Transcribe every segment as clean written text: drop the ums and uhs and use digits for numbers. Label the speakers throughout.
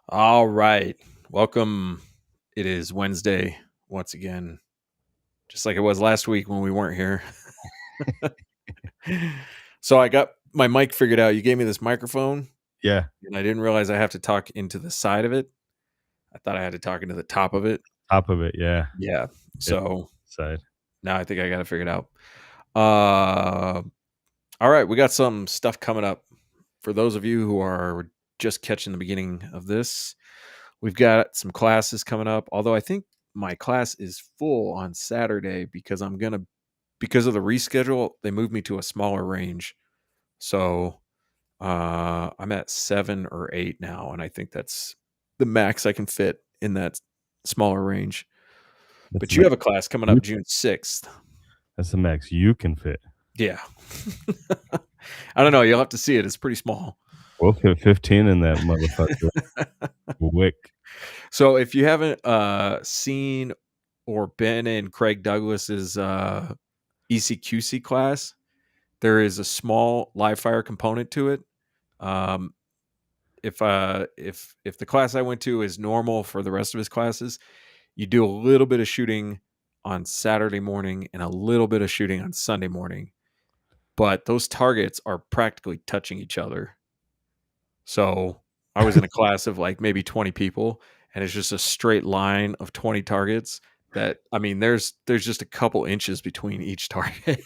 Speaker 1: All right. Welcome. It is Wednesday once again, just like it was last week when we weren't here. So I got my mic figured out. You gave me this microphone,
Speaker 2: Yeah,
Speaker 1: and I didn't realize I have to talk into the side of it. I thought I had to talk into the top of it.
Speaker 2: top of it, yeah.
Speaker 1: Yeah.
Speaker 2: It's
Speaker 1: So
Speaker 2: side.
Speaker 1: now I think I got to figure it out. Uh, all right. We got some stuff coming up. For those of you who are just catching the beginning of this, we've got some classes coming up. Although I think my class is full on Saturday because because of the reschedule, they moved me to a smaller range. So I'm at 7 or 8 now, and I think that's the max I can fit in that smaller range.
Speaker 2: That's the
Speaker 1: But you
Speaker 2: max
Speaker 1: have a class coming
Speaker 2: you
Speaker 1: up June 6th.
Speaker 2: that's the max you can fit.
Speaker 1: Yeah. I don't know. You'll have to see it. It's pretty small.
Speaker 2: We'll fit 15 in that motherfucker quick.
Speaker 1: So if you haven't seen or been in Craig Douglas's ECQC class, there is a small live fire component to it. Um, if the class I went to is normal for the rest of his classes, you do a little bit of shooting on Saturday morning and a little bit of shooting on Sunday morning, but those targets are practically touching each other. So I was in a class of like maybe 20 people, and it's just a straight line of 20 targets. That I mean, there's just a couple inches between each target.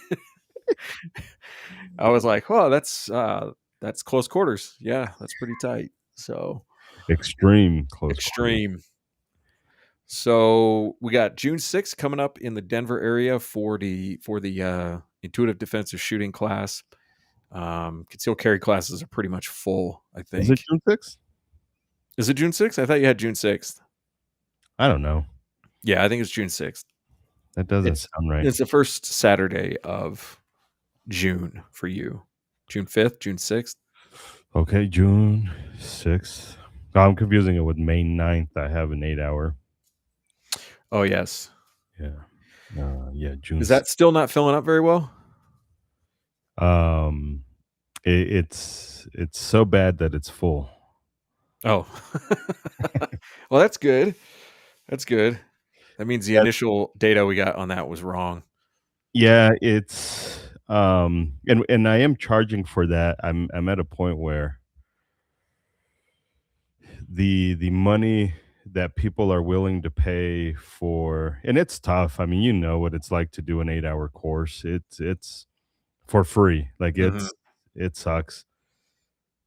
Speaker 1: I was like, "Oh, that's close quarters. Yeah, that's pretty tight." So
Speaker 2: Extreme close quarters.
Speaker 1: extreme. So we got June 6th coming up in the Denver area for the intuitive defensive shooting class. Concealed carry classes are pretty much full, I
Speaker 2: Is it
Speaker 1: think.
Speaker 2: June 6th?
Speaker 1: Is it June 6th? I thought you had June 6th.
Speaker 2: I don't know.
Speaker 1: Yeah, I think it's June 6th.
Speaker 2: That doesn't
Speaker 1: It's
Speaker 2: sound right.
Speaker 1: it's the first Saturday of June for you. June 5th, June 6th.
Speaker 2: Okay, June 6th. Oh, I'm confusing it with May 9th. I have an 8-hour.
Speaker 1: Oh, yes.
Speaker 2: Yeah. Yeah, June
Speaker 1: Is that
Speaker 2: 6th.
Speaker 1: still not filling up very well?
Speaker 2: Um it's so bad that it's full.
Speaker 1: Oh. Well, that's good. That's good. That means the
Speaker 2: Yeah,
Speaker 1: initial data we got on that was wrong.
Speaker 2: yeah, it's and I am charging for that. I'm at a point where the money that people are willing to pay for, and it's tough. I mean, you know what it's like to do an 8-hour course. It's for free. Like
Speaker 1: Mhm.
Speaker 2: it sucks.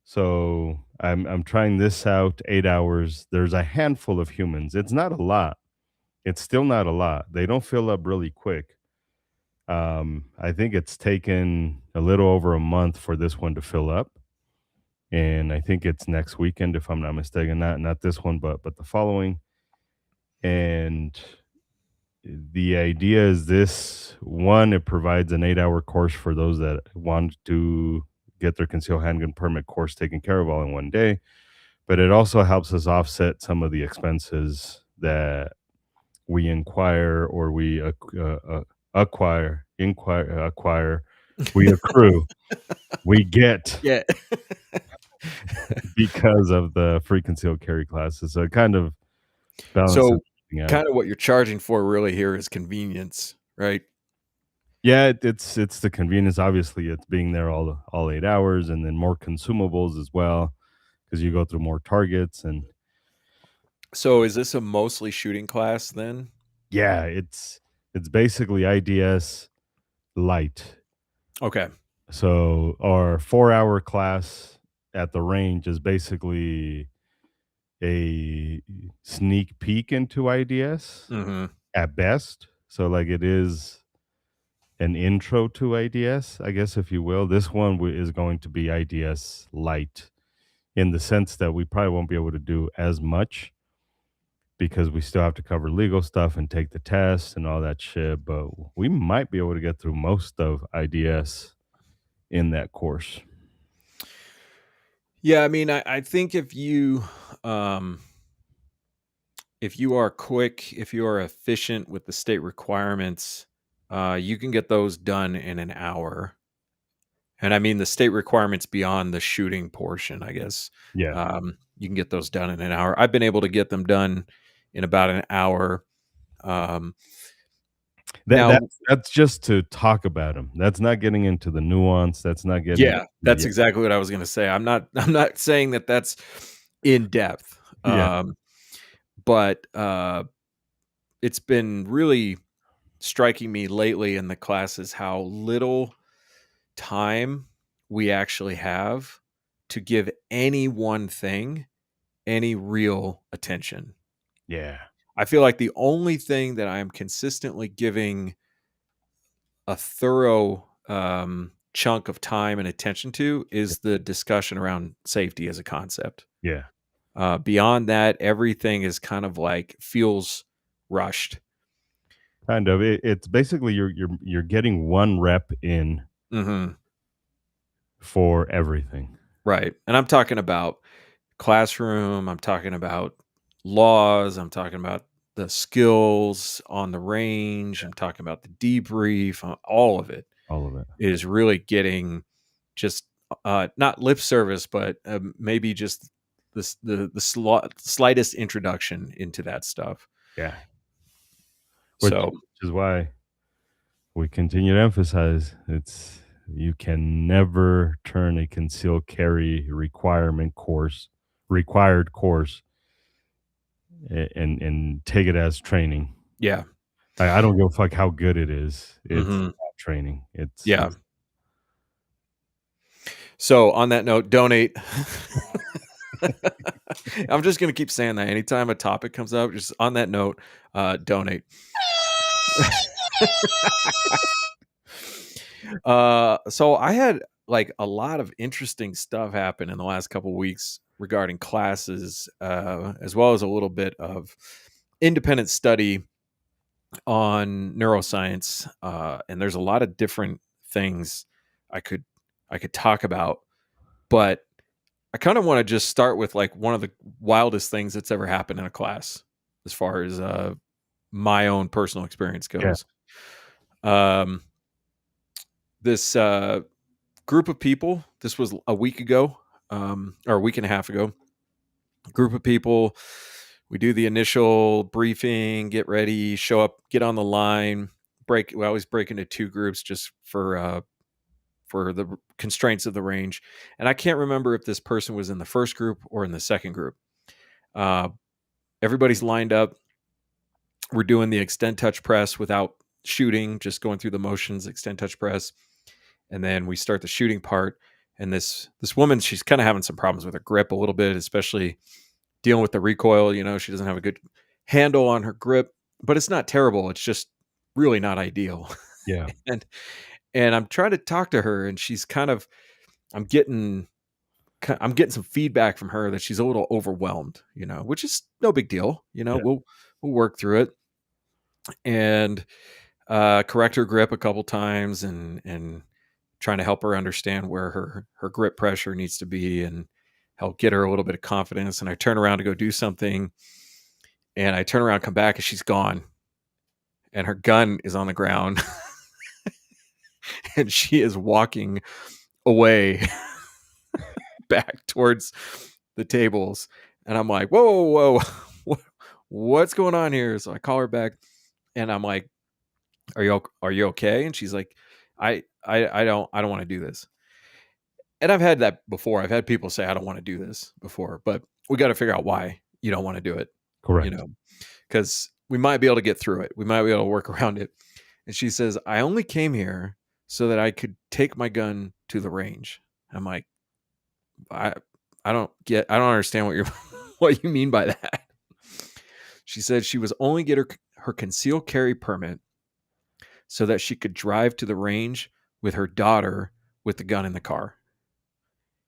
Speaker 2: So I'm trying this out 8 hours. There's a handful of humans. It's not a lot. It's still not a lot. They don't fill up really quick. I think it's taken a little over a month for this one to fill up, and I think it's next weekend if I'm not mistaken. Not this one, but the following. And the idea is this one, it provides an 8-hour course for those that want to get their concealed handgun permit course taken care of all in one day. But it also helps us offset some of the expenses that we inquire or we acquire, we accrue, we get
Speaker 1: Yeah.
Speaker 2: because of the free concealed carry classes. So it kind of balances
Speaker 1: So,
Speaker 2: everything out.
Speaker 1: kind of what you're charging for really here is convenience, right?
Speaker 2: Yeah, it's the convenience. Obviously, it's being there all 8 hours, and then more consumables as well because you go through more targets. And
Speaker 1: So, is this a mostly shooting class then?
Speaker 2: yeah, it's basically IDS light.
Speaker 1: Okay.
Speaker 2: So our 4-hour class at the range is basically a sneak peek into IDS
Speaker 1: Mhm.
Speaker 2: at best. So like it is an intro to IDS, I guess, if you will. This one is going to be IDS light in the sense that we probably won't be able to do as much because we still have to cover legal stuff and take the test and all that shit. But we might be able to get through most of IDS in that course.
Speaker 1: Yeah, I mean, I think um if you are quick, if you are efficient with the state requirements, you can get those done in an hour. And I mean the state requirements beyond the shooting portion, I guess.
Speaker 2: Yeah.
Speaker 1: You can get those done in an hour. I've been able to get them done in about an hour. Um,
Speaker 2: That
Speaker 1: now,
Speaker 2: that's just to talk about them. That's not getting into the nuance, that's not getting
Speaker 1: yeah,
Speaker 2: into
Speaker 1: that's
Speaker 2: yeah,
Speaker 1: exactly what I was going to say. I'm not saying that that's in depth.
Speaker 2: yeah,
Speaker 1: But it's been really striking me lately in the classes how little time we actually have to give any one thing any real attention.
Speaker 2: yeah,
Speaker 1: I feel like the only thing that I am consistently giving a thorough chunk of time and attention to is the discussion around safety as a concept.
Speaker 2: yeah.
Speaker 1: Beyond that, everything is kind of like feels rushed.
Speaker 2: Kind of. It's basically you're getting 1 rep in
Speaker 1: Hmm.
Speaker 2: for everything.
Speaker 1: Right. And I'm talking about classroom, I'm talking about laws, I'm talking about the skills on the range, I'm talking about the debrief, all of it
Speaker 2: All of it.
Speaker 1: is really getting just not lip service, but maybe just slightest introduction into that stuff.
Speaker 2: Yeah.
Speaker 1: So,
Speaker 2: Which is why we continue to emphasize you can never turn a concealed carry required course and take it as training.
Speaker 1: yeah.
Speaker 2: I don't give a fuck how good it is. It's
Speaker 1: Hmm.
Speaker 2: not training.
Speaker 1: Yeah.
Speaker 2: It's
Speaker 1: So, on that note, donate. I'm just going to keep saying that anytime a topic comes up, just on that note, donate. So I had like a lot of interesting stuff happen in the last couple weeks regarding classes, as well as a little bit of independent study on neuroscience. And there's a lot of different things I could I could talk about, but I kind of want to just start with like one of the wildest things that's ever happened in a class, as far as my own personal experience
Speaker 2: yeah.
Speaker 1: goes. Um, this group of people, this was a week ago, or a week and a half ago, group of people. We do the initial briefing, get ready, show up, get on the line, break. We always break into two groups just for the constraints of the range. And I can't remember if this person was in the first group or in the second group. Uh, Everybody's lined up. We're doing the extend touch press without shooting, just going through the motions, extend touch press, and then we start the shooting part. And this woman, she's kind of having some problems with her grip a little bit, especially dealing with the recoil. You know, she doesn't have a good handle on her grip, but it's not terrible. It's just really not ideal.
Speaker 2: Yeah.
Speaker 1: and and I'm trying to talk to her, and she's kind of I'm getting I'm getting some feedback from her that she's a little overwhelmed. You know, which is no big deal. You know,
Speaker 2: Yeah.
Speaker 1: we'll work through it and correct her grip a couple times and trying to help her understand where her grip pressure needs to be and help get her a little bit of confidence. And I turn around to go do something, and I turn around, come back, and she's gone, and her gun is on the ground, and she is walking away back towards the tables, and I'm like, whoa, whoa, whoa, what's going on here? So I call her back, and I'm like, are you okay? And she's like, I don't want to do this. And I've had that before. I've had people say I don't want to do this before, but we got to figure out why you don't want to do it, you
Speaker 2: Correct.
Speaker 1: know, because we might be able to get through it. We might be able to work around it. And she says, I only came here so that I could take my gun to the range. I'm like, I I don't understand what you're what you mean by that. She said she was only get her concealed carry permit so that she could drive to the range with her daughter with the gun in the car.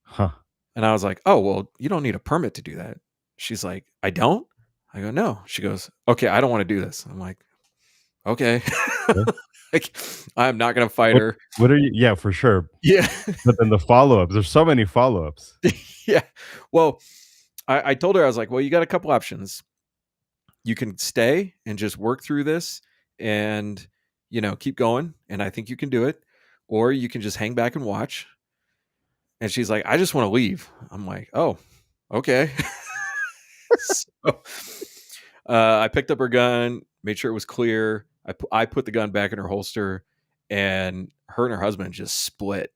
Speaker 2: Huh.
Speaker 1: And I was like, "Oh, well, you don't need a permit to do that." She's like, "I don't?" I go, "No." She goes, "Okay, I don't want to do this." I'm like, "Okay."
Speaker 2: Yeah.
Speaker 1: Like, I'm not going to fight
Speaker 2: What
Speaker 1: her.
Speaker 2: what are you yeah, for sure.
Speaker 1: Yeah.
Speaker 2: But then the follow-ups, there's so many follow-ups.
Speaker 1: Yeah. Well, I told her, I was like, "Well, you got a couple options. You can stay and just work through this and, keep going, and I think you can do it, or you can just hang back and watch." and she's like, "I just wanna leave." I'm like, "Oh, okay." So, I picked up her gun, made sure it was clear. I put the gun back in her holster, and her husband just split.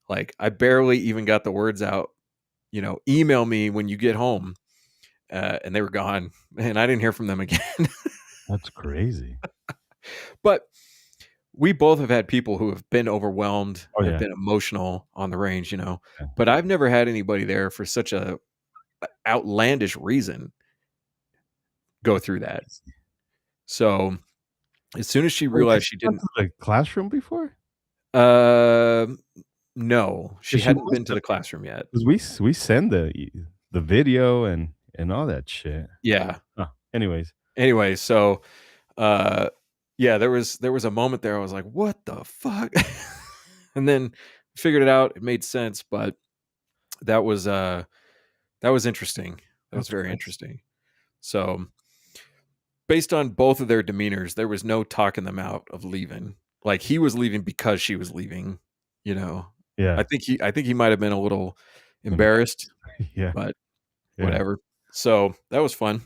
Speaker 1: Like, I barely even got the words out, "Email me when you get home," and they were gone, and I didn't hear from them again.
Speaker 2: That's crazy.
Speaker 1: But we both have had people who have been overwhelmed,
Speaker 2: Oh,
Speaker 1: have
Speaker 2: yeah.
Speaker 1: been emotional on the range,
Speaker 2: Yeah.
Speaker 1: but I've never had anybody there for such a outlandish reason go
Speaker 2: That's
Speaker 1: through that.
Speaker 2: crazy.
Speaker 1: So, as soon as she
Speaker 2: Wait, has
Speaker 1: realized
Speaker 2: she
Speaker 1: she
Speaker 2: gone
Speaker 1: didn't
Speaker 2: to the classroom before?
Speaker 1: um, no, she
Speaker 2: 'Cause she
Speaker 1: hadn't
Speaker 2: must
Speaker 1: been to
Speaker 2: have,
Speaker 1: the classroom yet.
Speaker 2: 'cause we send the video and all that shit.
Speaker 1: Yeah.
Speaker 2: Huh. Anyways,
Speaker 1: Anyway, so, uh, yeah, there was a moment there I was like, "What the fuck?" And then figured it out, it made sense, but that was, uh, that was interesting. That was
Speaker 2: that's
Speaker 1: very
Speaker 2: crazy.
Speaker 1: interesting. So, based on both of their demeanors, there was no talking them out of leaving. Like, he was leaving because she was leaving, you know?
Speaker 2: Yeah.
Speaker 1: I think he might have been a little
Speaker 2: Embar
Speaker 1: embarrassed,
Speaker 2: Yeah,
Speaker 1: but
Speaker 2: yeah.
Speaker 1: whatever. So, that was fun.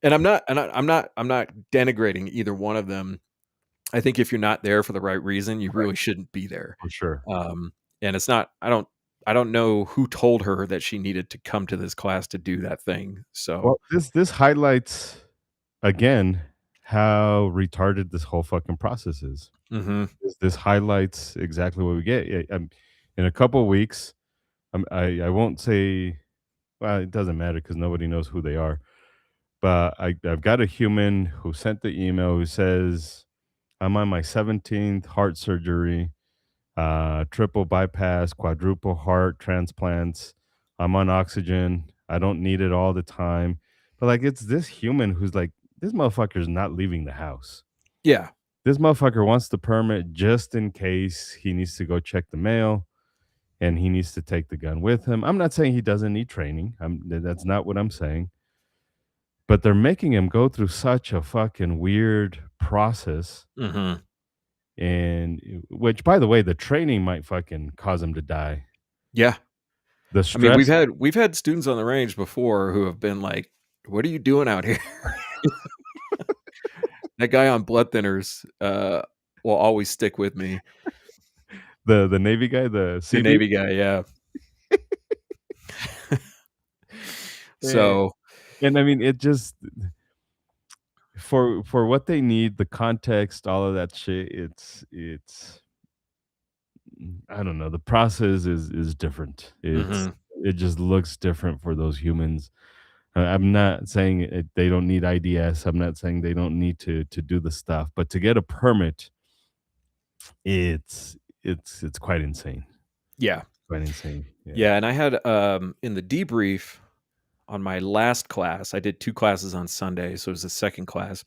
Speaker 1: And I'm not denigrating either one of them. I think if you're not there for the right reason, you
Speaker 2: Right,
Speaker 1: really shouldn't be there.
Speaker 2: for sure.
Speaker 1: Um, and it's not I don't know who told her that she needed to come to this class to do that thing. So,
Speaker 2: Well, this highlights, again, how retarded this whole fucking process is.
Speaker 1: mhm.
Speaker 2: This highlights exactly what we get. Yeah, in a couple weeks, I won't say, well, it doesn't matter because nobody knows who they are, but I've got a human who sent the email who says, "I'm on my 17th heart surgery, triple bypass, quadruple heart transplants. I'm on oxygen. I don't need it all the time." But like, it's this human who's like, this motherfucker's not leaving the house.
Speaker 1: Yeah.
Speaker 2: This motherfucker wants the permit just in case he needs to go check the mail and he needs to take the gun with him. I'm not saying he doesn't need training. That's not what I'm saying. But they're making him go through such a fucking weird process,
Speaker 1: Mhm.
Speaker 2: and which, by the way, the training might fucking cause him to die.
Speaker 1: Yeah.
Speaker 2: The
Speaker 1: I mean, we've
Speaker 2: stress.
Speaker 1: had we've had students on the range before who have been like, "What are you doing out here?" That guy on blood thinners, will always stick with me.
Speaker 2: The Navy guy, the
Speaker 1: The
Speaker 2: CB.
Speaker 1: Navy guy, yeah.
Speaker 2: Eh,
Speaker 1: So,
Speaker 2: and I mean, it just, for what they need, the context, all of that shit, it's I don't know, the process is different.
Speaker 1: mhm.
Speaker 2: It just looks different for those humans. I'm not saying they don't need IDS. I'm not saying they don't need to do the stuff, but to get a permit, it's it's quite insane.
Speaker 1: Yeah.
Speaker 2: Quite insane. Yeah.
Speaker 1: Yeah, and I had, in the debrief on my last class, I did 2 classes on Sunday, so it was the 2nd class.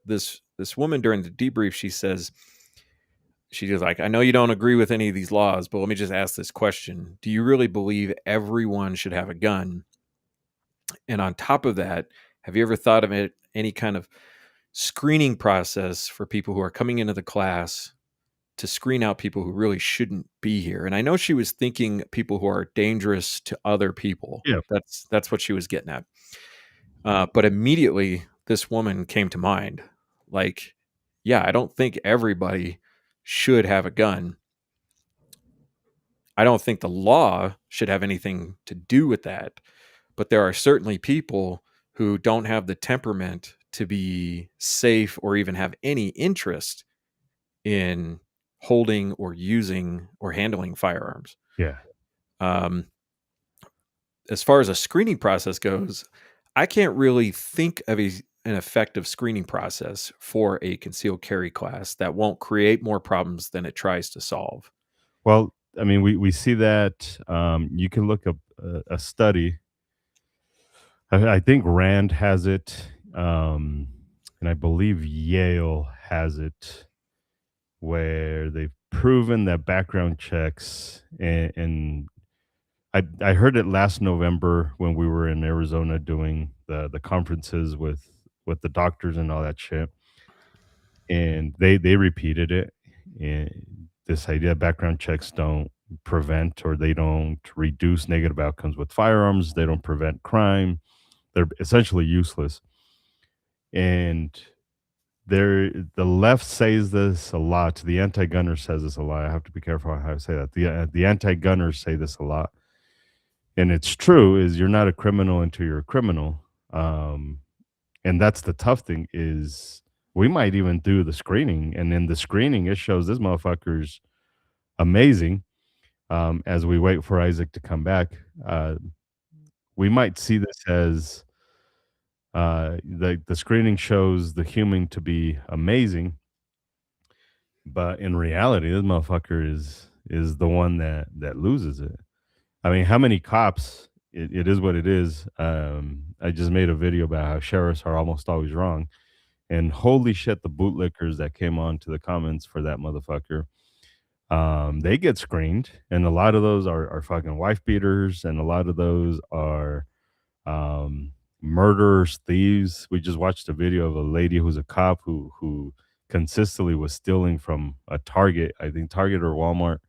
Speaker 1: This woman during the debrief, she was like, "I know you don't agree with any of these laws, but let me just ask this question. Do you really believe everyone should have a gun? And on top of that, have you ever thought of it any kind of screening process for people who are coming into the class to screen out people who really shouldn't be here?" And I know she was thinking people who are dangerous to other people.
Speaker 2: Yeah.
Speaker 1: That's what she was getting at. But immediately, this woman came to mind. Like, yeah, I don't think everybody should have a gun. I don't think the law should have anything to do with that. But there are certainly people who don't have the temperament to be safe or even have any interest in holding or using or handling firearms.
Speaker 2: Yeah.
Speaker 1: Um, as far as a screening process goes, I can't really think of an effective screening process for a concealed carry class that won't create more problems than it tries to solve.
Speaker 2: Well, I mean, we see that, you can look up a study. I think Rand has it, and I believe Yale has it, where they've proven that background checks, and I heard it last November when we were in Arizona doing the conferences with the doctors and all that shit, and they repeated it, and this idea background checks don't prevent or they don't reduce negative outcomes with firearms. They don't prevent crime. They're essentially useless. And the left says this a lot. The anti-gunner says this a lot. I have to be careful how I say that. The anti-gunners say this a lot, and it's true. Is you're not a criminal until you're a criminal, and that's the tough thing. Is we might even do the screening, and in the screening, it shows this motherfucker's amazing. As we wait for Isaac to come back, we might see this as the screening shows the human to be amazing, but in reality, this motherfucker is the one that loses it. I mean, how many cops? It is what it is. I just made a video about how sheriffs are almost always wrong, and holy shit, the bootlickers that came on to the comments for that motherfucker, they get screened, and a lot of those are fucking wife beaters, and a lot of those are um, murderers, thieves. We just watched a video of a lady who's a cop who consistently was stealing from a Target, I think Target or Walmart.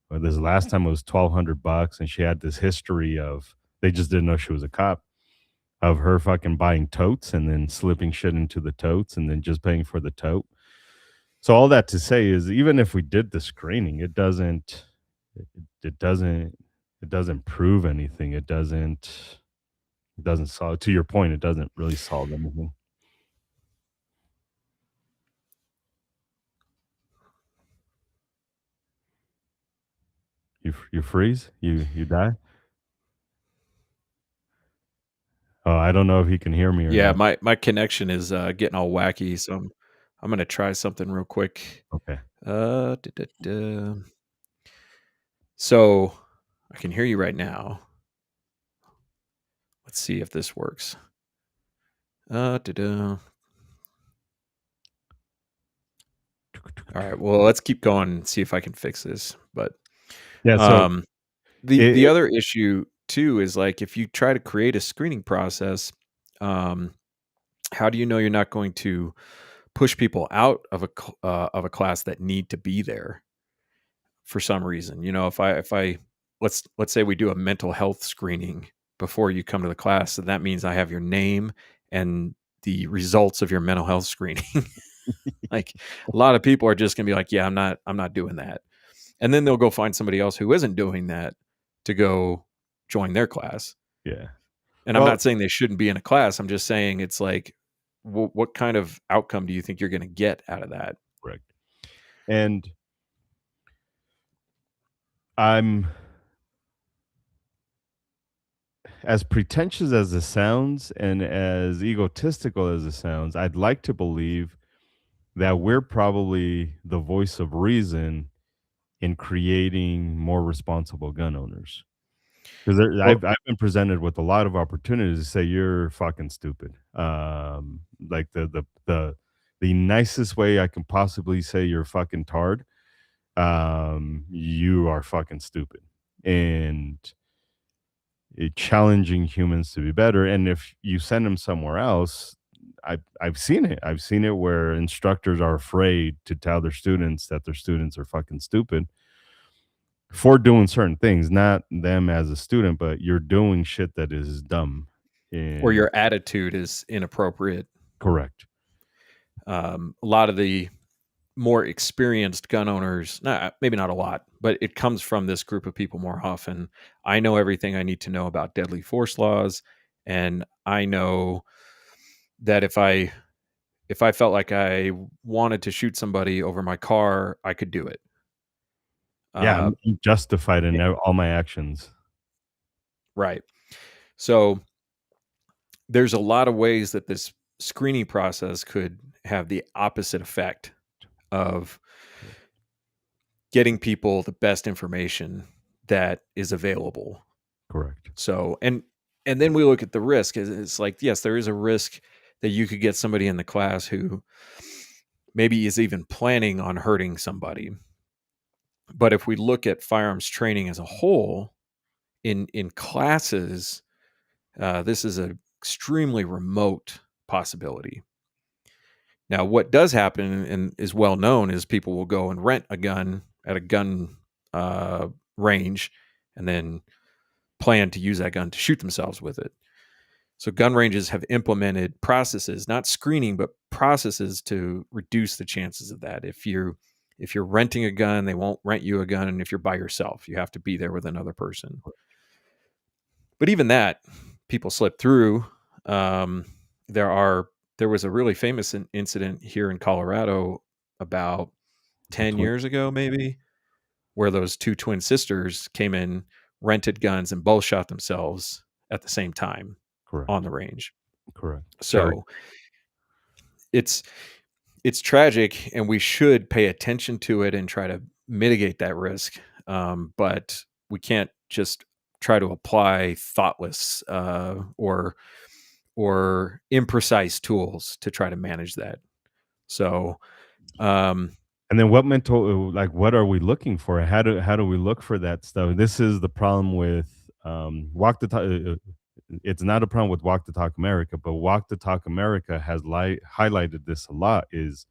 Speaker 2: This last time it was $1,200, and she had this history of they just didn't know she was a cop of her fucking buying totes and then slipping shit into the totes and then just paying for the tote. So all that to say is even if we did the screening, it, it doesn't it doesn't prove anything. It doesn't solve, to your point, it doesn't really solve anything. You freeze? You die? Oh, I don't know if he can hear me or
Speaker 1: Yeah,
Speaker 2: not.
Speaker 1: my connection is getting all wacky, so I'm gonna try something real quick.
Speaker 2: Okay.
Speaker 1: Da, da, da. So I can hear you right now. Let's see if this works. Da, da. All right. Well, let's keep going and see if I can fix this. But
Speaker 2: Yeah, so
Speaker 1: um, the
Speaker 2: it
Speaker 1: other issue too is like if you try to create a screening process, um, how do you know you're not going to push people out of a class that need to be there for some reason? You know, if I let's say we do a mental health screening before you come to the class, and that means I have your name and the results of your mental health screening. Like a lot of people are just gonna be like, yeah, I'm not doing that. And then they'll go find somebody else who isn't doing that to go join their class.
Speaker 2: yeah.
Speaker 1: And I'm
Speaker 2: Well,
Speaker 1: not saying they shouldn't be in a class. I'm just saying it's like, what kind of outcome do you think you're going to get out of that?
Speaker 2: correct. And I'm as pretentious as it sounds and as egotistical as it sounds, I'd like to believe that we're probably the voice of reason in creating more responsible gun owners. Because
Speaker 1: Well,
Speaker 2: I've been presented with a lot of opportunities to say you're fucking stupid. Like the nicest way I can possibly say you're fucking tard. You are fucking stupid, and challenging humans to be better. And if you send them somewhere else, I've seen it. I've seen it where instructors are afraid to tell their students that their students are fucking stupid for doing certain things, not them as a student, but you're doing shit that is dumb.
Speaker 1: or
Speaker 2: And
Speaker 1: your attitude is inappropriate.
Speaker 2: correct.
Speaker 1: A lot of the more experienced gun owners, maybe not a lot, but it comes from this group of people more often. I know everything I need to know about deadly force laws, and I know that if I felt like I wanted to shoot somebody over my car, I could do it.
Speaker 2: Yeah,
Speaker 1: Uh,
Speaker 2: I'm justified in
Speaker 1: eh,
Speaker 2: all my actions.
Speaker 1: right. So there's a lot of ways that this screening process could have the opposite effect of getting people the best information that is available.
Speaker 2: Correct.
Speaker 1: So, and then we look at the risk. It's like, yes, there is a risk that you could get somebody in the class who maybe is even planning on hurting somebody. But if we look at firearms training as a whole in classes, this is an extremely remote possibility. Now, what does happen and is well known is people will go and rent a gun at a gun uh, range and then plan to use that gun to shoot themselves with it. So gun ranges have implemented processes, not screening, but processes to reduce the chances of that. If you're renting a gun, they won't rent you a gun, and if you're by yourself, you have to be there with another person. But even that, people slip through. Um, there are there was a really famous incident here in Colorado about
Speaker 2: The
Speaker 1: 10
Speaker 2: twin.
Speaker 1: years ago, maybe, where those two twin sisters came in, rented guns, and both shot themselves at the same time on
Speaker 2: Correct.
Speaker 1: the range.
Speaker 2: Correct. Very.
Speaker 1: So it's it's tragic, and we should pay attention to it and try to mitigate that risk. But we can't just try to apply thoughtless or imprecise tools to try to manage that. So, um,
Speaker 2: And then what mental like, what are we looking for? How do we look for that stuff? This is the problem with, Walk the Talk. It's not a problem with Walk the Talk America, but Walk the Talk America has highlighted this a lot, is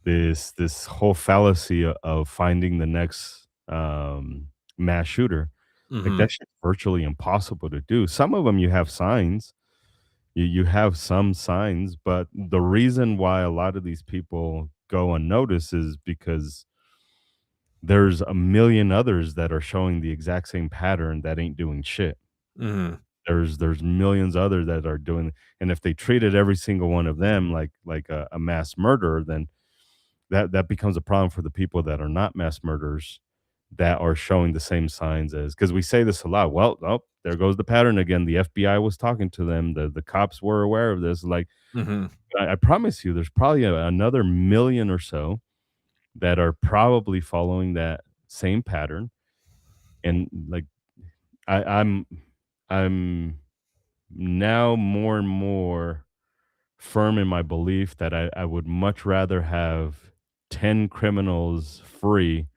Speaker 2: this whole fallacy of finding the next, mass shooter. Like,
Speaker 1: mhm,
Speaker 2: that shit's virtually impossible to do. Some of them you have signs, you have some signs, but the reason why a lot of these people go unnoticed is because there's a million others that are showing the exact same pattern that ain't doing shit.
Speaker 1: mhm,
Speaker 2: There's millions others that are doing, and if they treated every single one of them like a mass murderer, then that becomes a problem for the people that are not mass murderers, that are showing the same signs as, because we say this a lot. Well, oh, there goes the pattern again. The FBI was talking to them. The cops were aware of this. Like,
Speaker 1: mhm,
Speaker 2: I promise you, there's probably another million or so that are probably following that same pattern. And like, I, I'm I'm now more and more firm in my belief that I would much rather have 10 criminals free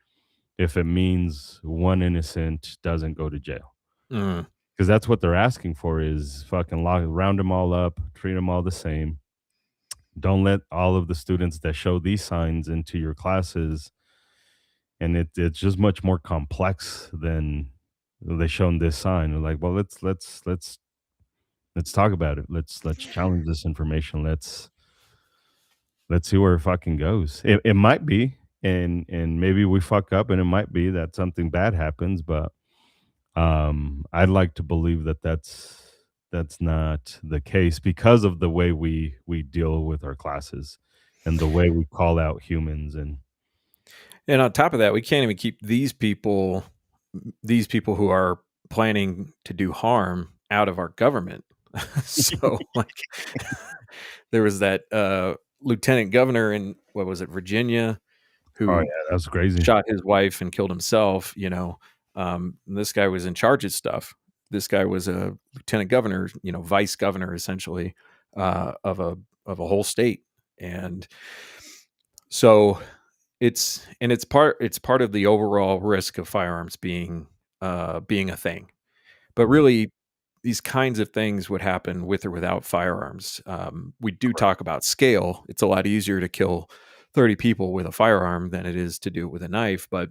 Speaker 2: if it means one innocent doesn't go to jail.
Speaker 1: mhm.
Speaker 2: Because that's what they're asking for, is fucking round them all up, treat them all the same. Don't let all of the students that show these signs into your classes. And it's just much more complex than they shown this sign. They're like, well, let's talk about it. Let's challenge this information. Let's see where it fucking goes. It might be, and maybe we fuck up, and it might be that something bad happens, but I'd like to believe that that's not the case, because of the way we deal with our classes and the way we call out humans. And
Speaker 1: And on top of that, we can't even keep these people who are planning to do harm out of our government. So, like, there was that lieutenant governor in, what was it, Virginia,
Speaker 2: oh
Speaker 1: who
Speaker 2: yeah, that's crazy.
Speaker 1: shot his wife and killed himself. This guy was in charge of stuff. This guy was a lieutenant governor, vice governor, essentially, of a whole state. And so it's part of the overall risk of firearms being a thing. But
Speaker 2: Right.
Speaker 1: really, these kinds of things would happen with or without firearms. We do
Speaker 2: Correct.
Speaker 1: talk about scale. It's a lot easier to kill 30 people with a firearm than it is to do it with a knife. But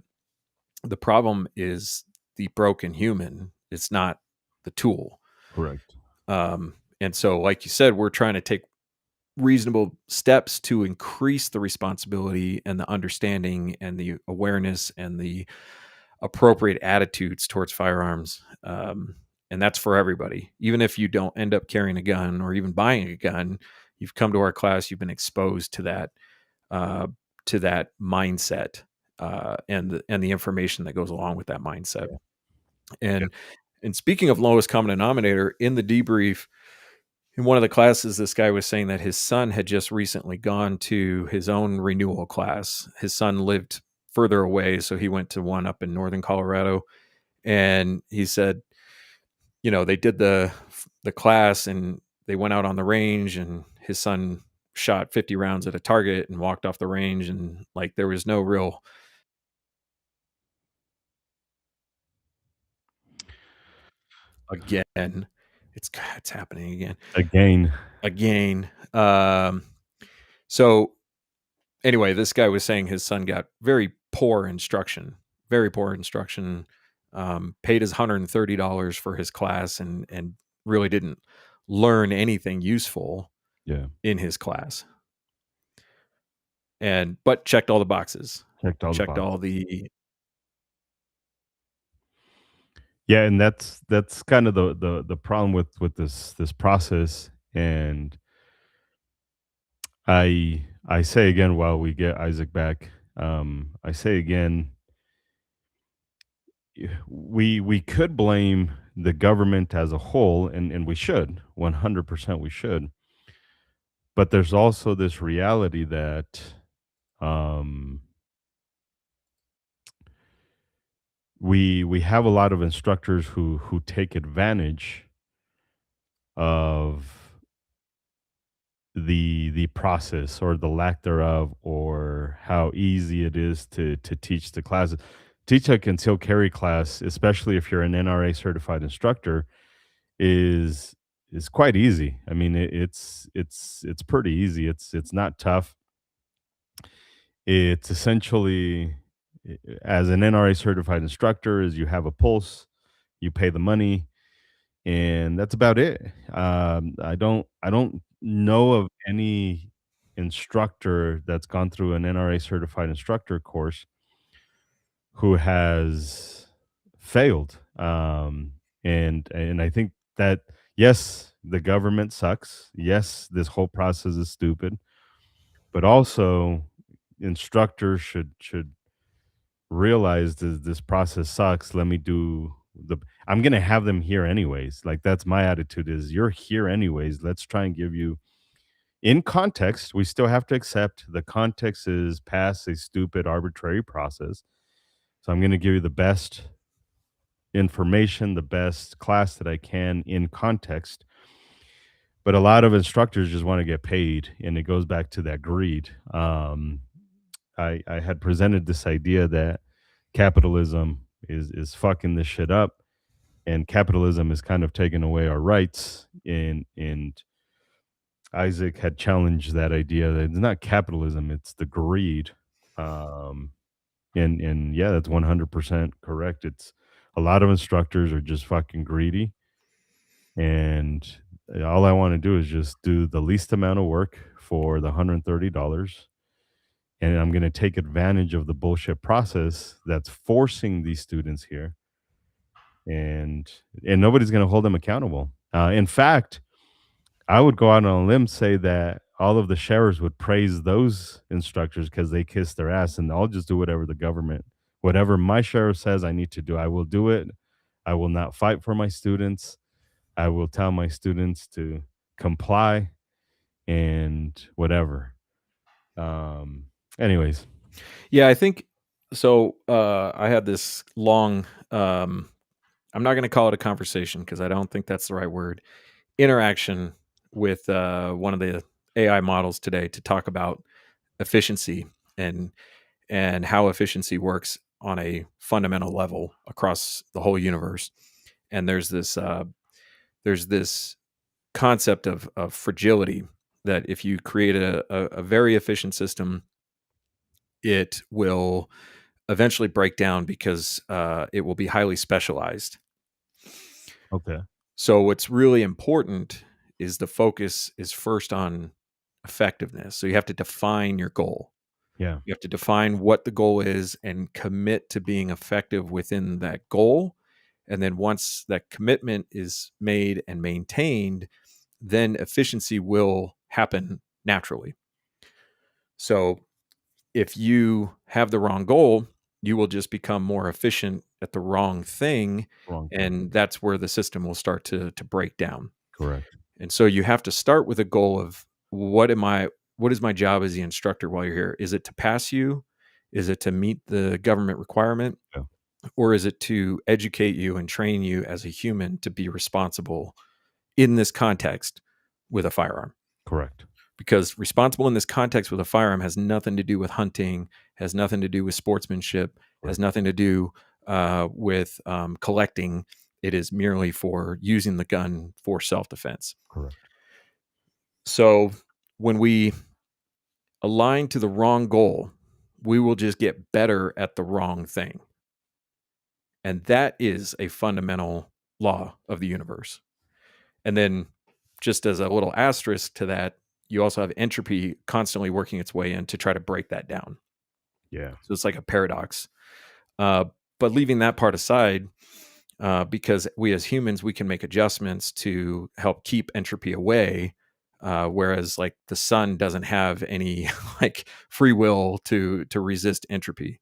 Speaker 1: the problem is the broken human. It's not the tool.
Speaker 2: Correct.
Speaker 1: And so, like you said, we're trying to take reasonable steps to increase the responsibility and the understanding and the awareness and the appropriate attitudes towards firearms. And that's for everybody. Even if you don't end up carrying a gun or even buying a gun, you've come to our class, you've been exposed uh, to that mindset, and the information that goes along with that mindset.
Speaker 2: Yeah. Yeah.
Speaker 1: And speaking of lowest common denominator, in the debrief, in one of the classes, this guy was saying that his son had just recently gone to his own renewal class. His son lived further away, so he went to one up in northern Colorado. And he said, they did the class, and they went out on the range, and his son shot 50 rounds at a target and walked off the range, and like there was no real, again, it's happening again.
Speaker 2: Again.
Speaker 1: Again. So anyway, this guy was saying his son got very poor instruction, very poor instruction. Paid his $130 for his class and really didn't learn anything useful
Speaker 2: Yeah.
Speaker 1: in his class. And but checked all the boxes.
Speaker 2: Checked all the
Speaker 1: Checked all
Speaker 2: boxes.
Speaker 1: the
Speaker 2: Yeah, and that's kind of the problem with this process. And I say again while we get Isaac back, I say again, we could blame the government as a whole, and we should 100% we should. But there's also this reality that um, we have a lot of instructors who take advantage of the process or the lack thereof, or how easy it is to teach the classes. Teach a concealed carry class, especially if you're an NRA certified instructor, is quite easy. I mean, it's pretty easy. It's not tough. It's essentially, as an NRA certified instructor, is you have a pulse, you pay the money, and that's about it. I don't know of any instructor that's gone through an NRA certified instructor course who has failed. And I think that, yes, the government sucks. Yes, this whole process is stupid, but also instructors should realize this process sucks. Let me do the I'm gonna have them here anyways. Like, that's my attitude, is you're here anyways. Let's try and give you, in context, we still have to accept the context is past a stupid arbitrary process. So I'm gonna give you the best information, the best class that I can in context. But a lot of instructors just want to get paid, and it goes back to that greed. I had presented this idea that capitalism is fucking this shit up, and capitalism is kind of taking away our rights. And Isaac had challenged that idea that it's not capitalism, it's the greed. Um, and yeah, that's 100% correct. It's a lot of instructors are just fucking greedy, and all I want to do is just do the least amount of work for the $130, and I'm going to take advantage of the bullshit process that's forcing these students here, and nobody's going to hold them accountable. In fact, I would go out on a limb, say that all of the sheriffs would praise those instructors because they kiss their ass, and I'll just do whatever the government, whatever my sheriff says I need to do, I will do it. I will not fight for my students. I will tell my students to comply and whatever. Um, anyways,
Speaker 1: Yeah, I think so. I had this long, I'm not going to call it a conversation because I don't think that's the right word, interaction with one of the AI models today to talk about efficiency and how efficiency works on a fundamental level across the whole universe. And there's this concept of fragility, that if you create a very efficient system, it will eventually break down because it will be highly specialized.
Speaker 2: okay,
Speaker 1: So what's really important is the focus is first on effectiveness. So you have to define your goal.
Speaker 2: yeah,
Speaker 1: You have to define what the goal is and commit to being effective within that goal. And then once that commitment is made and maintained, then efficiency will happen naturally. So if you have the wrong goal, you will just become more efficient at the wrong thing.
Speaker 2: wrong thing.
Speaker 1: And that's where the system will start to break down.
Speaker 2: Correct.
Speaker 1: And so you have to start with a goal of what is my job as the instructor while you're here? Is it to pass you? Is it to meet the government requirement?
Speaker 2: Yeah,
Speaker 1: Or is it to educate you and train you as a human to be responsible in this context with a firearm?
Speaker 2: correct.
Speaker 1: Because responsible in this context with a firearm has nothing to do with hunting, has nothing to do with sportsmanship, has
Speaker 2: Correct.
Speaker 1: nothing to do with collecting. It is merely for using the gun for self defense.
Speaker 2: Correct.
Speaker 1: So when we align to the wrong goal, we will just get better at the wrong thing. And that is a fundamental law of the universe. And then, just as a little asterisk to that, you also have entropy constantly working its way in to try to break that down.
Speaker 2: Yeah.
Speaker 1: So it's like a paradox. Uh, but leaving that part aside, because we as humans, we can make adjustments to help keep entropy away. Whereas like the sun doesn't have any like free will to resist entropy.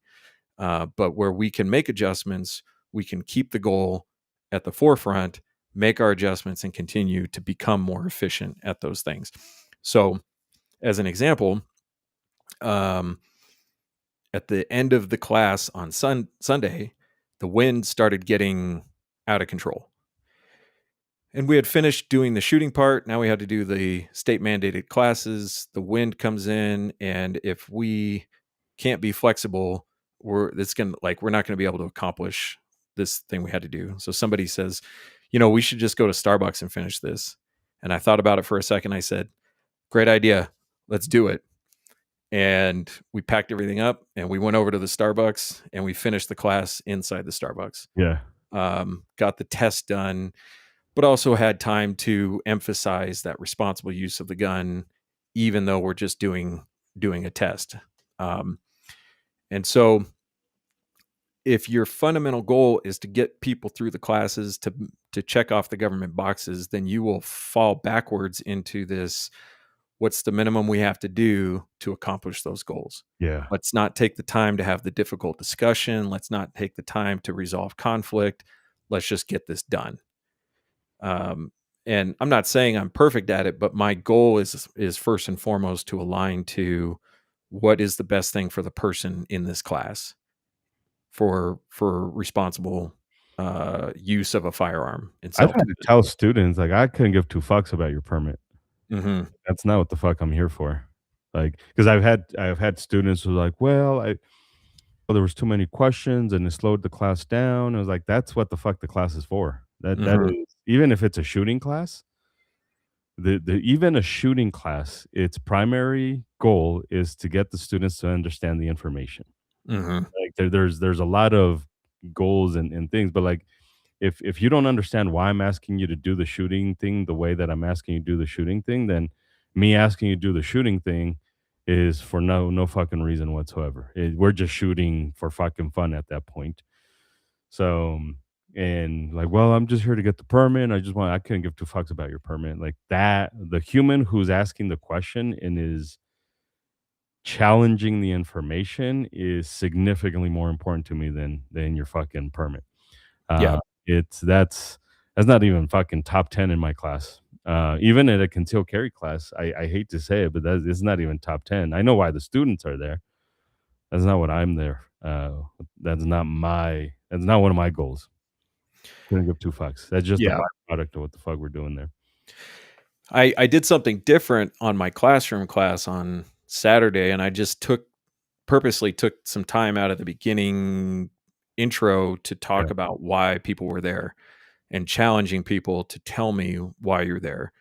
Speaker 1: But where we can make adjustments, we can keep the goal at the forefront, make our adjustments, and continue to become more efficient at those things. So, as an example, um, at the end of the class on Sunday, the wind started getting out of control. And we had finished doing the shooting part. Now we had to do the state mandated classes. The wind comes in, and if we can't be flexible, we're not going to be able to accomplish this thing we had to do. So somebody says, we should just go to Starbucks and finish this. And I thought about it for a second. I said, great idea. Let's do it. And we packed everything up and we went over to the Starbucks and we finished the class inside the Starbucks.
Speaker 2: Yeah.
Speaker 1: Got the test done, but also had time to emphasize that responsible use of the gun, even though we're just doing a test. And so if your fundamental goal is to get people through the classes to check off the government boxes, then you will fall backwards into this, what's the minimum we have to do to accomplish those goals?
Speaker 2: Yeah.
Speaker 1: Let's not take the time to have the difficult discussion. Let's not take the time to resolve conflict. Let's just get this done. And I'm not saying I'm perfect at it, but my goal is first and foremost to align to what is the best thing for the person in this class for responsible use of a firearm in
Speaker 2: I've had to
Speaker 1: self-defense.
Speaker 2: tell students, like, I couldn't give 2 fucks about your permit.
Speaker 1: Mm-hmm.
Speaker 2: That's not what the fuck I'm here for. Like, because I've had students who are like, "Well, there was too many questions and it slowed the class down." I was like, "That's what the fuck the class is for." That
Speaker 1: Mm-hmm.
Speaker 2: is, even if it's a shooting class, the even a shooting class, its primary goal is to get the students to understand the information.
Speaker 1: Mm-hmm.
Speaker 2: Like, there's a lot of goals and things, but, like, if you don't understand why I'm asking you to do the shooting thing the way that I'm asking you to do the shooting thing, then me asking you to do the shooting thing is for no fucking reason whatsoever. We're just shooting for fucking fun at that point. So, and like, well, I'm just here to get the permit. I couldn't give two fucks about your permit. Like that, the human who's asking the question and is challenging the information is significantly more important to me than your fucking permit.
Speaker 1: Yeah.
Speaker 2: Uh, that's not even fucking top 10 in my class. Even at a concealed carry class, I hate to say it, but it's not even top 10. I know why the students are there. That's not what I'm there. That's not one of my goals. Couldn't give two fucks. That's just a
Speaker 1: Yeah.
Speaker 2: byproduct of what the fuck we're doing there.
Speaker 1: I did something different on my classroom class on Saturday, and I just purposely took some time out of the beginning intro to
Speaker 2: Yeah,
Speaker 1: talk about why people were there and challenging people to tell me why you're there.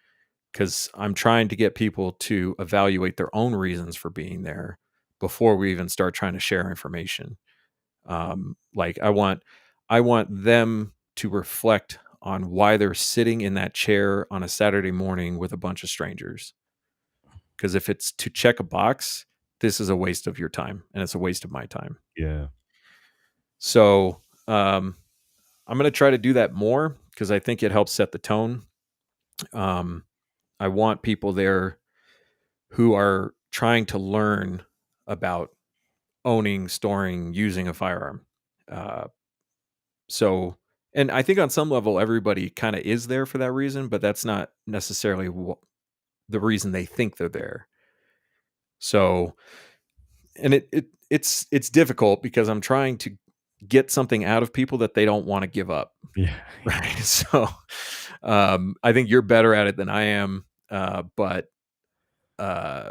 Speaker 1: Because I'm trying to get people to evaluate their own reasons for being there before we even start trying to share information. Like I want them to reflect on why they're sitting in that chair on a Saturday morning with a bunch of strangers. Because if it's to check a box, this is a waste of your time and it's a waste of my time.
Speaker 2: yeah,
Speaker 1: So I'm going to try to do that more because I think it helps set the tone. Um, I want people there who are trying to learn about owning, storing, using a firearm. Uh, so, and I think on some level, everybody kind of is there for that reason, but that's not necessarily the reason they think they're there. So, and it's difficult because I'm trying to get something out of people that they don't want to give up.
Speaker 2: yeah,
Speaker 1: Right. So, I think you're better at it than I am. But uh,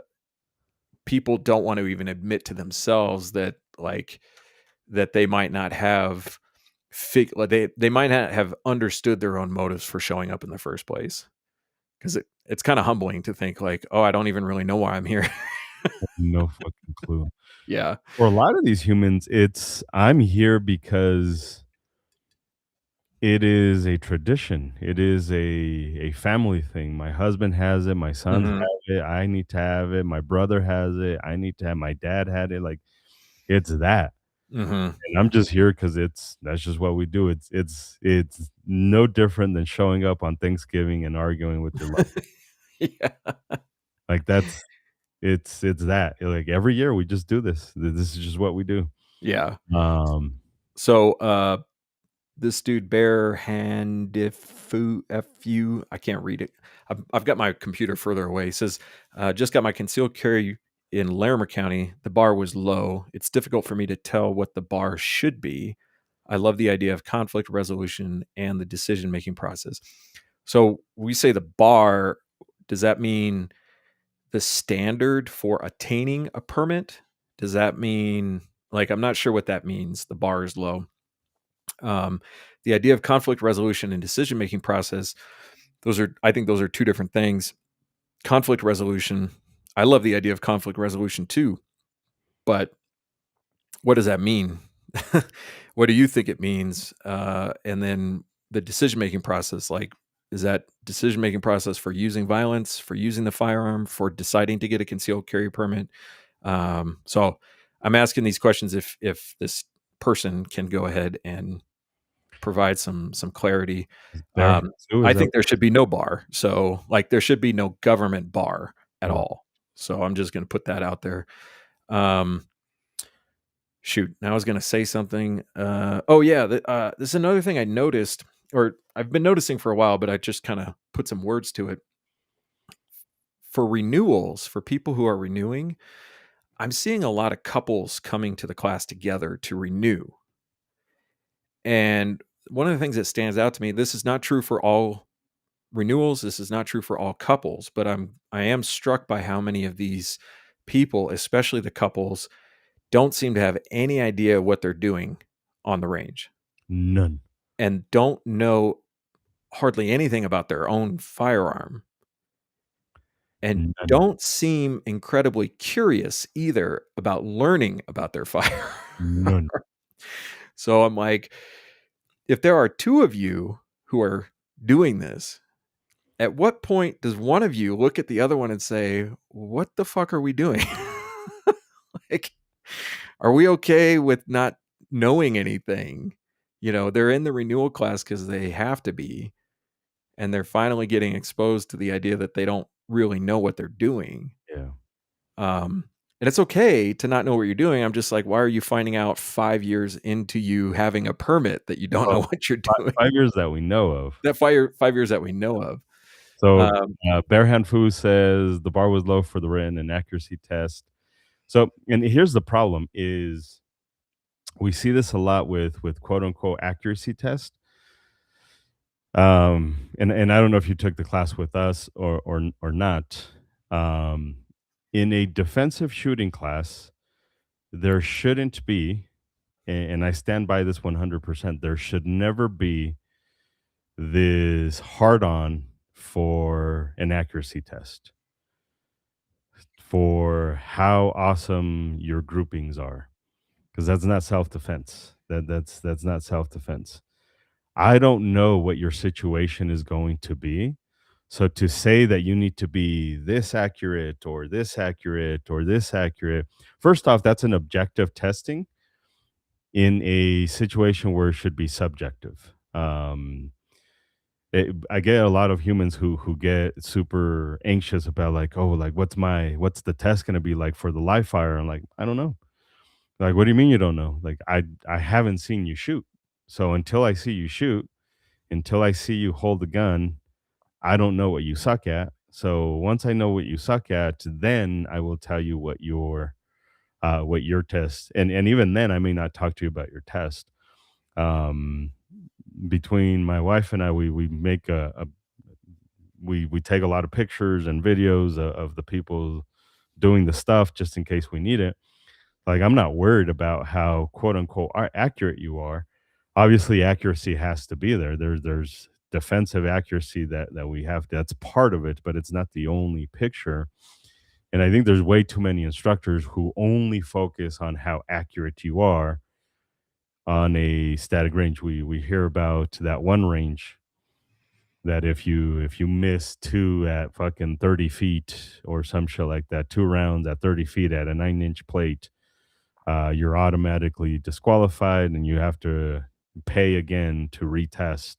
Speaker 1: people don't want to even admit to themselves that that they might not have like they might not have understood their own motives for showing up in the first place. Because it's kind of humbling to think like, oh, I don't even really know why I'm here.
Speaker 2: No fucking clue.
Speaker 1: Yeah.
Speaker 2: For a lot of these humans, it's I'm here because it is a tradition. It is a family thing. My husband has it, my sons
Speaker 1: Mhm.
Speaker 2: have it, I need to have it, my brother has it, I need to have my dad had it, like, it's that.
Speaker 1: Mhm.
Speaker 2: And I'm just here because that's just what we do. It's no different than showing up on Thanksgiving and arguing with your loved
Speaker 1: Yeah.
Speaker 2: like, it's that. Like, every year we just do this. This is just what we do.
Speaker 1: Yeah.
Speaker 2: Um,
Speaker 1: So, this dude Bear Handifu FU, I can't read it. I've got my computer further away. He says, just got my concealed carry in Larimer County. The bar was low. It's difficult for me to tell what the bar should be. I love the idea of conflict resolution and the decision making process. So we say the bar, does that mean the standard for attaining a permit? Does that mean, like, I'm not sure what that means. The bar is low. Um, the idea of conflict resolution and decision making process, I think those are two different things. Conflict resolution, I love the idea of conflict resolution too, but what does that mean? What do you think it means? And then the decision making process, like, is that decision making process for using violence, for using the firearm, for deciding to get a concealed carry permit? So I'm asking these questions if this person can go ahead and provide some clarity.
Speaker 2: there Sue,
Speaker 1: I
Speaker 2: is that
Speaker 1: think there should be no bar. So, like, there should be no government bar at
Speaker 2: right.
Speaker 1: all. So I'm just going to put that out there. Um, shoot, now I was going to say something. Oh yeah, this is another thing I noticed, or I've been noticing for a while, but I just kind of put some words to it. For renewals, for people who are renewing, I'm seeing a lot of couples coming to the class together to renew. And one of the things that stands out to me, this is not true for all renewals, this is not true for all couples, but I am struck by how many of these people, especially the couples, don't seem to have any idea what they're doing on the range
Speaker 2: None.
Speaker 1: and don't know hardly anything about their own firearm and
Speaker 2: None.
Speaker 1: don't seem incredibly curious either about learning about their firearm.
Speaker 2: None.
Speaker 1: So I'm like, if there are two of you who are doing this, at what point does one of you look at the other one and say, "What the fuck are we doing?" Like, are we okay with not knowing anything? You know, they're in the renewal class because they have to be, and they're finally getting exposed to the idea that they don't really know what they're doing.
Speaker 2: Yeah.
Speaker 1: Um, and it's okay to not know what you're doing. I'm just like, why are you finding out 5 years into you having a permit that you don't know
Speaker 2: Well,
Speaker 1: what you're
Speaker 2: 5
Speaker 1: doing?
Speaker 2: 5 years that we know of.
Speaker 1: That 5 years that we know of.
Speaker 2: So,
Speaker 1: Um,
Speaker 2: Bearhan Fu says the bar was low for the written and accuracy test. So, and here's the problem is we see this a lot with quote unquote accuracy test. And I don't know if you took the class with us or not. Um, in a defensive shooting class, there shouldn't be, and I stand by this 100%. There should never be this hard on for an accuracy test for how awesome your groupings are, because that's not self-defense. That's not self-defense. I don't know what your situation is going to be. So to say that you need to be this accurate or this accurate or this accurate, first off, that's an objective testing in a situation where it should be subjective. I get a lot of humans who get super anxious about like, oh, like what's the test going to be like for the live fire? I'm like, I don't know. Like, what do you mean you don't know? Like, I haven't seen you shoot. So until I see you shoot, until I see you hold the gun, I don't know what you suck at. So once I know what you suck at, then I will tell you what your test, and even then I may not talk to you about your test. Um Between my wife and I, we make a we take a lot of pictures and videos of the people doing the stuff just in case we need it. Like, I'm not worried about how quote unquote accurate you are. Obviously, accuracy has to be there. There's defensive accuracy that we have. That's part of it, but it's not the only picture. And I think there's way too many instructors who only focus on how accurate you are on a static range. We hear about that one range that if you miss two at fucking 30 feet or some shit like that, 2 rounds at 30 feet at a 9-inch plate, you're automatically disqualified and you have to pay again to retest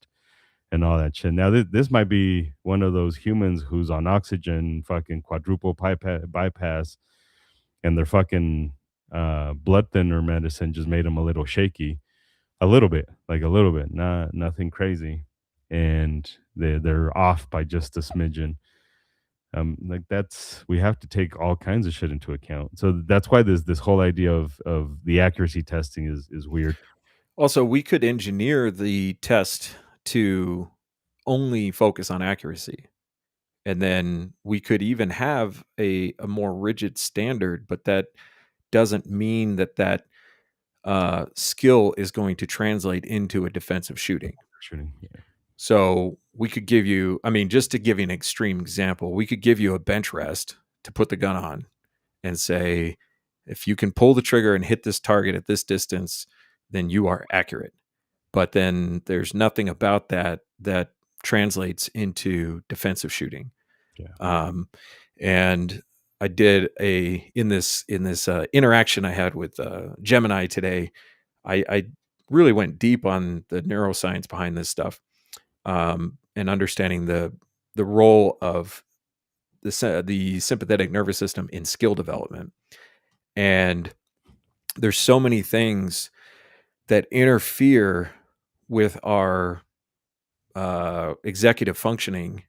Speaker 2: and all that shit. Now, this might be one of those humans who's on oxygen, fucking quadruple bypass, and their fucking blood thinner medicine just made them a little shaky, a little bit, like a little bit, not nothing crazy, and they're off by just a smidgen. Like that's we have to take all kinds of shit into account. So that's why this whole idea of the accuracy testing is weird.
Speaker 1: Also, we could engineer the test to only focus on accuracy. And then we could even have a more rigid standard, but that doesn't mean that skill is going to translate into a defensive shooting.
Speaker 2: Shooting, yeah,
Speaker 1: So we could give you, I mean, just to give you an extreme example, we could give you a bench rest to put the gun on and say, if you can pull the trigger and hit this target at this distance, then you are accurate. But then there's nothing about that translates into defensive shooting.
Speaker 2: yeah.
Speaker 1: Um, and I did in this interaction I had with Gemini today. I really went deep on the neuroscience behind this stuff, and understanding the role of the sympathetic nervous system in skill development. And there's so many things that interfere with our executive functioning.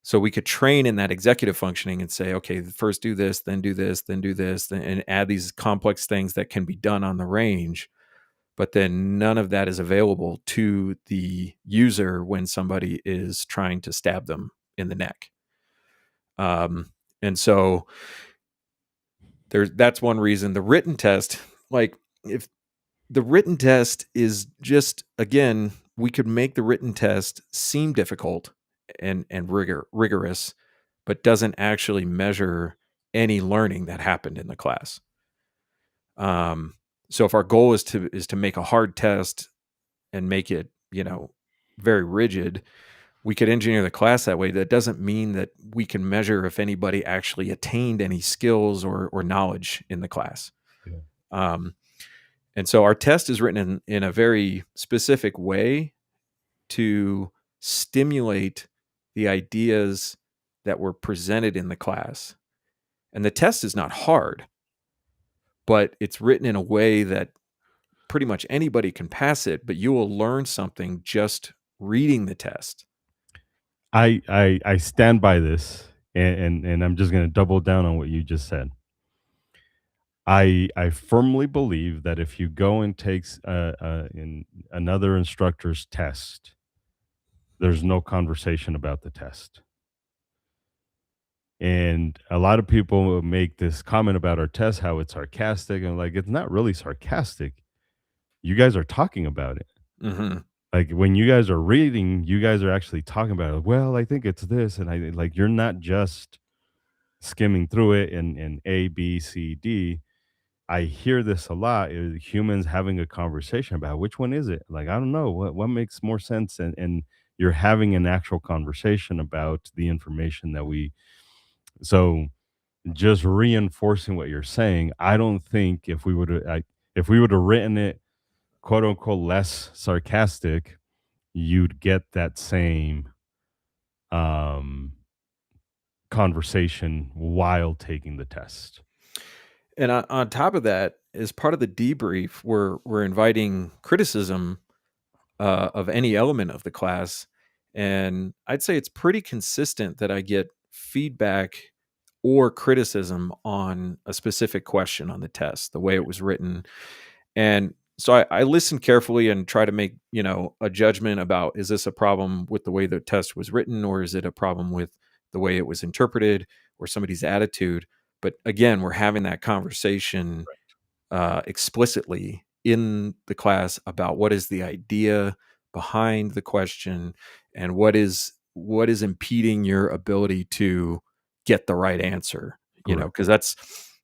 Speaker 1: So we could train in that executive functioning and say, okay, first do this, then do this, then do this, and add these complex things that can be done on the range. But then none of that is available to the user when somebody is trying to stab them in the neck. And so that's one reason. The written test, like if the written test is just, again, we could make the written test seem difficult and rigorous, but doesn't actually measure any learning that happened in the class. So if our goal is to make a hard test and make it, very rigid, we could engineer the class that way. That doesn't mean that we can measure if anybody actually attained any skills or knowledge in the class.
Speaker 2: Yeah.
Speaker 1: And so our test is written in a very specific way to stimulate the ideas that were presented in the class. And the test is not hard, but it's written in a way that pretty much anybody can pass it, but you will learn something just reading the test.
Speaker 2: I stand by this, and I'm just gonna double down on what you just said. I firmly believe that if you go and takes in another instructor's test, there's no conversation about the test. And a lot of people will make this comment about our test, how it's sarcastic, and like it's not really sarcastic. You guys are talking about it.
Speaker 1: Mm-hmm.
Speaker 2: Like when you guys are reading, you guys are actually talking about it. Well, I think it's this, and I like you're not just skimming through it and A, B, C, D. I hear this a lot, is humans having a conversation about which one is it? Like, I don't know what makes more sense. And you're having an actual conversation about the information that we so just reinforcing what you're saying, I don't think if we would have written it quote unquote less sarcastic, you'd get that same um conversation while taking the test.
Speaker 1: And on top of that, as part of the debrief, we're inviting criticism of any element of the class, and I'd say it's pretty consistent that I get feedback or criticism on a specific question on the test, the way it was written, and so I listen carefully and try to make a judgment about, is this a problem with the way the test was written, or is it a problem with the way it was interpreted or somebody's attitude. But again, we're having that conversation explicitly in the class about what is the idea behind the question and what is impeding your ability to get the right answer.
Speaker 2: Correct.
Speaker 1: because that's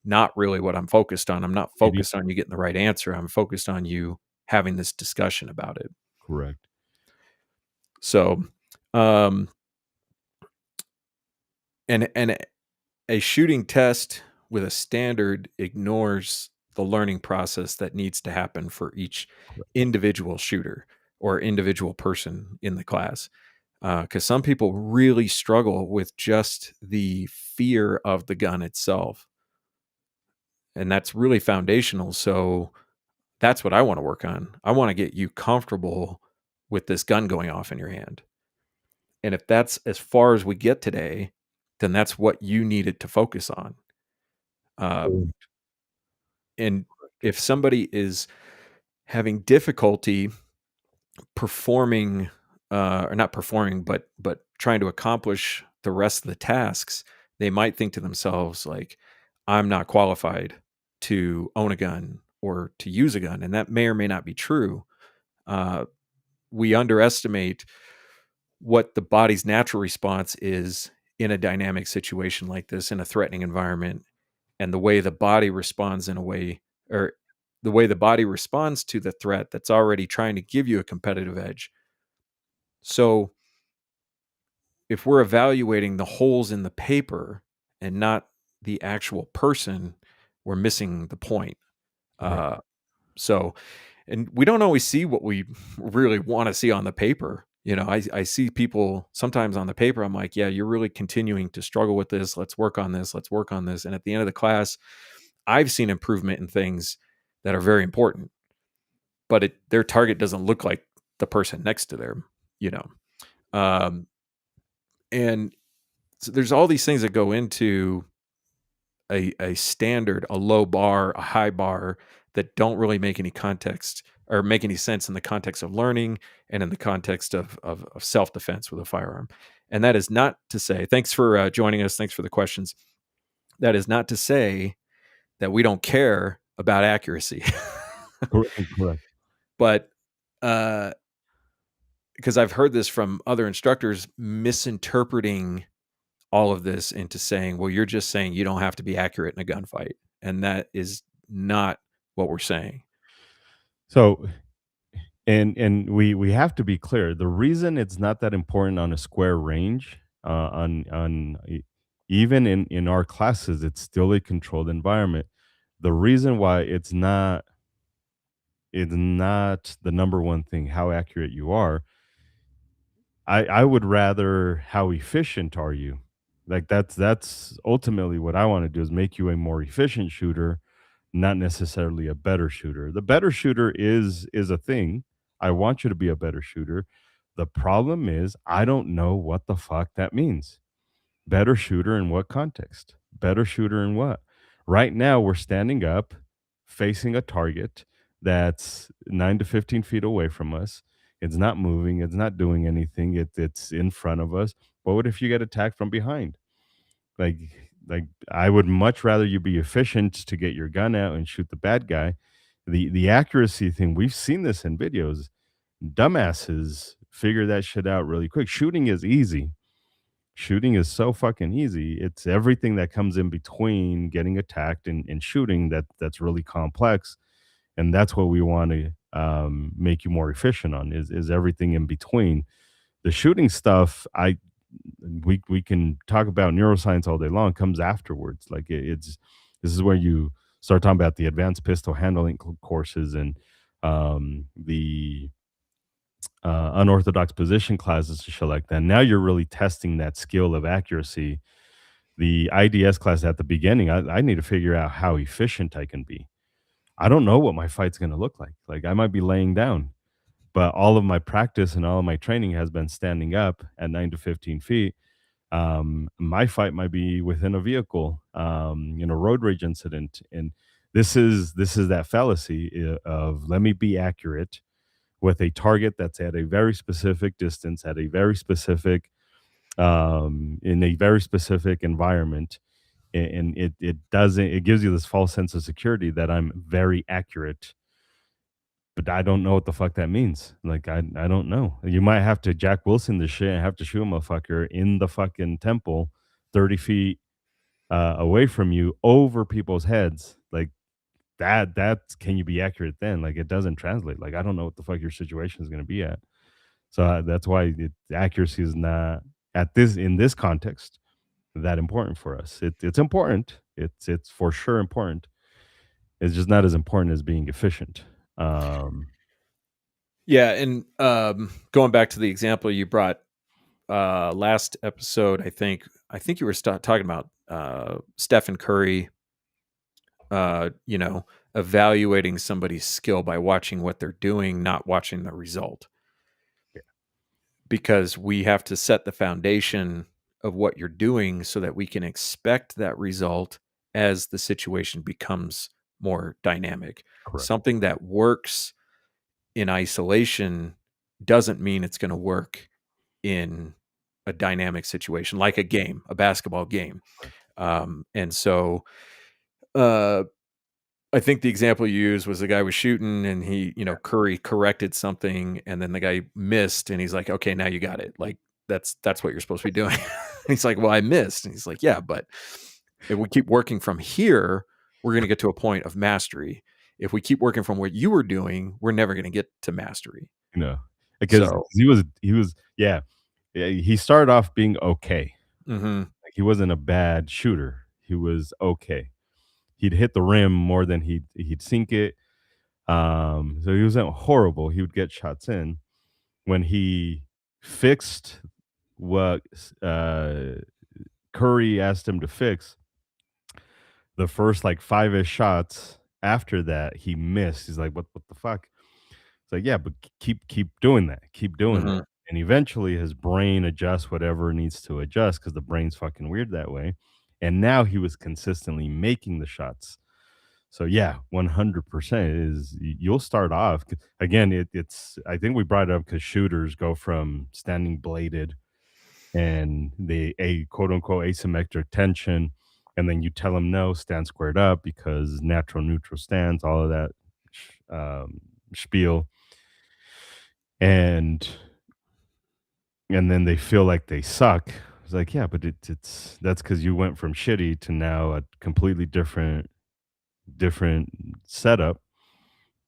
Speaker 1: not really what I'm focused on. I'm not
Speaker 2: It
Speaker 1: focused on you getting the right answer. I'm focused on you having this discussion about it.
Speaker 2: correct.
Speaker 1: So, um, and a shooting test with a standard ignores the learning process that needs to happen for each
Speaker 2: Correct.
Speaker 1: individual shooter or individual person in the class. Because some people really struggle with just the fear of the gun itself. And that's really foundational. So that's what I want to work on. I want to get you comfortable with this gun going off in your hand. And if that's as far as we get today, then that's what you needed to focus on. Um,
Speaker 2: Correct.
Speaker 1: and if somebody is having difficulty performing, or not performing, but trying to accomplish the rest of the tasks, they might think to themselves like, "I'm not qualified to own a gun or to use a gun," and that may or may not be true. Uh, we underestimate what the body's natural response is in a dynamic situation like this, in a threatening environment, and the way the body responds in a way, or the way the body responds to the threat that's already trying to give you a competitive edge. So if we're evaluating the holes in the paper and not the actual person, we're missing the point.
Speaker 2: Right.
Speaker 1: Uh, so, and we don't always see what we really want to see on the paper. I see people sometimes on the paper. I'm like, yeah, you're really continuing to struggle with this. Let's work on this. Let's work on this. And at the end of the class, I've seen improvement in things that are very important, but their target doesn't look like the person next to them, you know. Um, and so there's all these things that go into a standard, a low bar, a high bar that don't really make any context or make any sense in the context of learning and in the context of self defense with a firearm. And that is not to say, thanks for joining us. Thanks for the questions. That is not to say that we don't care about accuracy,
Speaker 2: Correct.
Speaker 1: but uh, because I've heard this from other instructors misinterpreting all of this into saying, well, you're just saying you don't have to be accurate in a gunfight. And that is not what we're saying.
Speaker 2: So, and we have to be clear. The reason it's not that important on a square range, even in our classes, it's still a controlled environment. The reason why it's not the number one thing how accurate you are. I would rather how efficient are you. Like that's ultimately what I want to do is make you a more efficient shooter, not necessarily a better shooter. The better shooter is a thing. I want you to be a better shooter. The problem is I don't know what the fuck that means. Better shooter in what context? Better shooter in what? Right now we're standing up facing a target that's 9 to 15 feet away from us. It's not moving, it's not doing anything. It's in front of us. What if you get attacked from behind? Like like I would much rather you be efficient to get your gun out and shoot the bad guy. The accuracy thing, we've seen this in videos. Dumbasses figure that shit out really quick. Shooting is easy. Shooting is so fucking easy. It's everything that comes in between getting attacked and shooting that's really complex. And that's what we want to make you more efficient on is everything in between. The shooting stuff, we can talk about neuroscience all day long, comes afterwards. Like it's this is where you start talking about the advanced pistol handling courses and the unorthodox position classes and shit like that. Now you're really testing that skill of accuracy. The IDS class at the beginning, I need to figure out how efficient I can be. I don't know what my fight's going to look like. Like I might be laying down, but all of my practice and all of my training has been standing up at 9 to 15 feet. My fight might be within a vehicle, in a road rage incident, and this is that fallacy of let me be accurate with a target that's at a very specific distance, at a very specific in a very specific environment, and it doesn't it gives you this false sense of security that I'm very accurate, but I don't know what the fuck that means. Like I don't know. You might have to Jack Wilson this shit and have to shoot a motherfucker in the fucking temple, 30 feet. away from you over people's heads. Like that's can you be accurate then? Like it doesn't translate. Like I don't know what the fuck your situation is going to be at. So that's why accuracy is not at this in this context that important for us. It's important. It's for sure important. It's just not as important as being efficient. Um,
Speaker 1: Yeah, and going back to the example you brought last episode, I think you were talking about Stephen Curry, you know, evaluating somebody's skill by watching what they're doing, not watching the result,
Speaker 2: yeah,
Speaker 1: because we have to set the foundation of what you're doing so that we can expect that result as the situation becomes more dynamic.
Speaker 2: correct.
Speaker 1: Something that works in isolation doesn't mean it's going to work in a dynamic situation like a game, a basketball game.
Speaker 2: Correct.
Speaker 1: And so uh, I think the example you used was the guy was shooting and he, Curry corrected something and then the guy missed and he's like, okay, now you got it. Like that's what you're supposed to be doing. He's like, well, I missed. And he's like, yeah, but if we keep working from here, we're going to get to a point of mastery. If we keep working from what you were doing, we're never going to get to mastery.
Speaker 2: You know, because
Speaker 1: So,
Speaker 2: he was yeah, he started off being okay.
Speaker 1: mhm,
Speaker 2: Like he wasn't a bad shooter. He was okay. He'd hit the rim more than he'd sink it. So he wasn't horrible. He would get shots in. When he fixed what Curry asked him to fix, the first like 5-ish shots after that, he missed. He's like, what the fuck? It's like, yeah, but keep doing that. Keep doing that.
Speaker 1: mhm.
Speaker 2: And eventually his brain adjusts whatever it needs to adjust because the brain's fucking weird that way. And now he was consistently making the shots. So yeah, 100% is you'll start off again. It's I think we brought it up because shooters go from standing bladed and they a quote unquote asymmetric tension, and then you tell them no, stand squared up because natural neutral stance, all of that spiel, and then they feel like they suck. It's like yeah, but it's that's because you went from shitty to now a completely different setup.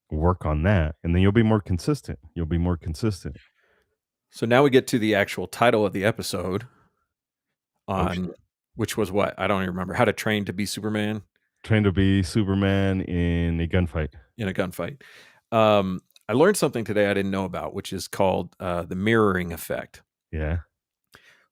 Speaker 2: Work on that, and then you'll be more consistent. You'll be more consistent.
Speaker 1: So now we get to the actual title of the episode
Speaker 2: Oh
Speaker 1: on
Speaker 2: shit!
Speaker 1: which was what? I don't even remember. How to Train to Be Superman
Speaker 2: Train to be Superman in a gunfight.
Speaker 1: in a Gunfight. Um, I learned something today I didn't know about, which is called the mirroring effect,
Speaker 2: Yeah.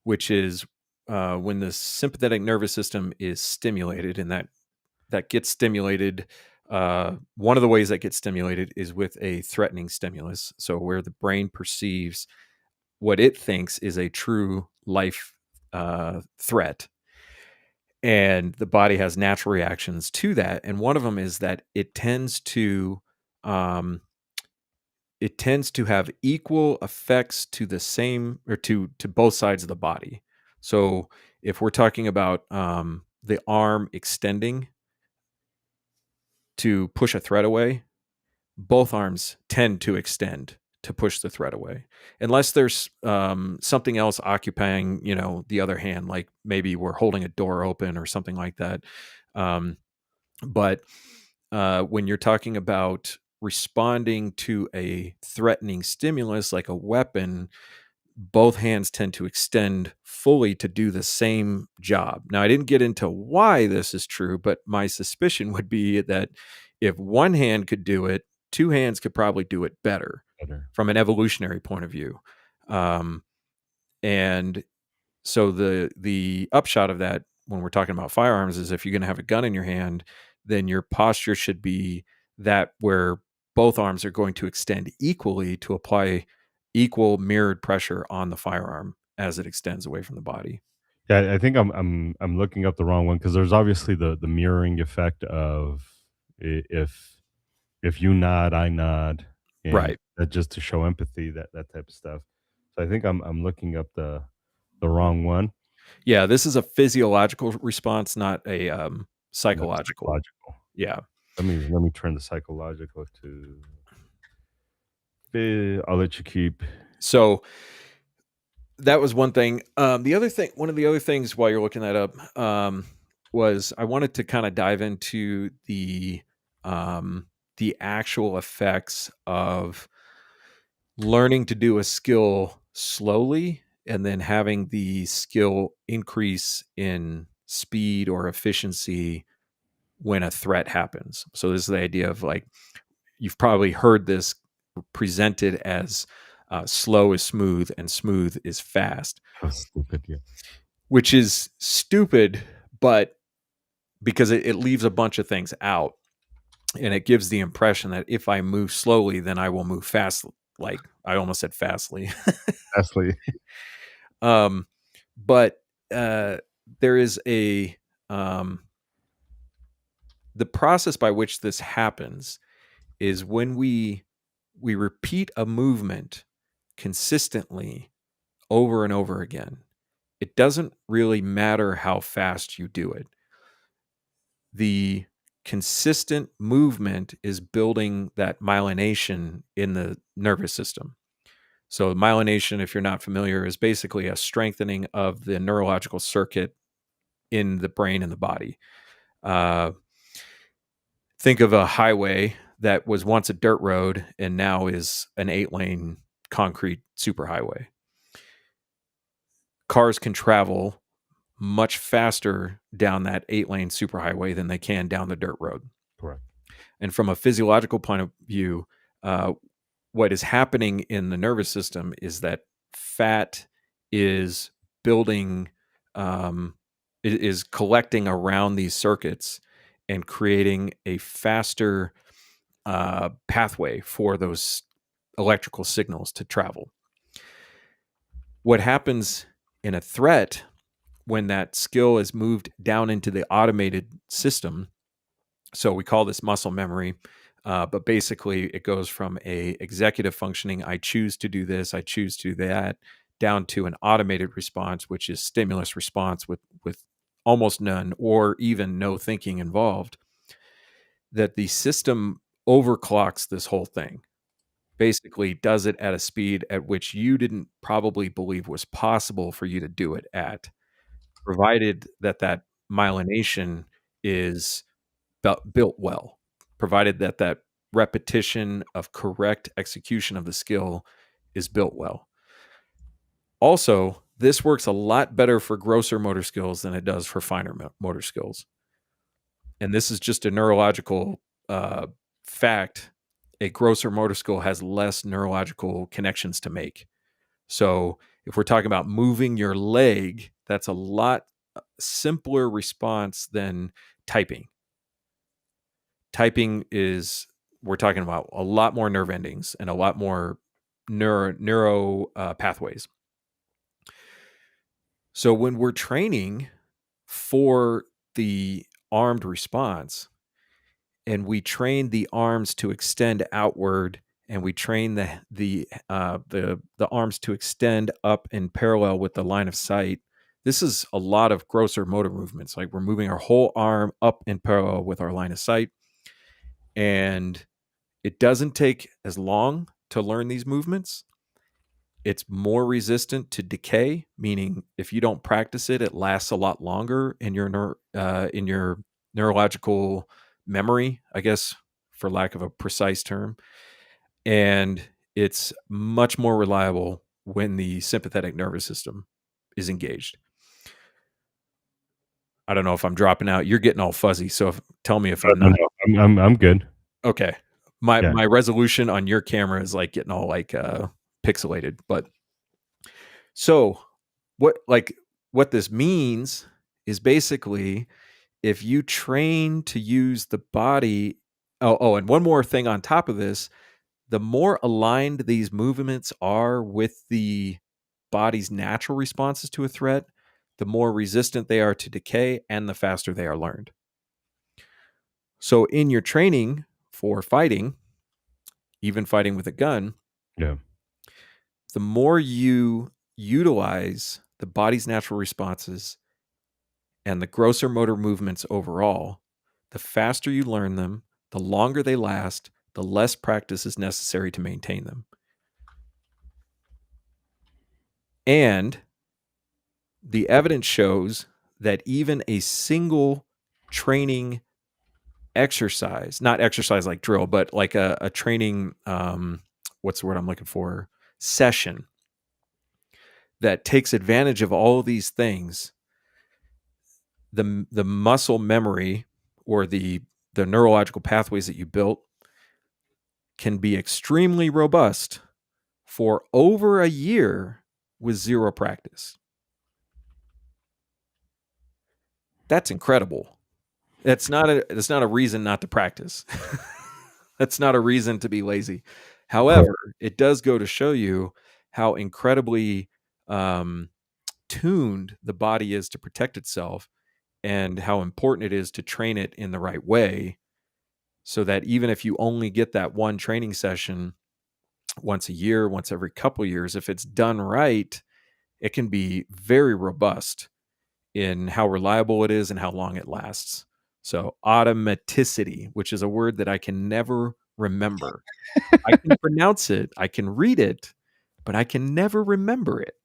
Speaker 1: which is when the sympathetic nervous system is stimulated, and that gets stimulated. One of the ways that gets stimulated is with a threatening stimulus. So where the brain perceives what it thinks is a true life threat, and the body has natural reactions to that. And one of them is that um, it tends to have equal effects to the same or to both sides of the body. So if we're talking about the arm extending to push a threat away, both arms tend to extend to push the threat away, unless there's something else occupying, the other hand, like maybe we're holding a door open or something like that. Um, but when you're talking about responding to a threatening stimulus like a weapon, both hands tend to extend fully to do the same job. Now, I didn't get into why this is true, but my suspicion would be that if one hand could do it, two hands could probably do it better
Speaker 2: Better.
Speaker 1: from an evolutionary point of view. Um, and so the upshot of that when we're talking about firearms is if you're going to have a gun in your hand, then your posture should be that where both arms are going to extend equally to apply equal mirrored pressure on the firearm as it extends away from the body.
Speaker 2: Yeah, I think I'm looking up the wrong one because there's obviously the mirroring effect of if you nod, I nod, and
Speaker 1: Right.
Speaker 2: that just to show empathy, that type of stuff. So I think I'm looking up the wrong one.
Speaker 1: Yeah, this is a physiological response, not a
Speaker 2: Not
Speaker 1: psychological.
Speaker 2: psychological.
Speaker 1: Yeah.
Speaker 2: Let me turn the psychological to. I'll let you keep.
Speaker 1: So that was one thing. The other thing, one of the other things while you're looking that up, was I wanted to kind of dive into the actual effects of learning to do a skill slowly and then having the skill increase in speed or efficiency when a threat happens. So this is the idea of like you've probably heard this presented as slow is smooth and smooth is fast,
Speaker 2: How stupid, yeah.
Speaker 1: which is stupid, but because it leaves a bunch of things out and it gives the impression that if I move slowly, then I will move fast. Like I almost said fastly.
Speaker 2: Lastly,
Speaker 1: um, but uh, there is um, the process by which this happens is when we repeat a movement consistently over and over again. It doesn't really matter how fast you do it. The consistent movement is building that myelination in the nervous system. So, myelination, if you're not familiar, is basically a strengthening of the neurological circuit in the brain and the body. Uh, think of a highway that was once a dirt road and now is an 8-lane concrete superhighway. Cars can travel much faster down that 8-lane superhighway than they can down the dirt road.
Speaker 2: correct.
Speaker 1: And from a physiological point of view, uh, what is happening in the nervous system is that fat is building, um, is collecting around these circuits and creating a faster pathway for those electrical signals to travel. What happens in a threat when that skill is moved down into the automated system? So we call this muscle memory, but basically it goes from a executive functioning, I choose to do this, I choose to do that, down to an automated response, which is stimulus response with almost none or even no thinking involved. That the system overclocks this whole thing. Basically, does it at a speed at which you didn't probably believe was possible for you to do it at, provided that that myelination is built well, provided that that repetition of correct execution of the skill is built well. Also, this works a lot better for grosser motor skills than it does for finer motor skills. And this is just a neurological fact. A grosser motor skill has less neurological connections to make. So, if we're talking about moving your leg, that's a lot simpler response than typing. Typing is we're talking about a lot more nerve endings and a lot more neuro pathways. So when we're training for the armed response and we train the arms to extend outward and we train the arms to extend up in parallel with the line of sight, this is a lot of grosser motor movements. Like we're moving our whole arm up in parallel with our line of sight. And it doesn't take as long to learn these movements. It's more resistant to decay, meaning if you don't practice it, it lasts a lot longer in your neurological memory, I guess, for lack of a precise term. And it's much more reliable when the sympathetic nervous system is engaged. I don't know if I'm dropping out. You're getting all fuzzy, so tell me if
Speaker 2: No,
Speaker 1: I'm
Speaker 2: no,
Speaker 1: not.
Speaker 2: no. I'm good.
Speaker 1: Okay. My
Speaker 2: Yeah.
Speaker 1: my resolution on your camera is like getting all like pixelated. But so what this means is basically if you train to use the body. Oh, and one more thing on top of this, the more aligned these movements are with the body's natural responses to a threat, the more resistant they are to decay and the faster they are learned. So in your training for fighting, even fighting with a gun,
Speaker 2: Yeah.
Speaker 1: the more you utilize the body's natural responses and the grosser motor movements overall, the faster you learn them, the longer they last, the less practice is necessary to maintain them. And the evidence shows that even a single training exercise, not exercise like drill, but like a training, what's the word I'm looking for? Session that takes advantage of all of these things, the muscle memory or the neurological pathways that you built can be extremely robust for over a year with zero practice. That's incredible. That's not a reason not to practice. That's not a reason to be lazy.
Speaker 2: Correct.
Speaker 1: However, it does go to show you how incredibly um, tuned the body is to protect itself, and how important it is to train it in the right way, so that even if you only get that one training session once a year, once every couple years, if it's done right, it can be very robust in how reliable it is and how long it lasts. So, automaticity, which is a word that I can never remember. I can pronounce it, I can read it, but I can never remember it.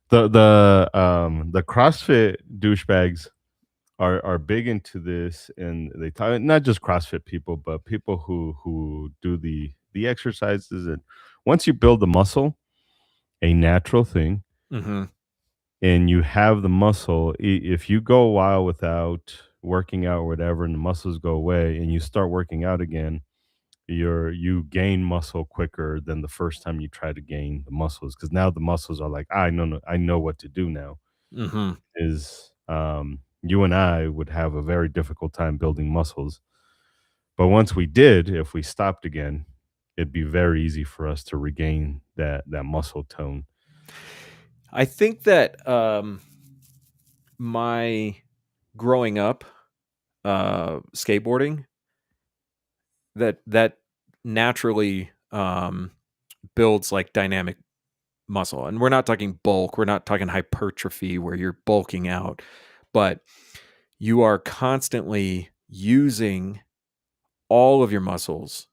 Speaker 2: The CrossFit douchebags are big into this, and they talk not just CrossFit people, but people who do the exercises. And once you build the muscle, a natural thing,
Speaker 1: Mhm.
Speaker 2: and you have the muscle, if you go a while without working out or whatever, and the muscles go away, and you start working out again, you gain muscle quicker than the first time you try to gain the muscles, because now the muscles are like, I know what to do now.
Speaker 1: Mhm.
Speaker 2: Is you and I would have a very difficult time building muscles, but once we did, if we stopped again, it'd be very easy for us to regain that muscle tone.
Speaker 1: I think that my growing up skateboarding, that naturally builds like dynamic muscle. And we're not talking bulk, we're not talking hypertrophy where you're bulking out, but you are constantly using all of your muscles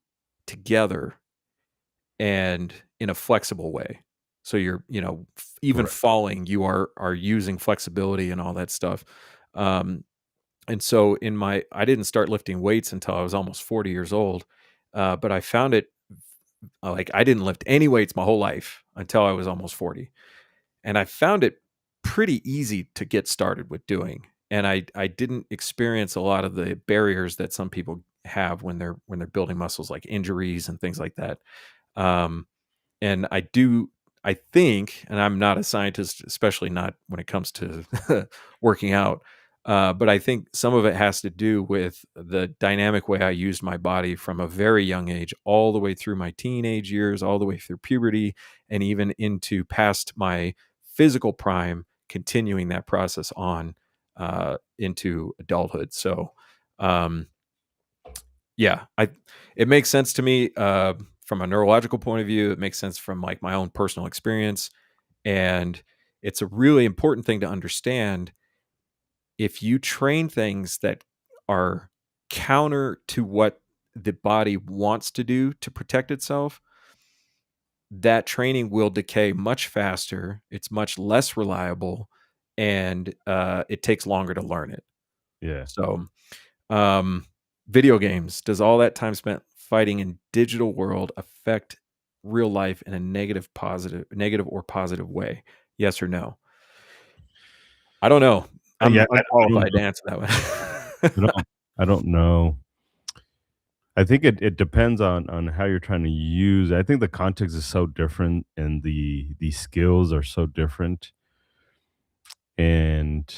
Speaker 1: together and in a flexible way. So you're, even
Speaker 2: Right.
Speaker 1: falling, you are using flexibility and all that stuff. Um, and so I didn't start lifting weights until I was almost 40 years old. But I found it like I didn't lift any weights my whole life until I was almost 40. And I found it pretty easy to get started with doing. And I didn't experience a lot of the barriers that some people have when they're building muscles, like injuries and things like that. Um, and I think, and I'm not a scientist, especially not when it comes to working out, but I think some of it has to do with the dynamic way I used my body from a very young age, all the way through my teenage years, all the way through puberty, and even into past my physical prime, continuing that process on into adulthood. So, um, yeah, it makes sense to me from a neurological point of view. It makes sense from like my own personal experience, and it's a really important thing to understand. If you train things that are counter to what the body wants to do to protect itself, that training will decay much faster. It's much less reliable, and it takes longer to learn it.
Speaker 2: Yeah.
Speaker 1: So, Um, video games. Does all that time spent fighting in digital world affect real life in a negative or positive way? Yes or no? I don't know. I'm
Speaker 2: Yeah, I don't
Speaker 1: unqualified
Speaker 2: know.
Speaker 1: to answer that
Speaker 2: I
Speaker 1: one.
Speaker 2: don't I don't know. I think it depends on how you're trying to use it. I think the context is so different, and the skills are so different, and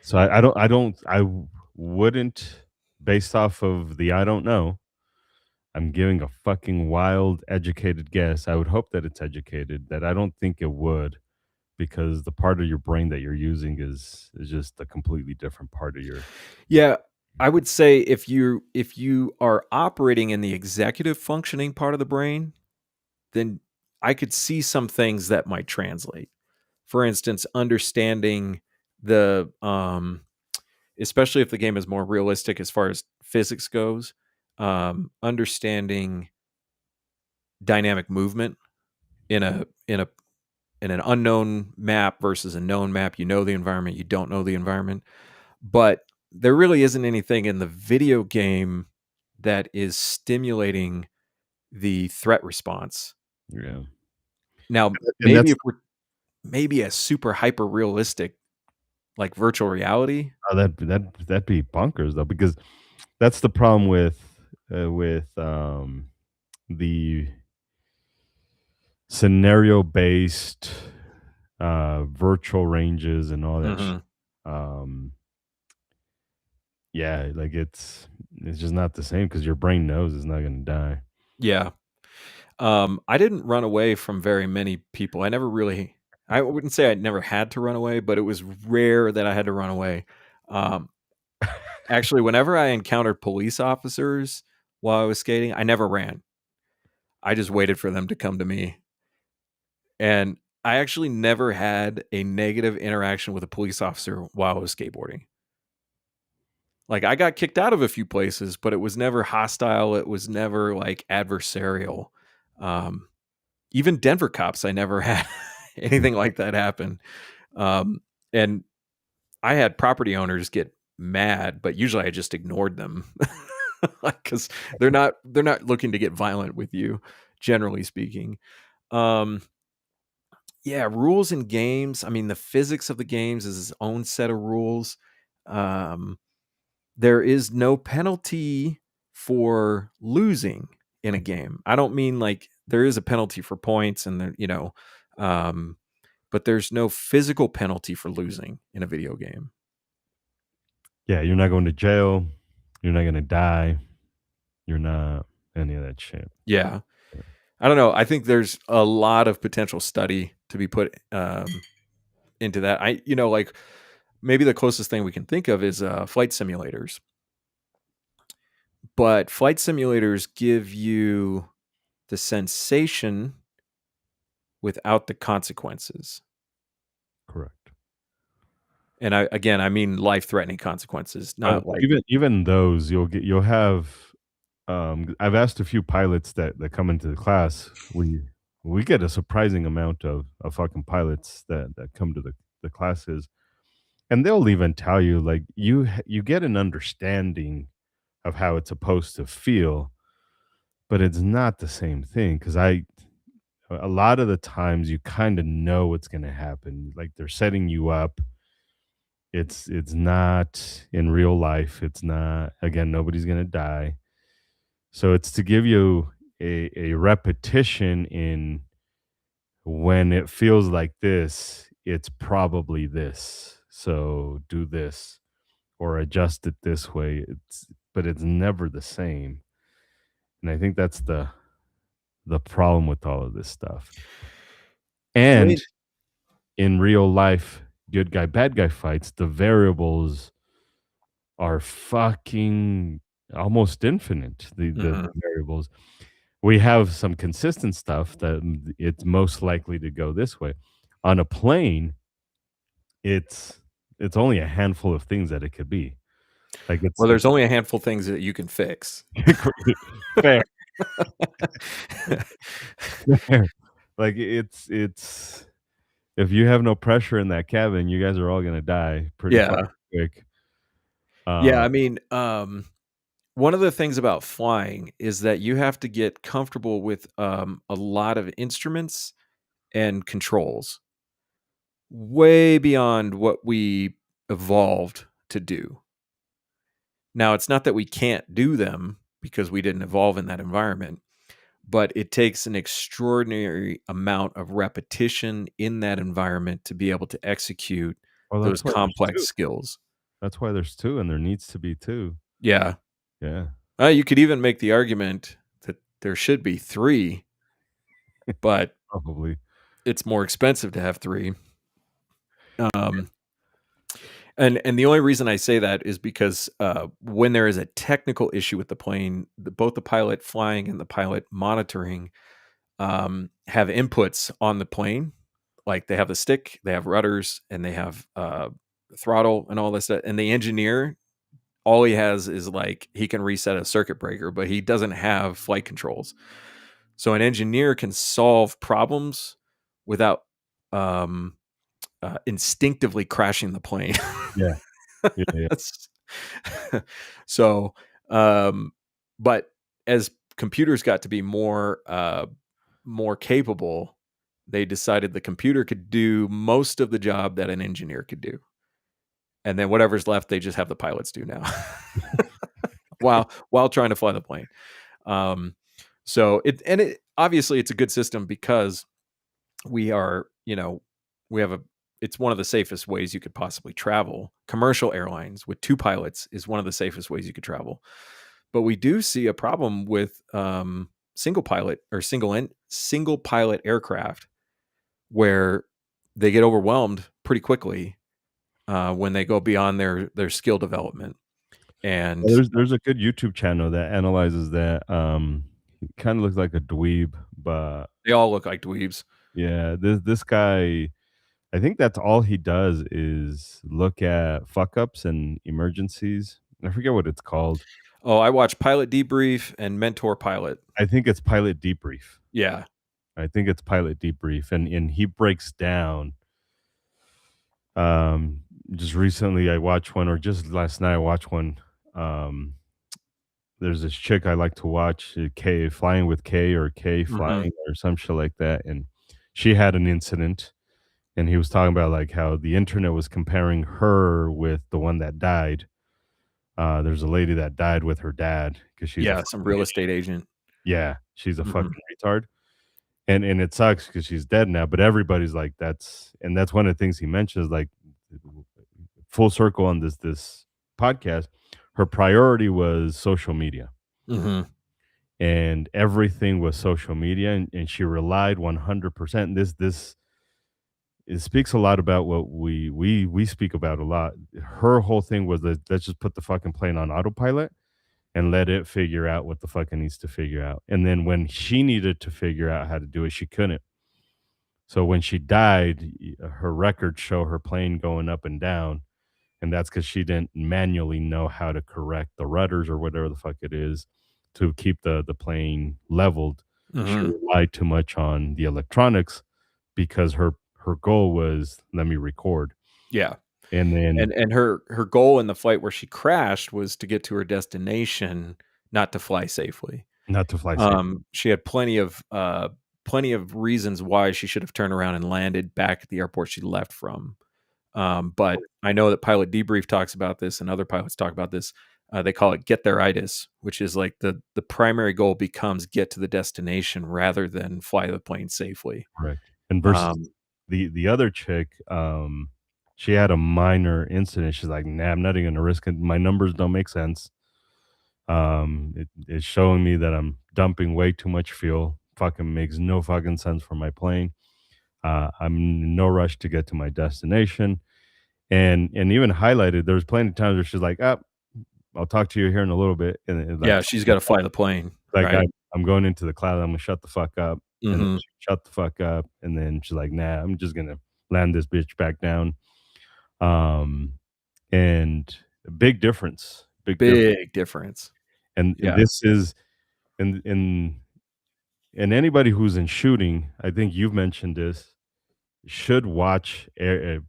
Speaker 2: so wouldn't, based off of the I don't know. I'm giving a fucking wild educated guess. I would hope that it's educated. That I don't think it would, because the part of your brain that you're using is just a completely different part of your.
Speaker 1: Yeah, I would say if you are operating in the executive functioning part of the brain, then I could see some things that might translate. For instance, understanding the especially if the game is more realistic as far as physics goes, understanding dynamic movement in a in an unknown map versus a known map. You know the environment, you don't know the environment. But there really isn't anything in the video game that is stimulating the threat response.
Speaker 2: Yeah.
Speaker 1: Now,
Speaker 2: And
Speaker 1: maybe
Speaker 2: that's
Speaker 1: if we're maybe a super hyper realistic like virtual reality.
Speaker 2: that'd be bonkers though, because that's the problem with the scenario based virtual ranges and all that
Speaker 1: Mhm.
Speaker 2: um yeah, like it's just not the same because your brain knows it's not gonna die.
Speaker 1: Yeah. I didn't run away from very many people. I never really I wouldn't say I never had to run away, but it was rare that I had to run away. Um, Actually, whenever I encountered police officers while I was skating, I never ran. I just waited for them to come to me. And I actually never had a negative interaction with a police officer while I was skateboarding. Like, I got kicked out of a few places, but it was never hostile. It was never like adversarial. Um, Even Denver cops, I never had anything like that happen. Um, and I had property owners get mad, but usually I just ignored them. Like, 'cause they're not looking to get violent with you, generally speaking. Um, yeah, rules in games, I mean, the physics of the games is its own set of rules. Um, there is no penalty for losing in a game. I don't mean like there is a penalty for points and um, but there's no physical penalty for losing in a video game.
Speaker 2: Yeah, you're not going to jail, you're not gonna die, you're not any of that shit.
Speaker 1: Yeah. I don't know. I think there's a lot of potential study to be put into that. Like maybe the closest thing we can think of is flight simulators. But flight simulators give you the sensation without the consequences.
Speaker 2: Correct.
Speaker 1: And I mean life-threatening consequences,
Speaker 2: Oh,
Speaker 1: not like
Speaker 2: even those you'll have I've asked a few pilots that come into the class. We get a surprising amount of fucking pilots that come to the classes, and they'll even tell you like you get an understanding of how it's supposed to feel, but it's not the same thing because I a lot of the times you kind of know what's going to happen. Like they're setting you up. It's not in real life. It's not, again, nobody's going to die. So it's to give you a repetition in when it feels like this, it's probably this. So do this or adjust it this way. But it's never the same. And I think that's the problem with all of this stuff.
Speaker 1: I
Speaker 2: And
Speaker 1: mean,
Speaker 2: in real life good guy bad guy fights, the variables are fucking almost infinite. The
Speaker 1: mhm.
Speaker 2: variables. We have some consistent stuff that it's most likely to go this way. On a plane, it's it's only a handful of things that it could be. Like
Speaker 1: Well,
Speaker 2: it's
Speaker 1: there's only a handful of things that you can fix.
Speaker 2: fair, fair. Like it's if you have no pressure in that cabin, you guys are all gonna die pretty fucking
Speaker 1: Yeah.
Speaker 2: quick.
Speaker 1: Yeah,
Speaker 2: Uh,
Speaker 1: I mean, one of the things about flying is that you have to get comfortable with, a lot of instruments and controls, way beyond what we evolved to do. Now, it's not that we can't do them because we didn't evolve in that environment, but it takes an extraordinary amount of repetition in that environment to be able to execute
Speaker 2: well,
Speaker 1: those
Speaker 2: that's why there's
Speaker 1: complex
Speaker 2: 2.
Speaker 1: skills.
Speaker 2: That's why there's 2, and there needs to be 2.
Speaker 1: Yeah.
Speaker 2: Yeah,
Speaker 1: You could even make the argument that there should be 3, but
Speaker 2: probably.
Speaker 1: it's more expensive to have 3. Um, and the only reason I say that is because, when there is a technical issue with the plane, both the pilot flying and the pilot monitoring, have inputs on the plane. Like, they have the stick, they have rudders, and they have, throttle and all this stuff, and the engineer, all he has is, like, he can reset a circuit breaker, but he doesn't have flight controls. So an engineer can solve problems without um, instinctively crashing the plane.
Speaker 2: Yeah. Yeah, yeah.
Speaker 1: That's so, um, but as computers got to be more capable, they decided the computer could do most of the job that an engineer could do, and then whatever's left, they just have the pilots do now, while trying to fly the plane. Um, so it obviously it's a good system because we are, we have a it's one of the safest ways you could possibly travel. Commercial airlines with two pilots is one of the safest ways you could travel. But we do see a problem with single pilot or single pilot aircraft where they get overwhelmed pretty quickly when they go beyond their skill development.
Speaker 2: Well,
Speaker 1: And
Speaker 2: there's a good YouTube channel that analyzes that. He kinda looks like a dweeb, but
Speaker 1: they all look like dweebs.
Speaker 2: yeah, this guy, I think that's all he does is look at fuck ups and emergencies. I forget what it's called.
Speaker 1: Oh, I watch Pilot Debrief and Mentor Pilot.
Speaker 2: I think it's Pilot Debrief.
Speaker 1: Yeah.
Speaker 2: I think it's Pilot Debrief, and he breaks down, um, just recently I watched one, or just last night I watched one, um, there's this chick I like to watch, K Flying with K, or K
Speaker 1: Hmm.
Speaker 2: Flying, or some shit like that, and she had an incident, and he was talking about, like, how the internet was comparing her with the one that died. There's a lady that died with her dad because she's a
Speaker 1: Yeah, some
Speaker 2: fucking
Speaker 1: real
Speaker 2: idiot.
Speaker 1: estate agent.
Speaker 2: Yeah, she's a
Speaker 1: Hmm.
Speaker 2: fucking retard, and it sucks because she's dead now, but everybody's like, that's one of the things he mentions, like, full circle on this podcast, her priority was social media,
Speaker 1: Hmm.
Speaker 2: and everything was social media, and she relied 100%. This it speaks a lot about what we speak about a lot. Her whole thing was that let's just put the fucking plane on autopilot and let it figure out what the fuck it needs to figure out. And then when she needed to figure out how to do it, she couldn't. So when she died, her records show her plane going up and down, and that's because she didn't manually know how to correct the rudders or whatever the fuck it is to keep the plane leveled. She
Speaker 1: Hmm.
Speaker 2: relied too much on the electronics because her goal was, let me record,
Speaker 1: Yeah.
Speaker 2: and then
Speaker 1: And her goal in the flight where she crashed was to get to her destination, not to fly safely.
Speaker 2: not to fly safe.
Speaker 1: She had plenty of reasons why she should have turned around and landed back at the airport she left from. But I know that Pilot Debrief talks about this and other pilots talk about this. They call it get there-itis, which is like the primary goal becomes get to the destination rather than fly the plane safely.
Speaker 2: Correct. And versus
Speaker 1: Um,
Speaker 2: the other chick, she had a minor incident. She's like, "Nah, I'm not even gonna risk it. My numbers don't make sense. It's showing me that I'm dumping way too much fuel. Fucking makes no fucking sense for my plane. I'm in no rush to get to my destination." And even highlighted, there was plenty of times where she's like, "Up, I'll talk to you here in a little bit," and like,
Speaker 1: yeah, she's got to fly the plane,
Speaker 2: like
Speaker 1: right?
Speaker 2: I'm going into the cloud. I'm gonna shut the fuck up, and then
Speaker 1: Hmm.
Speaker 2: she shut the fuck up, and then she's like, "Nah, I'm just gonna land this bitch back down." Um, and big difference.
Speaker 1: Big difference.
Speaker 2: And
Speaker 1: Yeah.
Speaker 2: this is in and anybody who's in shooting, I think you've mentioned this, should watch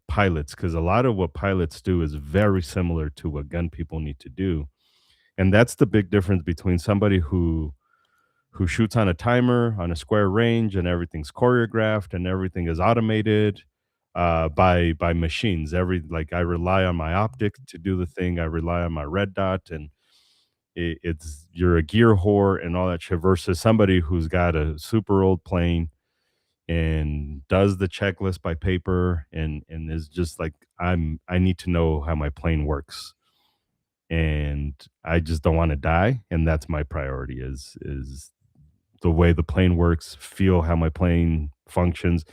Speaker 2: pilots, because a lot of what pilots do is very similar to what gun people need to do, and that's the big difference between somebody who shoots on a timer on a square range and everything's choreographed and everything is automated by machines. Every like I rely on my optic to do the thing. I rely on my red dot, and it's you're a gear whore and all that shit. Versus somebody who's got a super old plane and does the checklist by paper, and is just like, I need to know how my plane works, and I just don't want to die, and that's my priority is the way the plane works, feel how my plane functions.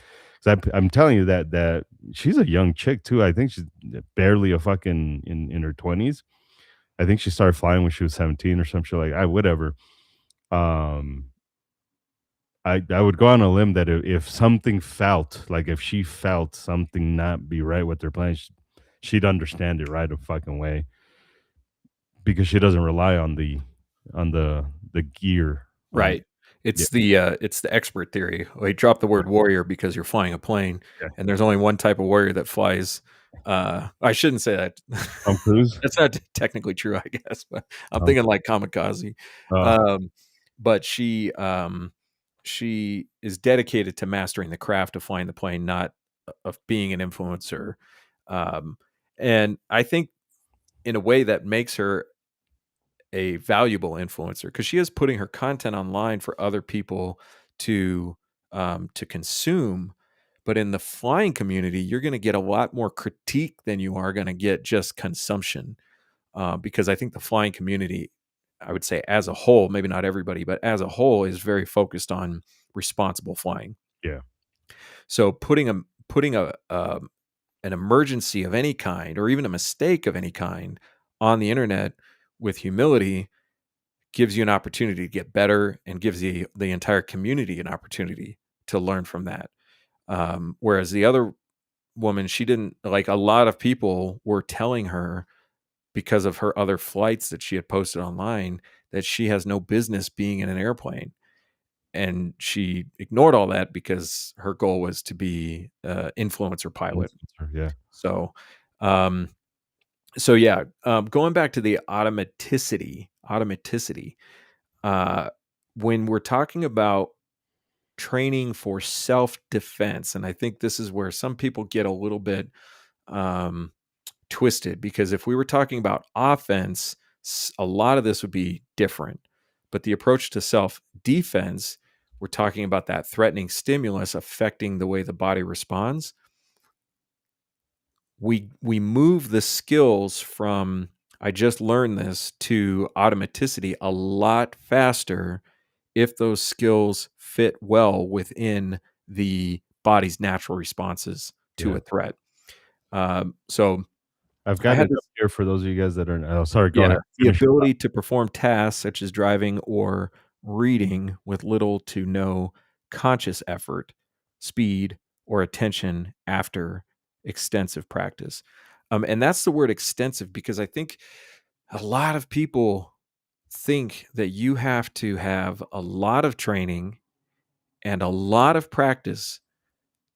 Speaker 2: 'Cause I'm telling you that she's a young chick too. I think she's barely a fucking in her 20s. I think she started flying when she was 17 or some shit, like, I whatever. Um, I would go on a limb that if something felt like, if she felt something not be right with her plane, she'd understand it right a fucking way, because she doesn't rely on the gear on
Speaker 1: Right.
Speaker 2: Yeah,
Speaker 1: It's the expert theory. They drop the word warrior because you're flying a plane,
Speaker 2: yeah.
Speaker 1: and there's only one type of warrior that flies. I shouldn't say that.
Speaker 2: Tom Cruise?
Speaker 1: That's not technically true, I guess, but I'm
Speaker 2: Oh,
Speaker 1: thinking like kamikaze.
Speaker 2: uh,
Speaker 1: Um, but she is dedicated to mastering the craft of flying the plane, not of being an influencer. Um, and I think in a way that makes her a valuable influencer because she is putting her content online for other people to consume. But in the flying community, you're going to get a lot more critique than you are going to get just consumption. Because I think the flying community, I would say as a whole, maybe not everybody, but as a whole, is very focused on responsible flying.
Speaker 2: yeah,
Speaker 1: So putting a an emergency of any kind or even a mistake of any kind on the internet with humility gives you an opportunity to get better and gives the entire community an opportunity to learn from that. Whereas the other woman, she didn't like a lot of people were telling her because of her other flights that she had posted online that she has no business being in an airplane. And she ignored all that because her goal was to be an influencer pilot.
Speaker 2: influencer, yeah.
Speaker 1: So, um, so yeah, going back to the automaticity, uh, when we're talking about training for self defense, and I think this is where some people get a little bit um, twisted because if we were talking about offense, a lot of this would be different. But the approach to self defense, we're talking about that threatening stimulus affecting the way the body responds. We move the skills from I just learned this to automaticity a lot faster if those skills fit well within the body's natural responses to
Speaker 2: Yeah.
Speaker 1: a threat. So
Speaker 2: I've
Speaker 1: I
Speaker 2: got
Speaker 1: had
Speaker 2: it
Speaker 1: this,
Speaker 2: up here for those of you guys that are oh, sorry, go
Speaker 1: yeah,
Speaker 2: ahead.
Speaker 1: the
Speaker 2: Finish your
Speaker 1: ability to perform tasks such as driving or reading with little to no conscious effort, speed, or attention after extensive practice. And that's the word extensive because I think a lot of people think that you have to have a lot of training and a lot of practice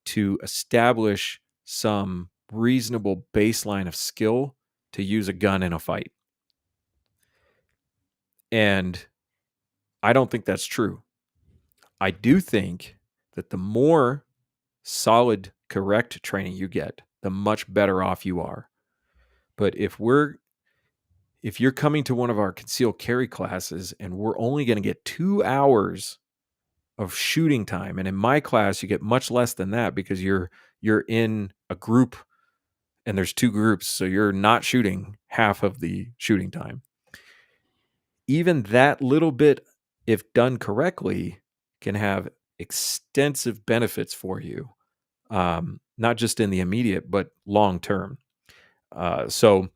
Speaker 1: to establish some reasonable baseline of skill to use a gun in a fight. And I don't think that's true. I do think that the more solid, correct training you get, the much better off you are. But if you're coming to one of our concealed carry classes and we're only going to get 2 hours of shooting time, and in my class you get much less than that because you're in a group and there's two groups, so you're not shooting half of the shooting time. Even that little bit, if done correctly, can have extensive benefits for you, not just in the immediate, but long term. So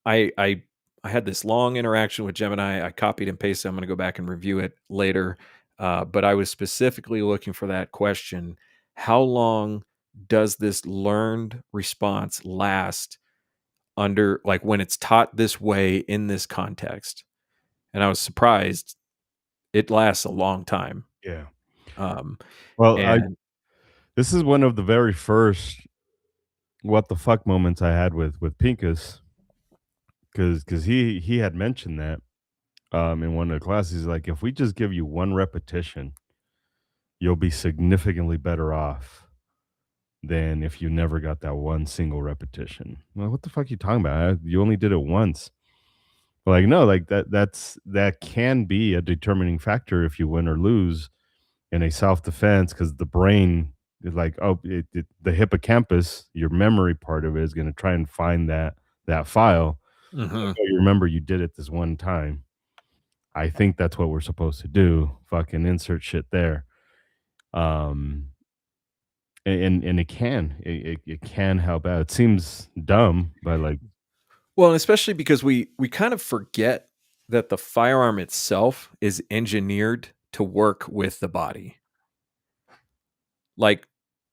Speaker 1: I I had this long interaction with Gemini. I copied and pasted. I'm going to go back and review it later. But I was specifically looking for that question: how long does this learned response last under, like, when it's taught this way in this context? And I was surprised it lasts a long time.
Speaker 2: Yeah.
Speaker 1: Um,
Speaker 2: Well, I
Speaker 1: and
Speaker 2: this is one of the very first what the fuck moments I had with Pincus because he had mentioned that in one of the classes. Like, if we just give you one repetition, you'll be significantly better off than if you never got that one single repetition. Well, what the fuck are you talking about? You only did it once. Like, no, like that can be a determining factor if you win or lose in a self defense because the brain is like, oh, the hippocampus, your memory part of it is going to try and find that file. Like,
Speaker 1: mhm.
Speaker 2: oh, you remember you did it this one time. I think that's what we're supposed to do. Fucking insert shit there. Um, and it can help out. It seems dumb, but like,
Speaker 1: Well, and especially because we kind of forget that the firearm itself is engineered to work with the body. Like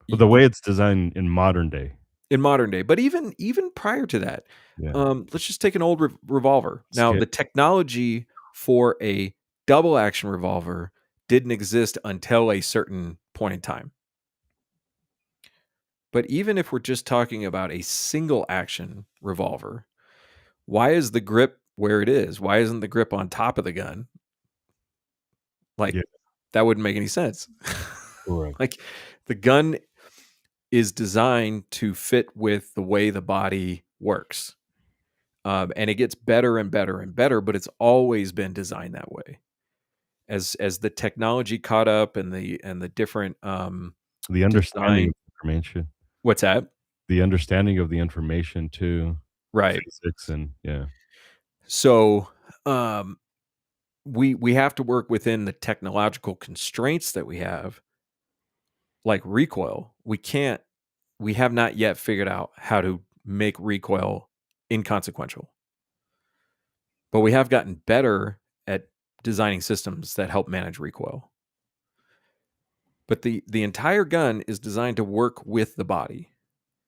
Speaker 2: the way it's designed in modern day.
Speaker 1: in modern day, but even prior to that,
Speaker 2: Yeah,
Speaker 1: let's just take an old revolver. Now,
Speaker 2: skit.
Speaker 1: the technology for a double action revolver didn't exist until a certain point in time. But even if we're just talking about a single action revolver, why is the grip where it is? Why isn't the grip on top of the gun? Like,
Speaker 2: Yeah,
Speaker 1: that wouldn't make any sense.
Speaker 2: correct.
Speaker 1: Like, the gun is designed to fit with the way the body works. And it gets better and better and better, but it's always been designed that way. As the technology caught up and the different
Speaker 2: The understanding
Speaker 1: design.
Speaker 2: of information.
Speaker 1: What's that?
Speaker 2: The understanding of the information too,
Speaker 1: Right.
Speaker 2: physics and yeah,
Speaker 1: So um, we have to work within the technological constraints that we have, like recoil. We have not yet figured out how to make recoil inconsequential, but we have gotten better at designing systems that help manage recoil. But the entire gun is designed to work with the body.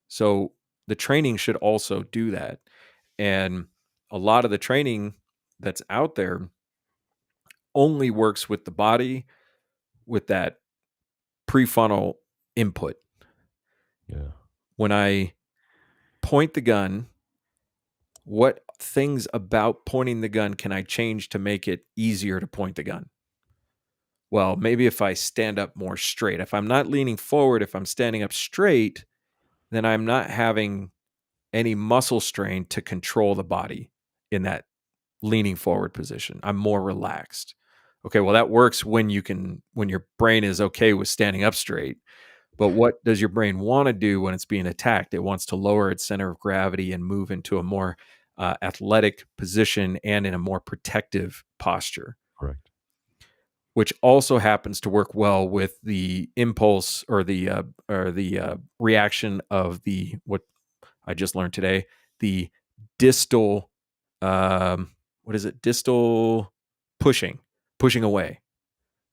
Speaker 1: So the training should also do that. And a lot of the training that's out there only works with the body, with that prefrontal input.
Speaker 2: yeah,
Speaker 1: When I point the gun, what things about pointing the gun can I change to make it easier to point the gun? Well, maybe if I stand up more straight. If I'm not leaning forward, if I'm standing up straight, then I'm not having any muscle strain to control the body in that leaning forward position. I'm more relaxed. Okay, well that works when your brain is okay with standing up straight. But what does your brain want to do when it's being attacked? It wants to lower its center of gravity and move into a more athletic position and in a more protective posture,
Speaker 2: correct.
Speaker 1: which also happens to work well with the impulse or the reaction of the what I just learned today, the distal, what is it? Distal pushing, pushing away,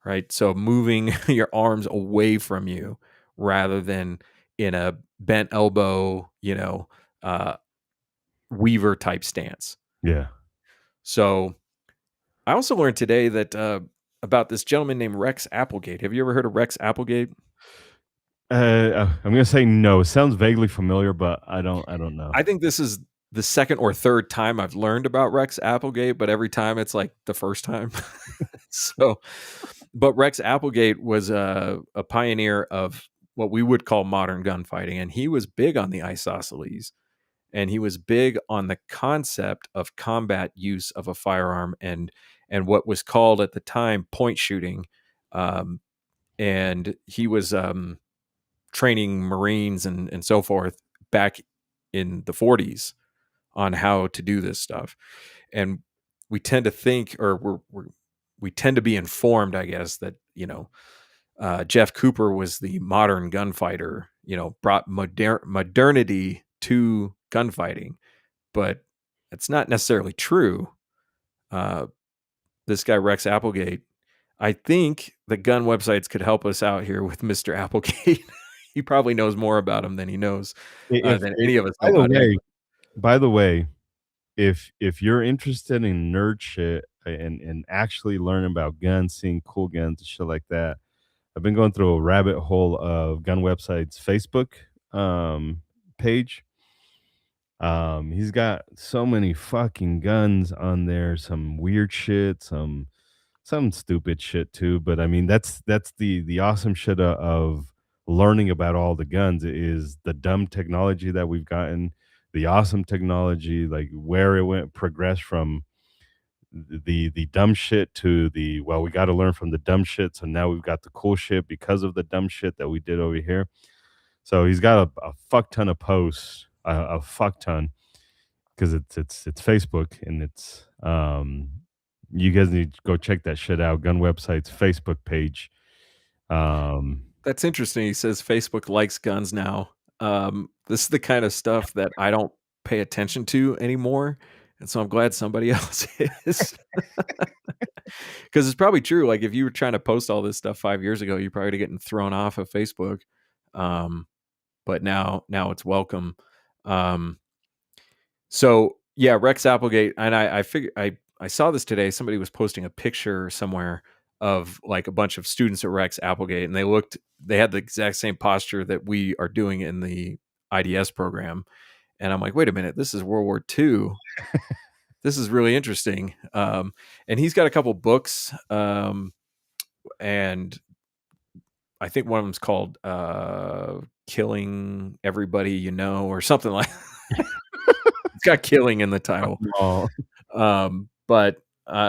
Speaker 1: right? So moving your arms away from you rather than in a bent elbow, uh, weaver type stance.
Speaker 2: Yeah.
Speaker 1: So I also learned today that about this gentleman named Rex Applegate. Have you ever heard of Rex Applegate?
Speaker 2: I'm gonna say no. It sounds vaguely familiar, but I don't know.
Speaker 1: I think this is the second or third time I've learned about Rex Applegate, but every time it's like the first time. So, but Rex Applegate was a pioneer of what we would call modern gunfighting, and he was big on the isosceles, and he was big on the concept of combat use of a firearm and what was called at the time point shooting. Um, and he was training Marines and so forth back in the 40s on how to do this stuff. And we tend to think, or we tend to be informed, I guess, that, Jeff Cooper was the modern gunfighter, brought modernity to gunfighting, but it's not necessarily true. Uh, this guy, Rex Applegate, I think the gun websites could help us out here with Mr. Applegate. He probably knows more about him than he knows, than any of us know
Speaker 2: By the
Speaker 1: about
Speaker 2: way,
Speaker 1: anything.
Speaker 2: if you're interested in nerd shit and actually learning about guns, seeing cool guns and shit like that, I've been going through a rabbit hole of gun websites Facebook page. He's got so many fucking guns on there, some weird shit, some stupid shit too. But I mean, that's the awesome shit of learning about all the guns is the dumb technology that we've gotten, the awesome technology, like where it went progressed from the dumb shit to the well, we got to learn from the dumb shit. So now we've got the cool shit because of the dumb shit that we did over here. So he's got a fuck ton of posts, a fuck ton, because it's Facebook and it's you guys need to go check that shit out. Gun website's Facebook page. Um,
Speaker 1: That's interesting. He says Facebook likes guns now. This is the kind of stuff that I don't pay attention to anymore, and so I'm glad somebody else is. Because it's probably true. Like if you were trying to post all this stuff 5 years ago, you're probably getting thrown off of Facebook. Um, but now it's welcome. Um, so yeah, Rex Applegate, and I figured I saw this today. Somebody was posting a picture somewhere of like a bunch of students at Rex Applegate, and they had the exact same posture that we are doing in the IDS program. And I'm like, wait a minute, this is World War II. This is really interesting. And he's got a couple books, and I think one of them's called "Killing Everybody You Know" or something like. It's got "killing" in the title.
Speaker 2: Oh,
Speaker 1: But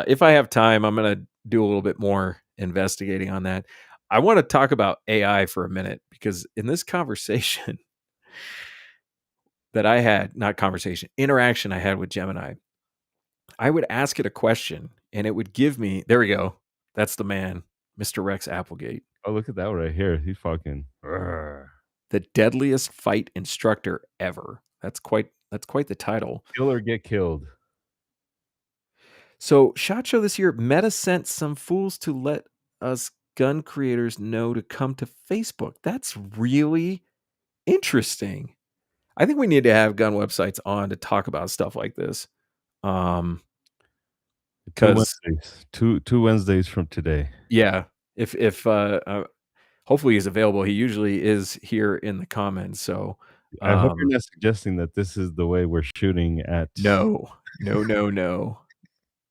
Speaker 1: if I have time, I'm going to do a little bit more investigating on that. I want to talk about AI for a minute because in this conversation that I had, not conversation, interaction I had with Gemini, I would ask it a question and it would give me, there we go. That's the man, Mr. Rex Applegate,
Speaker 2: oh, look at that right here. He's fucking. Urgh.
Speaker 1: the deadliest fight instructor ever. That's quite the title.
Speaker 2: Kill or get killed.
Speaker 1: So, SHOT Show this year, Meta sent some fools to let us gun creators know to come to Facebook. That's really interesting. I think we need to have gun websites on to talk about stuff like this.
Speaker 2: Two
Speaker 1: Because
Speaker 2: Wednesdays. Two Wednesdays from today.
Speaker 1: yeah, if hopefully he's available. He usually is here in the comments. So
Speaker 2: I hope you're not suggesting that this is the way we're shooting at.
Speaker 1: no, no, no, no.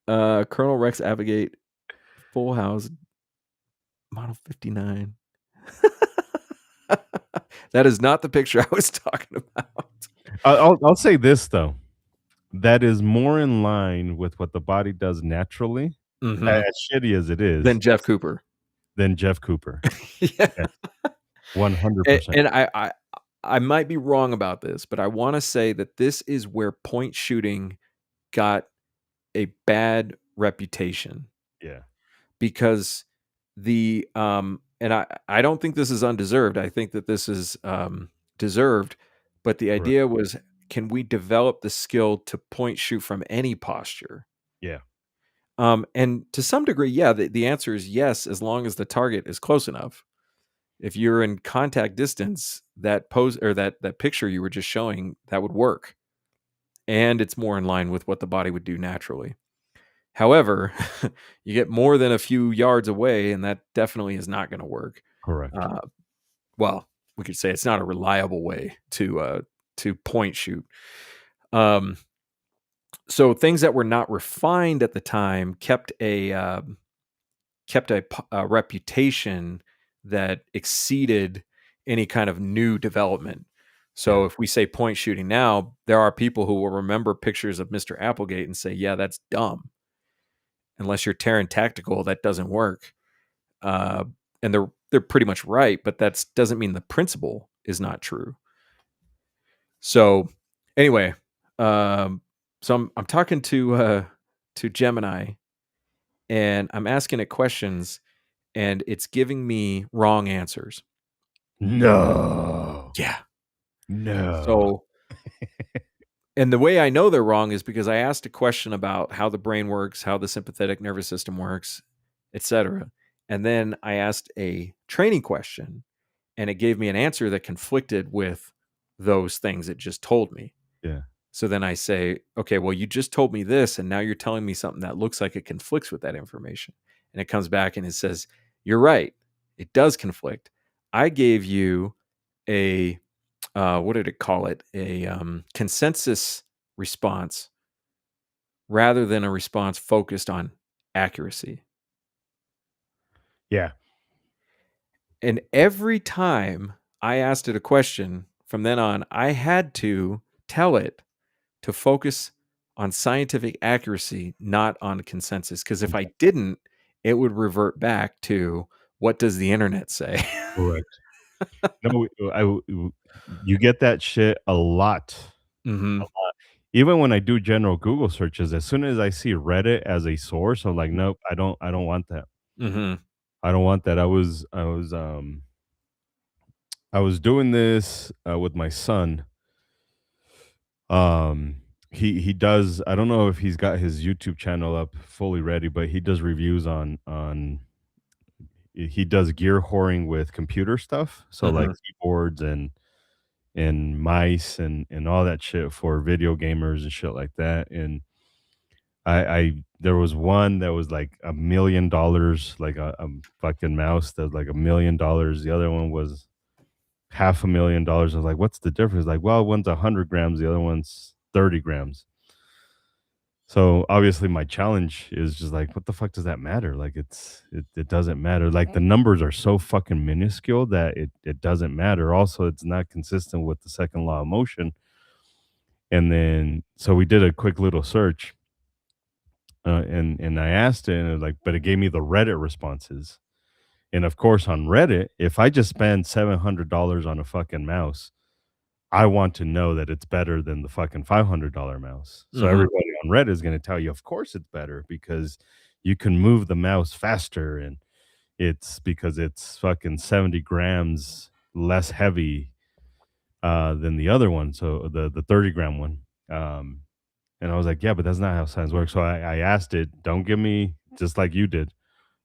Speaker 1: Colonel Rex Applegate, Full House, Model 59. That is not the picture I was talking about.
Speaker 2: I'll say this though. That is more in line with what the body does naturally,
Speaker 1: Mhm.
Speaker 2: as shitty as it is,
Speaker 1: Than Jeff Cooper.
Speaker 2: than Jeff Cooper.
Speaker 1: Yeah.
Speaker 2: Yes,
Speaker 1: And
Speaker 2: 100%.
Speaker 1: and I might be wrong about this, but I wanna say that this is where point shooting got a bad reputation
Speaker 2: Yeah,
Speaker 1: because and I don't think this is undeserved. I think that this is, deserved, but the
Speaker 2: correct.
Speaker 1: idea was, can we develop the skill to point shoot from any posture?
Speaker 2: Yeah,
Speaker 1: And to some degree, yeah, the answer is yes, as long as the target is close enough. If you're in contact distance, that pose or that picture you were just showing, that would work. And it's more in line with what the body would do naturally. However, you get more than a few yards away, and that definitely is not going to work.
Speaker 2: correct.
Speaker 1: Uh, well, we could say it's not a reliable way to point shoot. Um, so things that were not refined at the time kept a reputation that exceeded any kind of new development. So
Speaker 2: Yeah,
Speaker 1: if we say point shooting now, there are people who will remember pictures of Mr. Applegate and say, "Yeah, that's dumb." Unless you're Terran Tactical, that doesn't work. Uh, and they're pretty much right, but that doesn't mean the principle is not true. So anyway, so I'm talking to Gemini, and I'm asking it questions, and it's giving me wrong answers.
Speaker 2: no,
Speaker 1: Yeah.
Speaker 2: no.
Speaker 1: So, and the way I know they're wrong is because I asked a question about how the brain works, how the sympathetic nervous system works, etc. And then I asked a training question, and it gave me an answer that conflicted with those things it just told me.
Speaker 2: Yeah,
Speaker 1: So then I say, okay, well, you just told me this, and now you're telling me something that looks like it conflicts with that information. And it comes back and it says, you're right. It does conflict. I gave you a, what did it call it? A consensus response rather than a response focused on accuracy.
Speaker 2: yeah.
Speaker 1: And every time I asked it a question from then on, I had to tell it to focus on scientific accuracy, not on consensus. Because if I didn't, it would revert back to what does the internet say?
Speaker 2: Correct. No, you get that shit a lot.
Speaker 1: Hmm.
Speaker 2: Even when I do general Google searches, as soon as I see Reddit as a source, I'm like, nope, I don't want that.
Speaker 1: Hmm.
Speaker 2: I don't want that. I was doing this with my son. He does. I don't know if he's got his YouTube channel up fully ready, but he does reviews on. He does gear whoring with computer stuff, so like
Speaker 1: Hmm.
Speaker 2: keyboards and mice and all that shit for video gamers and shit like that. And I there was one that was like $1 million, like a fucking mouse that was like $1 million. The other one was $500,000. I was like, "What's the difference?" Like, "Well, one's 100 grams, the other one's 30 grams." So, obviously, my challenge is just like, what the fuck does that matter? Like, it doesn't matter. Like, the numbers are so fucking minuscule that it doesn't matter. Also, it's not consistent with the second law of motion. And then so we did a quick little search, and I asked it, and it was like but it gave me the Reddit responses. And, of course, on Reddit, if I just spend $700 on a fucking mouse, I want to know that it's better than the fucking $500 mouse. So
Speaker 1: Mhm.
Speaker 2: everybody on Reddit is gonna tell you, of course it's better because you can move the mouse faster, and it's because it's fucking 70 grams less heavy, than the other one, so the 30-gram one. And I was like, "Yeah, but that's not how science works." So I asked it, "Don't give me," just like you did,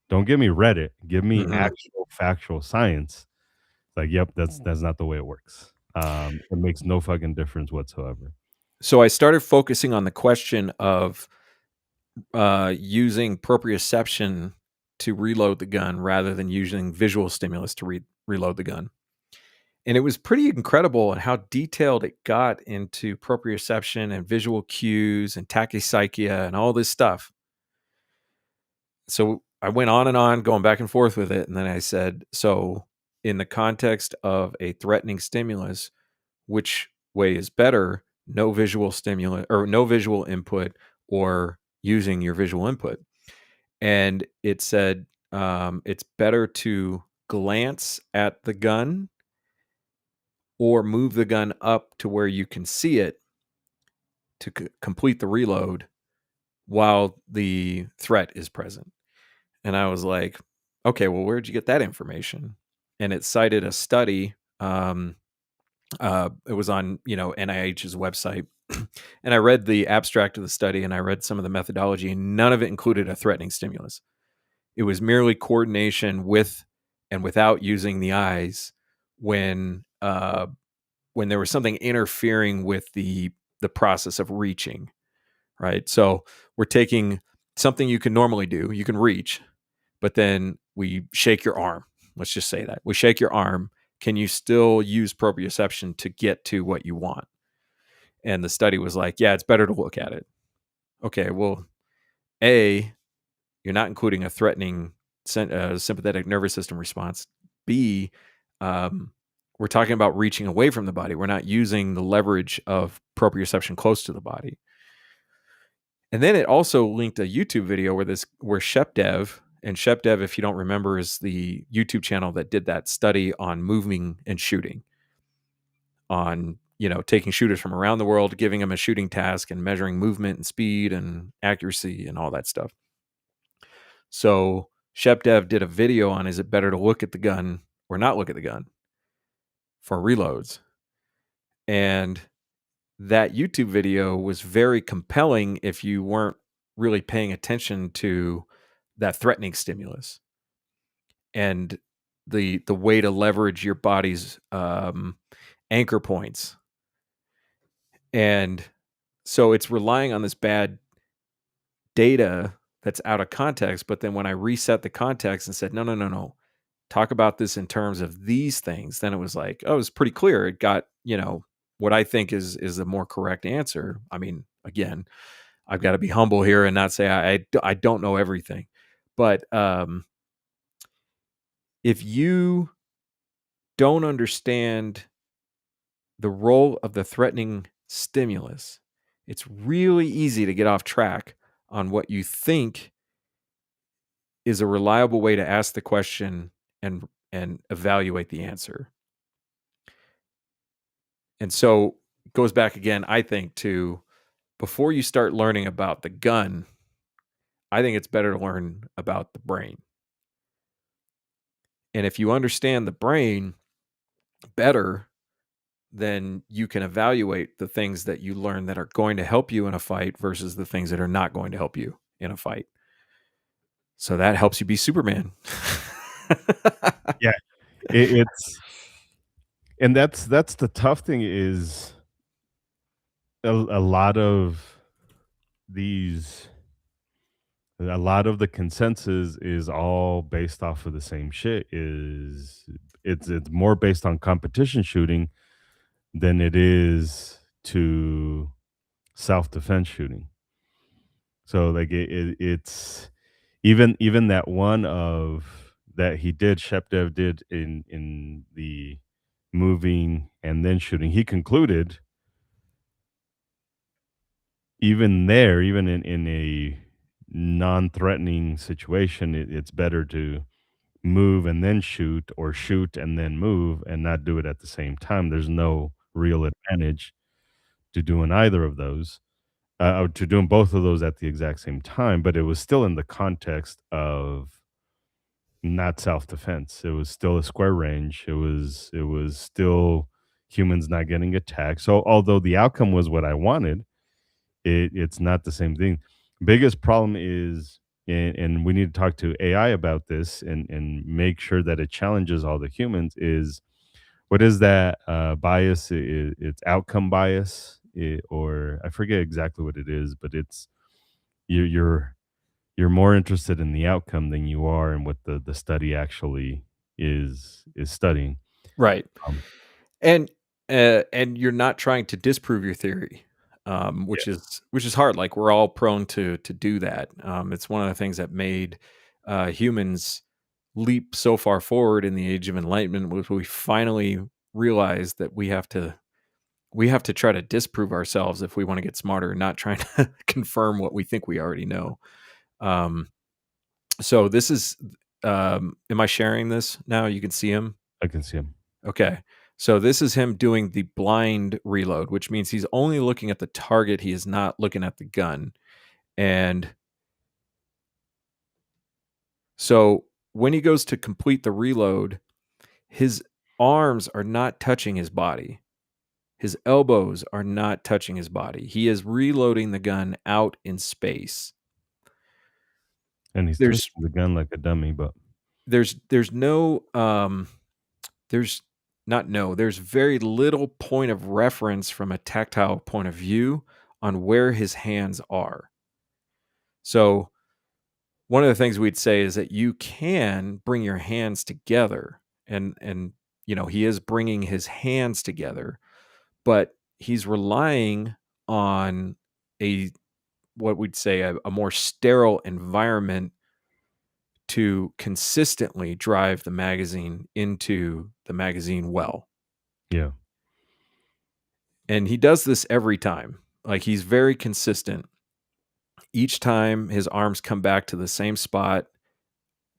Speaker 2: "don't give me Reddit, give me
Speaker 1: Mhm.
Speaker 2: actual factual science." Like, "Yep, that's not the way it works." It makes no fucking difference whatsoever.
Speaker 1: So I started focusing on the question of, using proprioception to reload the gun rather than using visual stimulus to reload the gun. And it was pretty incredible at how detailed it got into proprioception and visual cues and tachypsychia and all this stuff. So I went on and on, going back and forth with it. And then I said, so in the context of a threatening stimulus, which way is better? No visual stimulus or no visual input or using your visual input. And it said, it's better to glance at the gun or move the gun up to where you can see it to complete the reload while the threat is present. And I was like, okay, well, where'd you get that information? And it cited a study. It was on, NIH's website. And I read the abstract of the study and I read some of the methodology, and none of it included a threatening stimulus. It was merely coordination with and without using the eyes when there was something interfering with the process of reaching, right? So we're taking something you can normally do, you can reach, but then we shake your arm. Let's just say that we shake your arm. Can you still use proprioception to get to what you want? And the study was like, yeah, it's better to look at it. Okay, well, A, you're not including a threatening sympathetic nervous system response. B, um, we're talking about reaching away from the body. We're not using the leverage of proprioception close to the body. And then it also linked a YouTube video where ShepDev, and ShepDev, if you don't remember, is the YouTube channel that did that study on moving and shooting, on taking shooters from around the world, giving them a shooting task and measuring movement and speed and accuracy and all that stuff. So ShepDev did a video on, is it better to look at the gun or not look at the gun for reloads? And that YouTube video was very compelling if you weren't really paying attention to that threatening stimulus and the way to leverage your body's anchor points. And so it's relying on this bad data that's out of context. But then when I reset the context and said, no, no, no, no, talk about this in terms of these things, then it was like, oh, it's pretty clear. It got, what I think is the more correct answer. I mean, again, I've got to be humble here and not say I don't know everything. But if you don't understand the role of the threatening stimulus, it's really easy to get off track on what you think is a reliable way to ask the question and evaluate the answer. And so it goes back again, I think, to before you start learning about the gun, I think it's better to learn about the brain. And if you understand the brain better, then you can evaluate the things that you learn that are going to help you in a fight versus the things that are not going to help you in a fight. So that helps you be Superman.
Speaker 2: Yeah, it's and that's the tough thing is a lot of these. A lot of the consensus is all based off of the same shit. Is it's more based on competition shooting than it is to self defense shooting. So like it's even that one of that he did Shepdev did in the moving and then shooting. He concluded even there, even in a non-threatening situation, it's better to move and then shoot or shoot and then move and not do it at the same time. There's no real advantage to doing either of those, or to doing both of those at the exact same time, but it was still in the context of not self-defense. It was still a square range. It was still humans not getting attacked. So although the outcome was what I wanted, it's not the same thing. Biggest problem is, and we need to talk to AI about this and make sure that it challenges all the humans. Is what is that bias? It's outcome bias, or I forget exactly what it is, but it's you, you're you're more interested in the outcome than you are in what the study actually is studying.
Speaker 1: Right.
Speaker 2: Um,
Speaker 1: And and you're not trying to disprove your theory,
Speaker 2: yeah,
Speaker 1: which is hard. Like we're all prone to do that. It's one of the things that made humans leap so far forward in the age of enlightenment was we finally realized that we have to try to disprove ourselves if we want to get smarter, not trying to confirm what we think we already know. Um, so this is am I sharing this now? You can see him.
Speaker 2: I can see him.
Speaker 1: Okay. So this is him doing the blind reload, which means he's only looking at the target. He is not looking at the gun. And so when he goes to complete the reload, his arms are not touching his body. His elbows are not touching his body. He is reloading the gun out in space.
Speaker 2: And he's
Speaker 1: There's
Speaker 2: twisting the gun like a dummy, but
Speaker 1: there's no there's not no, there's very little point of reference from a tactile point of view on where his hands are. So, one of the things we'd say is that you can bring your hands together and he is bringing his hands together, but he's relying on a what we'd say a more sterile environment to consistently drive the magazine into the magazine well.
Speaker 2: yeah.
Speaker 1: And he does this every time. Like he's very consistent. Each time his arms come back to the same spot,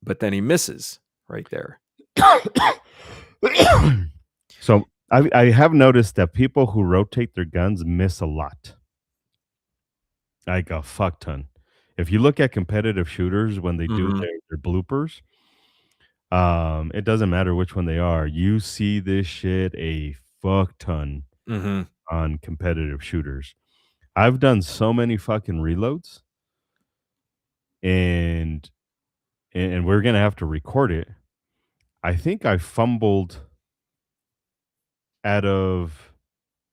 Speaker 1: but then he misses right there.
Speaker 2: So I have noticed that people who rotate their guns miss a lot, like a fuck ton. If you look at competitive shooters when they do
Speaker 1: Mhm.
Speaker 2: their bloopers, it doesn't matter which one they are. You see this shit a fuck ton
Speaker 1: Mhm.
Speaker 2: on competitive shooters. I've done so many fucking reloads, and and we're gonna have to record it. I think I fumbled out of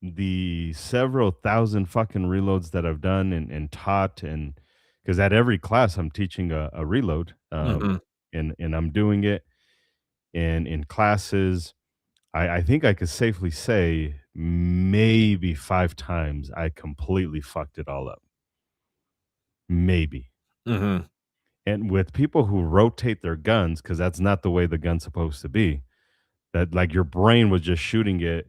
Speaker 2: the several thousand fucking reloads that I've done and taught, and because at every class I'm teaching a reload,
Speaker 1: Mhm.
Speaker 2: and I'm doing it and in classes. I think I could safely say maybe 5 times I completely fucked it all up. Maybe.
Speaker 1: Mhm.
Speaker 2: And with people who rotate their guns, because that's not the way the gun's supposed to be, that like your brain was just shooting it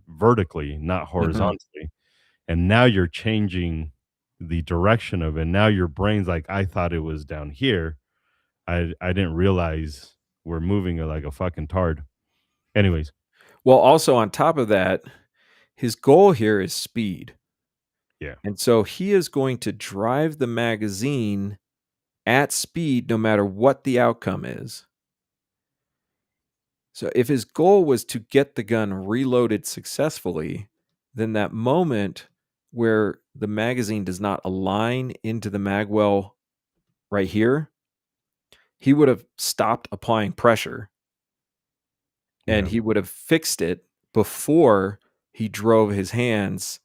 Speaker 2: vertically, not
Speaker 1: Mhm.
Speaker 2: horizontally. And now you're changing the direction of it. Now your brain's like, I thought it was down here. I didn't realize we're moving it like a fucking tard. Anyways,
Speaker 1: Well, also on top of that, his goal here is speed.
Speaker 2: yeah,
Speaker 1: And so he is going to drive the magazine at speed no matter what the outcome is. So if his goal was to get the gun reloaded successfully, then that moment where the magazine does not align into the magwell right here, he would have stopped applying pressure and
Speaker 2: yeah.
Speaker 1: he would have fixed it before he drove his hands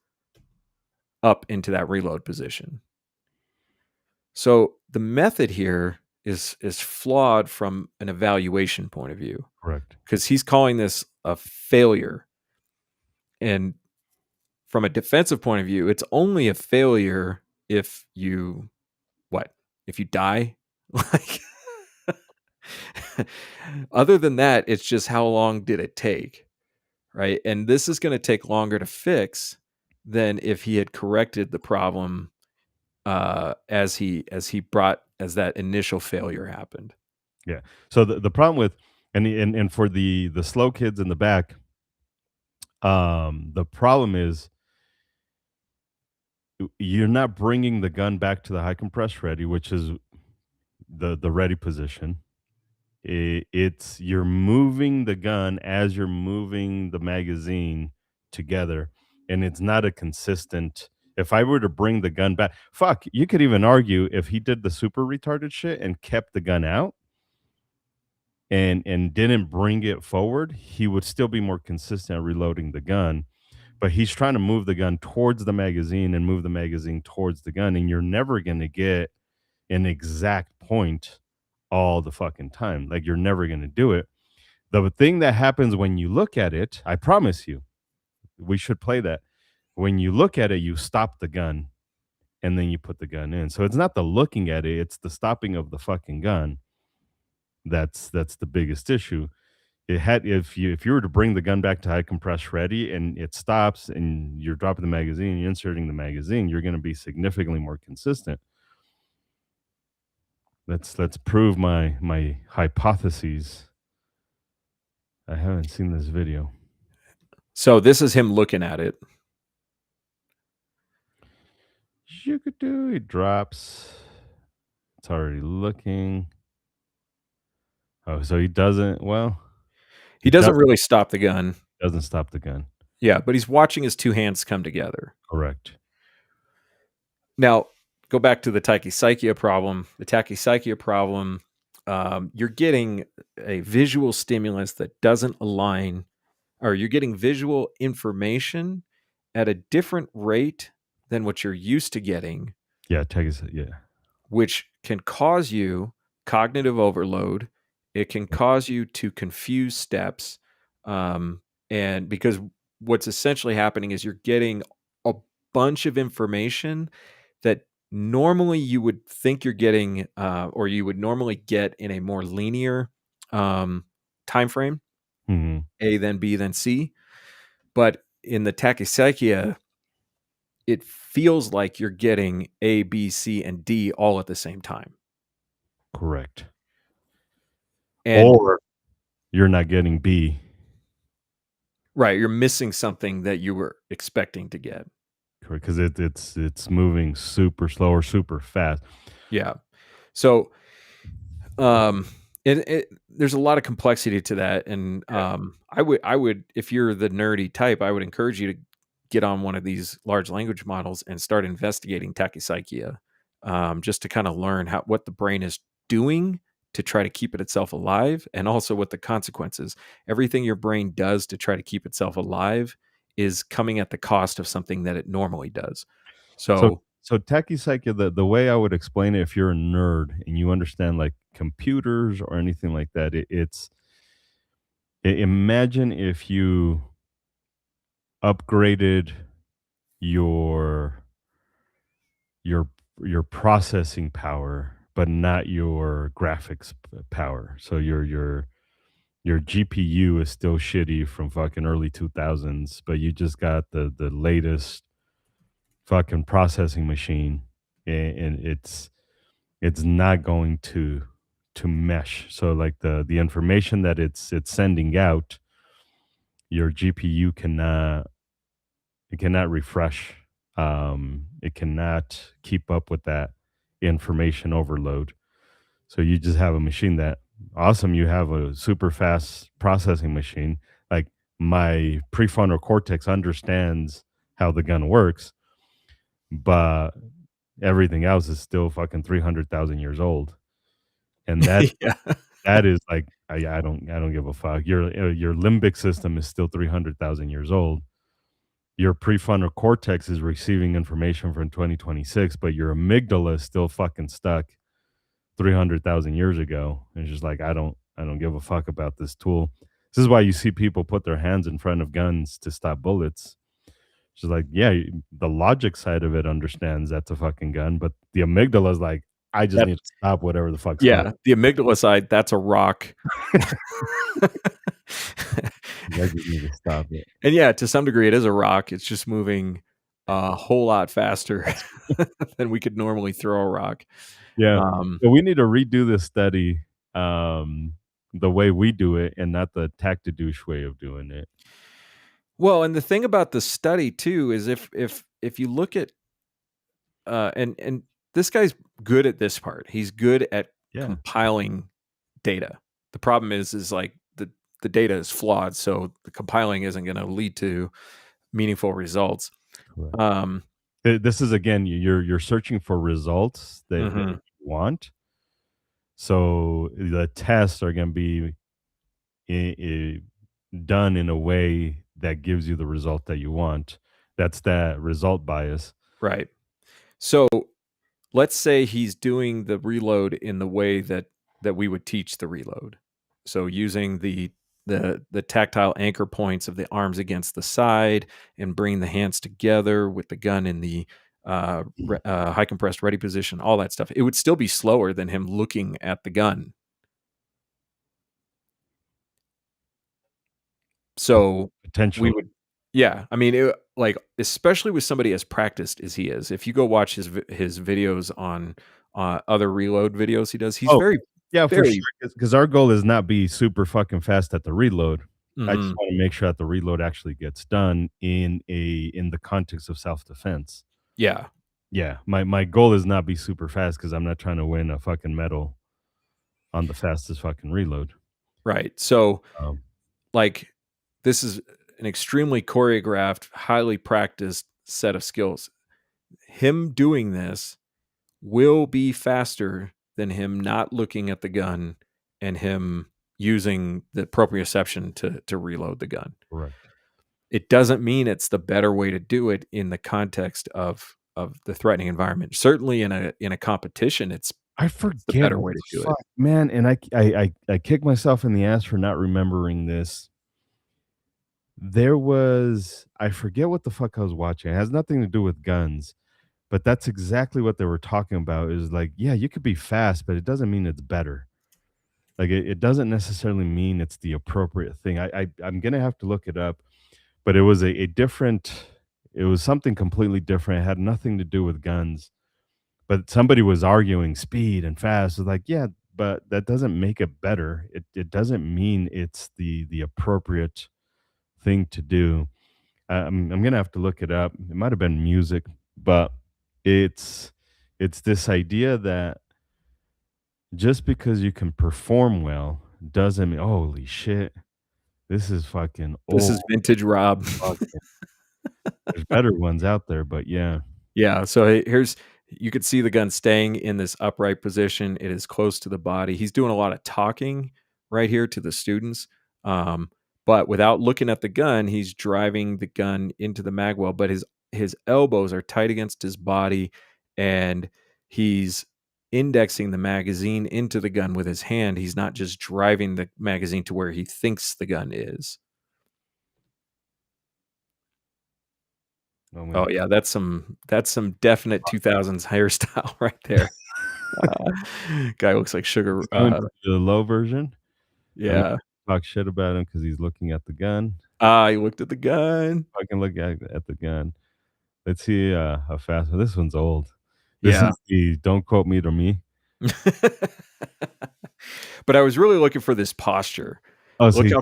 Speaker 1: up into that reload position. So the method here is flawed from an evaluation point of view
Speaker 2: Correct.
Speaker 1: because he's calling this a failure. And from a defensive point of view, it's only a failure if you what? If you die? Like other than that, it's just how long did it take, right? And this is going to take longer to fix than if he had corrected the problem as that initial failure happened.
Speaker 2: Yeah. So the problem with and for the slow kids in the back, the problem is you're not bringing the gun back to the high compress ready, which is the ready position. It's you're moving the gun as you're moving the magazine together, and it's not a consistent. If I were to bring the gun back, fuck, you could even argue if he did the super retarded shit and kept the gun out and didn't bring it forward, he would still be more consistent at reloading the gun. But he's trying to move the gun towards the magazine and move the magazine towards the gun, and you're never going to get an exact point all the fucking time. Like you're never going to do it. The thing that happens when you look at it, I promise you, we should play that. When you look at it, you stop the gun and then you put the gun in. So it's not the looking at it, it's the stopping of the fucking gun. That's the biggest issue. It had if you were to bring the gun back to high compress ready and it stops and you're dropping the magazine, you're inserting the magazine, you're going to be significantly more consistent. Let's prove my hypotheses. I haven't seen this video.
Speaker 1: So this is him looking at it.
Speaker 2: He drops. It's already looking. Oh, so he doesn't. Well,
Speaker 1: He
Speaker 2: he
Speaker 1: doesn't really stop the gun.
Speaker 2: doesn't stop the gun.
Speaker 1: Yeah, but he's watching his two hands come together.
Speaker 2: Correct.
Speaker 1: Now, go back to the tachypsychia problem. The tachypsychia problem, you're getting a visual stimulus that doesn't align, or you're getting visual information at a different rate than what you're used to getting,
Speaker 2: Yeah, yeah.
Speaker 1: which can cause you cognitive overload. It can cause you to confuse steps. And because what's essentially happening is you're getting a bunch of information that normally you would think you're getting, or you would normally get in a more linear time frame,
Speaker 2: Mhm.
Speaker 1: A, then B, then C. But in the tachypsychia, it feels like you're getting A, B, C, and D all at the same time.
Speaker 2: Correct.
Speaker 1: And
Speaker 2: Or you're not getting B.
Speaker 1: right, you're missing something that you were expecting to get.
Speaker 2: Correct, because it's moving super slow or super fast.
Speaker 1: Yeah. So um there's a lot of complexity to that. And
Speaker 2: Yeah.
Speaker 1: I would if you're the nerdy type, I would encourage you to get on one of these large language models and start investigating tachypsychia, just to kind of learn what the brain is doing to try to keep it itself alive, and also what the consequences. Everything your brain does to try to keep itself alive is coming at the cost of something that it normally does.
Speaker 2: So
Speaker 1: So
Speaker 2: so tachypsychia, the way I would explain it if you're a nerd and you understand like computers or anything like that, imagine if you upgraded your your your processing power, but not your graphics power. So your GPU is still shitty from fucking early 2000s, but you just got the latest fucking processing machine, and it's not going to mesh. So like the information that it's sending out, your GPU cannot refresh. It cannot keep up with that information overload. So you just have a machine that awesome. You have a super fast processing machine. Like my prefrontal cortex understands how the gun works, but everything else is still fucking 300,000 years old. And
Speaker 1: yeah.
Speaker 2: that is like I don't give a fuck. Your limbic system is still 300,000 years old. your prefrontal cortex is receiving information from 2026, but your amygdala is still fucking stuck 300,000 years ago. And it's just like, I don't give a fuck about this tool. This is why you see people put their hands in front of guns to stop bullets. She's like, yeah, the logic side of it understands that's a fucking gun, but the amygdala is like, I just
Speaker 1: That's
Speaker 2: need to stop whatever the fuck's going
Speaker 1: yeah, the amygdala side, that's a rock.
Speaker 2: on. I just need to stop it.
Speaker 1: And yeah, to some degree, it is a rock. It's just moving a whole lot faster than we could normally throw a rock.
Speaker 2: Yeah.
Speaker 1: Um,
Speaker 2: So we need to redo this study the way we do it and not the tactidouche way of doing it.
Speaker 1: well, and the thing about the study too is if you look at and this guy's good at this part. He's good at
Speaker 2: Yeah,
Speaker 1: compiling data. The problem is like the data is flawed, so the compiling isn't going to lead to meaningful results.
Speaker 2: correct.
Speaker 1: Um,
Speaker 2: This is again, you're searching for results that
Speaker 1: mhm,
Speaker 2: you want. So the tests are going to be done in a way that gives you the result that you want. That's that result bias.
Speaker 1: right. So let's say he's doing the reload in the way that we would teach the reload. So using the tactile anchor points of the arms against the side and bringing the hands together with the gun in the high compressed ready position, all that stuff. It would still be slower than him looking at the gun. So we
Speaker 2: Potentially.
Speaker 1: would, yeah. I mean, like especially with somebody as practiced as he is. If you go watch his videos on other reload videos he does, he's
Speaker 2: Oh,
Speaker 1: very
Speaker 2: yeah, for sure.
Speaker 1: very.
Speaker 2: Because our goal is not be super fucking fast at the reload. I just
Speaker 1: Mhm.
Speaker 2: wanna make sure that the reload actually gets done in the context of self-defense.
Speaker 1: Yeah,
Speaker 2: Yeah, my goal is not be super fast because 'cause I'm not trying to win a fucking medal on the fastest fucking reload.
Speaker 1: right. So,
Speaker 2: Um,
Speaker 1: like, this is an extremely choreographed, highly practiced set of skills. Him doing this will be faster than him not looking at the gun and him using the proprioception to reload the gun.
Speaker 2: correct.
Speaker 1: It doesn't mean it's the better way to do it in the context of the threatening environment. Certainly in a competition,
Speaker 2: I
Speaker 1: it's the
Speaker 2: forget
Speaker 1: better
Speaker 2: what
Speaker 1: way to
Speaker 2: the
Speaker 1: do it.
Speaker 2: fuck man, and I kick myself in the ass for not remembering this. There was I forget what the fuck I was watching. It has nothing to do with guns. But that's exactly what they were talking about is like, yeah, you could be fast, but it doesn't mean it's better. Like it doesn't necessarily mean it's the appropriate thing. I'm gonna have to look it up, but it was a different it was something completely different. It had nothing to do with guns. But somebody was arguing speed and fast. It's like, yeah, but that doesn't make it better. It doesn't mean it's the appropriate thing to do. I'm gonna have to look it up. It might have been music, but it's it's this idea that just because you can perform well doesn't mean holy shit, this is fucking
Speaker 1: This
Speaker 2: old
Speaker 1: is vintage Rob.
Speaker 2: fucking there's better ones out there, but yeah.
Speaker 1: Yeah, so here's you could see the gun staying in this upright position. It is close to the body. He's doing a lot of talking right here to the students, but without looking at the gun, he's driving the gun into the mag well. But his elbows are tight against his body, and he's indexing the magazine into the gun with his hand. He's not just driving the magazine to where he thinks the gun is.
Speaker 2: Oh my
Speaker 1: Oh yeah, that's some definite 2000s hairstyle right there. Guy looks like
Speaker 2: he's
Speaker 1: sugar,
Speaker 2: going to the low version. I'm gonna
Speaker 1: yeah.
Speaker 2: talk shit about him because he's looking at the gun.
Speaker 1: Ah, he looked at the gun.
Speaker 2: Fucking look at the gun. Let's see how fast this one's old. This
Speaker 1: Yeah.
Speaker 2: is the don't quote me to me.
Speaker 1: But I was really looking for this posture.
Speaker 2: Oh, so
Speaker 1: Look
Speaker 2: he's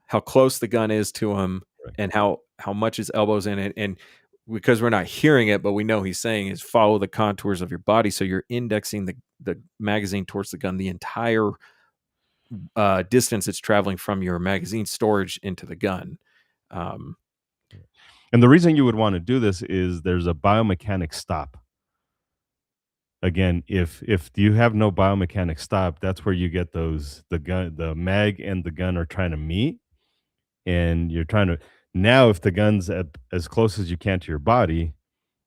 Speaker 1: how close the gun is to him
Speaker 2: right.
Speaker 1: and how much his elbow's in it, and because we're not hearing it, but we know he's saying is follow the contours of your body, so you're indexing the magazine towards the gun the entire, distance it's traveling from your magazine storage into the gun. Um,
Speaker 2: And the reason you would wanna do this is there's a biomechanic stop. Again, if you have no biomechanic stop, that's where you get those the mag and the gun are trying to meet, and you're trying to Now, if the gun's at as close as you can to your body,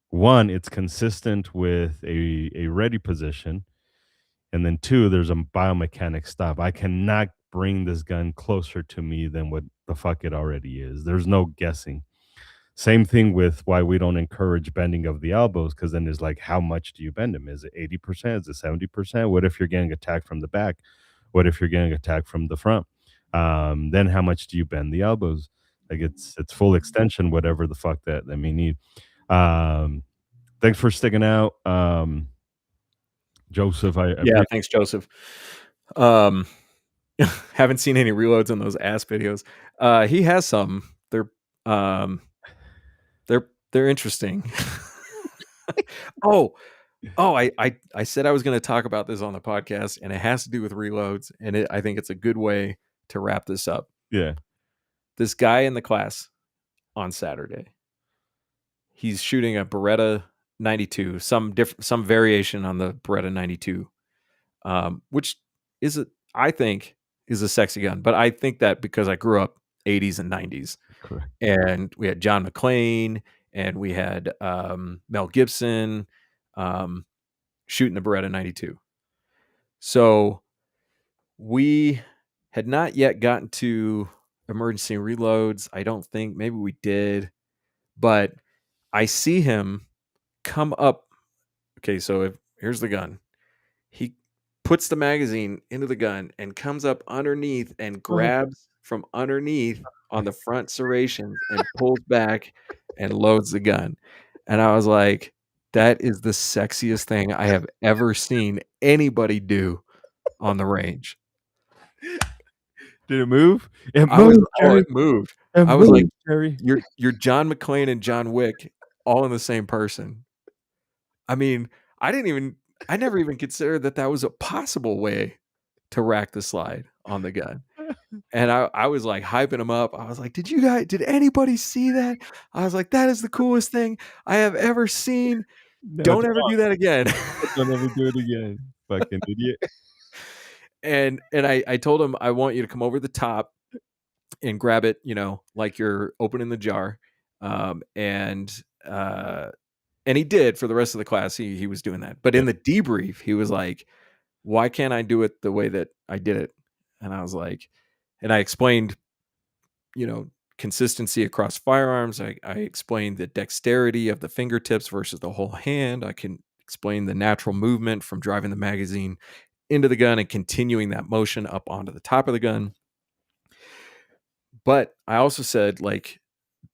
Speaker 2: one, it's consistent with a ready position, and then two, there's a biomechanic stop. I cannot bring this gun closer to me than what the fuck it already is. There's no guessing. Same thing with why we don't encourage bending of the elbows, because then there's like, how much do you bend them? Is it 80%? Is it 70%? What if you're getting attacked from the back? What if you're getting attacked from the front? Then how much do you bend the elbows? Like it's full extension, whatever the fuck that may need. Um, Thanks for sticking out. Joseph, I
Speaker 1: Yeah,
Speaker 2: appreciate.
Speaker 1: thanks, Joseph. Um, haven't seen any reloads on those ass videos. He has some. Um, they're interesting. oh, I said I was going to talk about this on the podcast, and it has to do with reloads, and I think it's a good way to wrap this up.
Speaker 2: Yeah.
Speaker 1: This guy in the class on Saturday, he's shooting a Beretta 92, some variation on the Beretta 92, which I think is a sexy gun. But I think that because I grew up 80s and 90s,
Speaker 2: Correct.
Speaker 1: and we had John McClane, and we had Mel Gibson shooting the Beretta 92. So we had not yet gotten to emergency reloads. I don't think. Maybe we did, but I see him come up. Okay, so here's the gun. He puts the magazine into the gun and comes up underneath and
Speaker 2: Oh,
Speaker 1: grabs from underneath on the front serrations and pulls back and loads the gun. And I was like, that is the sexiest thing I have ever seen anybody do on the range.
Speaker 2: did it move? It
Speaker 1: I was
Speaker 2: moved, Jerry.
Speaker 1: it moved.
Speaker 2: It
Speaker 1: I was like,
Speaker 2: moved, Jerry.
Speaker 1: you're John McClane and John Wick all in the same person. I mean, I never even considered that was a possible way to rack the slide on the gun. And I was like hyping him up. I was like, did anybody see that? I was like, that is the coolest thing I have ever seen.
Speaker 2: No,
Speaker 1: Don't ever do that again.
Speaker 2: don't ever do it again. Fucking idiot.
Speaker 1: and I told him, I want you to come over the top and grab it, like you're opening the jar. Um, and uh, and he did for the rest of the class. He was doing that. But
Speaker 2: Yeah.
Speaker 1: in the debrief, he was like, why can't I do it the way that I did it? And I was like, and I explained, consistency across firearms. I explained the dexterity of the fingertips versus the whole hand. I can explain the natural movement from driving the magazine into the gun and continuing that motion up onto the top of the gun. But I also said, like,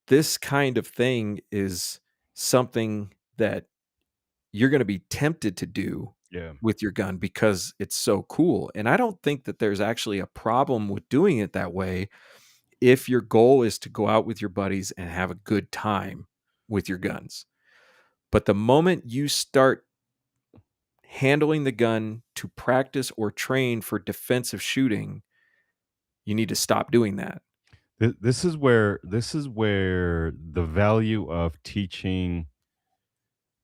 Speaker 1: this kind of thing is something that you're going to be tempted to do
Speaker 2: Yeah.
Speaker 1: with your gun because it's so cool. And I don't think that there's actually a problem with doing it that way if your goal is to go out with your buddies and have a good time with your guns. But the moment you start handling the gun to practice or train for defensive shooting, you need to stop doing that.
Speaker 2: This is where the value of teaching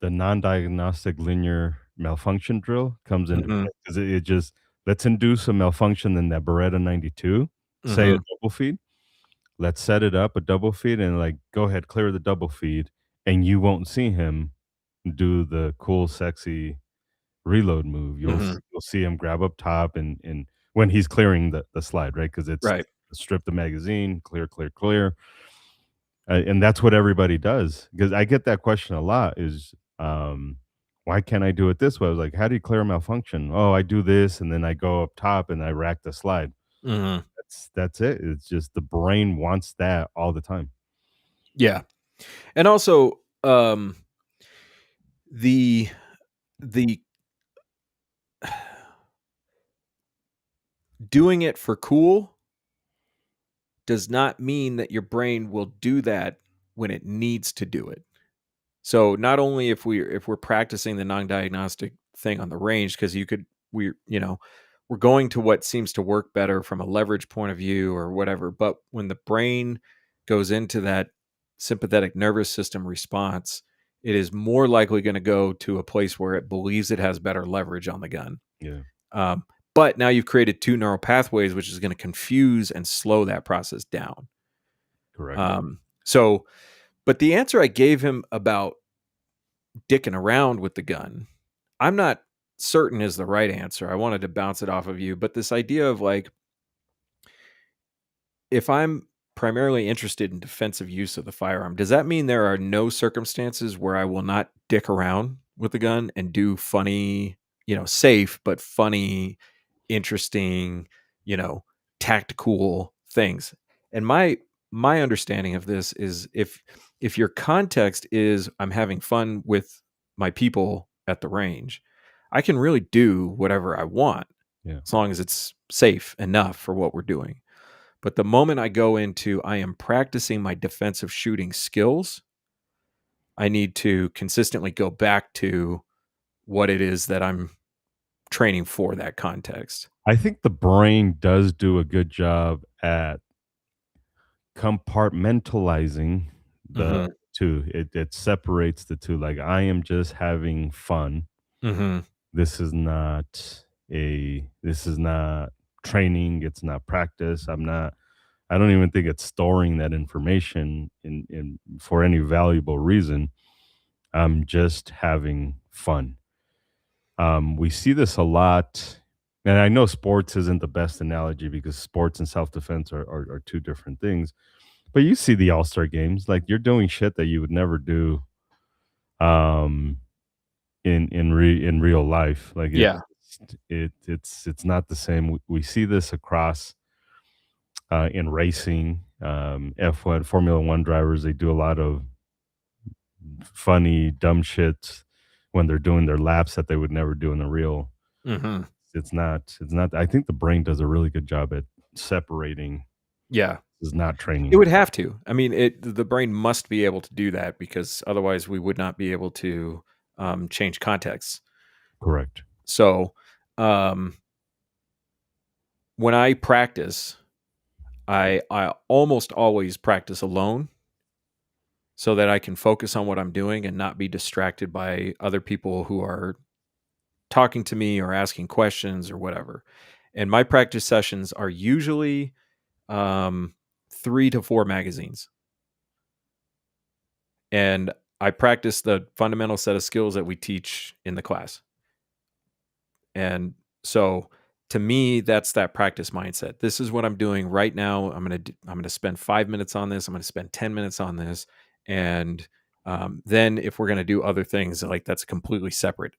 Speaker 2: the non-diagnostic linear malfunction drill comes into
Speaker 1: Mhm.
Speaker 2: play, 'cause it just let's induce a malfunction in that Beretta 92, say a
Speaker 1: Mhm.
Speaker 2: double feed. Let's set it up a double feed and, like, go ahead, clear the double feed, and you won't see him do the cool, sexy reload move.
Speaker 1: Mhm.
Speaker 2: You'll see him grab up top and when he's clearing the slide, right? Because it's
Speaker 1: Right.
Speaker 2: strip the magazine, clear, clear, clear. And that's what everybody does. Because I get that question a lot is, why can't I do it this way? I was like, how do you clear a malfunction? Oh, I do this, and then I go up top and I rack the slide.
Speaker 1: Mhm.
Speaker 2: That's it. It's just the brain wants that all the time.
Speaker 1: Yeah. And also, the the doing it for cool does not mean that your brain will do that when it needs to do it. So not only if we're practicing the non-diagnostic thing on the range, because we're going to what seems to work better from a leverage point of view or whatever, but when the brain goes into that sympathetic nervous system response, it is more likely going to go to a place where it believes it has better leverage on the gun.
Speaker 2: Yeah,
Speaker 1: Um, but now you've created two neural pathways, which is going to confuse and slow that process down.
Speaker 2: correct.
Speaker 1: So, but the answer I gave him about dicking around with the gun, I'm not certain is the right answer. I wanted to bounce it off of you, but this idea of like, if I'm primarily interested in defensive use of the firearm, does that mean there are no circumstances where I will not dick around with the gun and do funny, safe but funny, interesting, you know, tactical things? And my understanding of this is if your context is I'm having fun with my people at the range, I can really do whatever I want
Speaker 2: Yeah.
Speaker 1: as long as it's safe enough for what we're doing. But the moment I go into I am practicing my defensive shooting skills, I need to consistently go back to what it is that I'm training for that context.
Speaker 2: I think the brain does do a good job at compartmentalizing the
Speaker 1: Mhm.
Speaker 2: 2. It separates the 2, like, I am just having fun.
Speaker 1: Mhm.
Speaker 2: This is not training, it's not practice. I don't even think it's storing that information in for any valuable reason. I'm just having fun. We see this a lot, and I know sports isn't the best analogy because sports and self-defense are 2 different things, but you see the all-star games, like, you're doing shit that you would never do, um, in real life. Like,
Speaker 1: Yeah.
Speaker 2: it's not the same. We see this across, in racing, F1, Formula 1 drivers, they do a lot of funny, dumb shit when they're doing their laps that they would never do in the real.
Speaker 1: Mhm.
Speaker 2: It's not I think the brain does a really good job at separating.
Speaker 1: Yeah.
Speaker 2: This is not
Speaker 1: It
Speaker 2: training.
Speaker 1: would have to. I mean, the brain must be able to do that because otherwise we would not be able to, change contexts.
Speaker 2: Correct.
Speaker 1: So, um, when I practice, I almost always practice alone so that I can focus on what I'm doing and not be distracted by other people who are talking to me or asking questions or whatever. And my practice sessions are usually um, 3 to 4 magazines. And I practice the fundamental set of skills that we teach in the class. And so to me, that's that practice mindset. This is what I'm doing right now. I'm gonna spend 5 minutes on this. I'm gonna spend 10 minutes on this, and then if we're gonna do other things, like that's a completely separate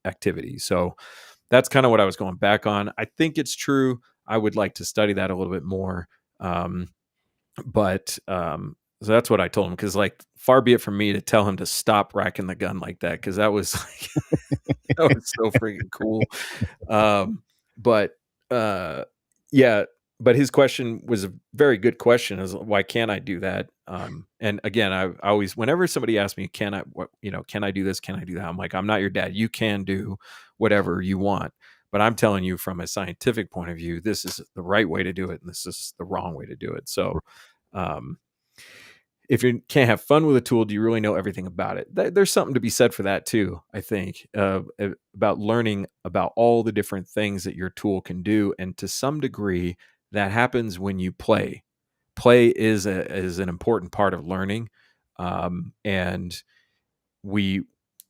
Speaker 1: activity. So that's kind of what I was going back on. I think it's true. I would like to study that a little bit more. Um, but so that's what I told him because, like, far be it from me to tell him to stop racking the gun like that because that was like, that was so freaking cool. Um, but uh, yeah, but his question was a very good question. Is why can't I do that? And again, I always, whenever somebody asks me, can I, can I do this? Can I do that? I'm like, I'm not your dad. You can do whatever you want. But I'm telling you from a scientific point of view, this is the right way to do it, and this is the wrong way to do it. So, um, if you can't have fun with a tool, do you really know everything about it? There's something to be said for that too. I think about learning about all the different things that your tool can do, and to some degree, that happens when you play. Play is an important part of learning, and we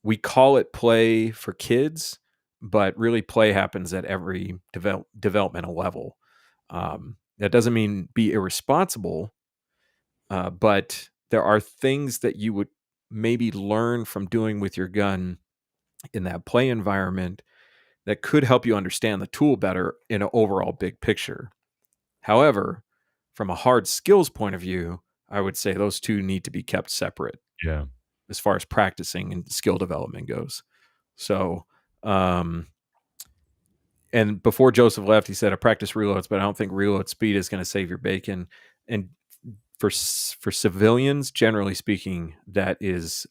Speaker 1: we call it play for kids, but really play happens at every developmental level. That doesn't mean be irresponsible, but there are things that you would maybe learn from doing with your gun in that play environment that could help you understand the tool better in an overall big picture. However, from a hard skills point of view, I would say those two need to be kept separate
Speaker 2: Yeah.
Speaker 1: as far as practicing and skill development goes. So, um, and before Joseph left, he said, "I practice reloads, but I don't think reload speed is going to save your bacon." And for civilians, generally speaking, that is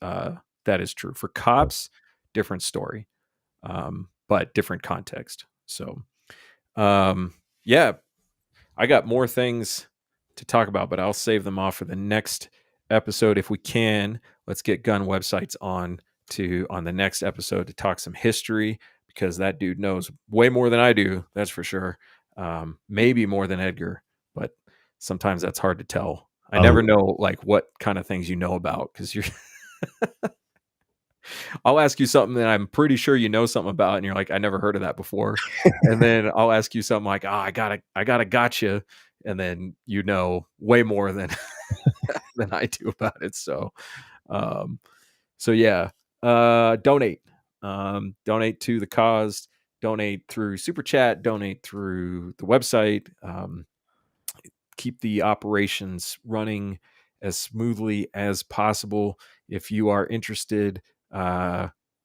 Speaker 1: true. For
Speaker 2: Right.
Speaker 1: cops, different story, but different context. So, um, yeah, I got more things to talk about, but I'll save them off for the next episode if we can. Let's get gun websites on the next episode to talk some history because that dude knows way more than I do. That's for sure. Maybe more than Edgar, but sometimes that's hard to tell. I
Speaker 2: Oh,
Speaker 1: never know like what kind of things you know about because you're. I'll ask you something that I'm pretty sure you know something about, and you're like, I never heard of that before. And then I'll ask you something like, oh, I got a gotcha, and then you know way more than than I do about it. Um, so yeah, donate, donate to the cause, donate through super chat, donate through the website. Keep the operations running as smoothly as possible. If you are interested,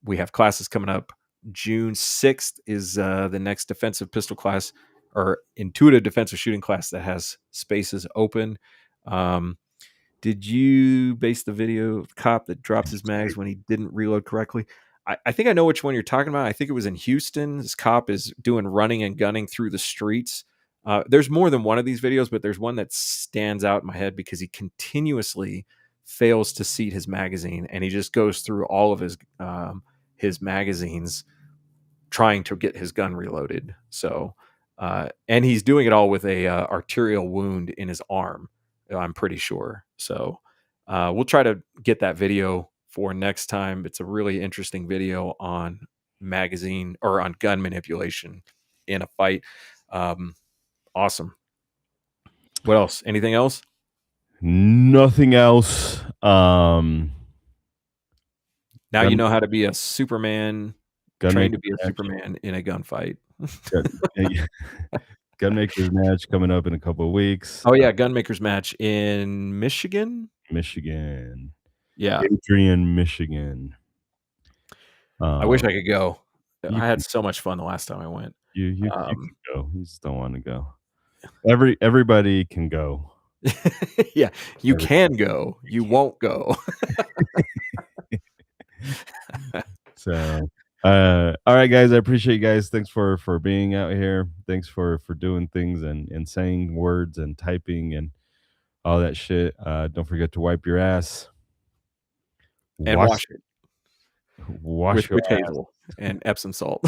Speaker 1: we have classes coming up. June 6th is the next defensive pistol class or intuitive defensive shooting class that has spaces open. Um, did you base the video of the cop that drops his mags when he didn't reload correctly? I think I know which one you're talking about. I think it was in Houston. This cop is doing running and gunning through the streets. There's more than one of these videos, but there's one that stands out in my head because he continuously fails to seat his magazine, and he just goes through all of his magazines trying to get his gun reloaded. So, and he's doing it all with a arterial wound in his arm. I'm pretty sure. So, we'll try to get that video for next time. It's a really interesting video on magazine or on gun manipulation in a fight. Um, awesome. What else? Anything else?
Speaker 2: nothing else.
Speaker 1: Now you
Speaker 2: Gun
Speaker 1: know how to be a Superman, trained to
Speaker 2: Gunmaker
Speaker 1: be a
Speaker 2: match.
Speaker 1: Superman in a gunfight.
Speaker 2: Gun, Gunmaker's match coming up in a couple of weeks.
Speaker 1: Oh yeah, gunmakers match in Michigan.
Speaker 2: Michigan,
Speaker 1: Yeah,
Speaker 2: Adrian, Michigan.
Speaker 1: I wish
Speaker 2: Um,
Speaker 1: I could go.
Speaker 2: you
Speaker 1: I had
Speaker 2: can
Speaker 1: so much fun the last time I went.
Speaker 2: you
Speaker 1: Um,
Speaker 2: can go. You just don't want to go. Everybody can go.
Speaker 1: yeah, you
Speaker 2: Every,
Speaker 1: can go. You won't go.
Speaker 2: so, all right, guys. I appreciate you guys. Thanks for being out here. Thanks for doing things and saying words and typing and all that shit. Don't forget to wipe your ass.
Speaker 1: And
Speaker 2: Wash
Speaker 1: wash it
Speaker 2: wash
Speaker 1: with
Speaker 2: your
Speaker 1: witch
Speaker 2: ass.
Speaker 1: hazel and Epsom salt.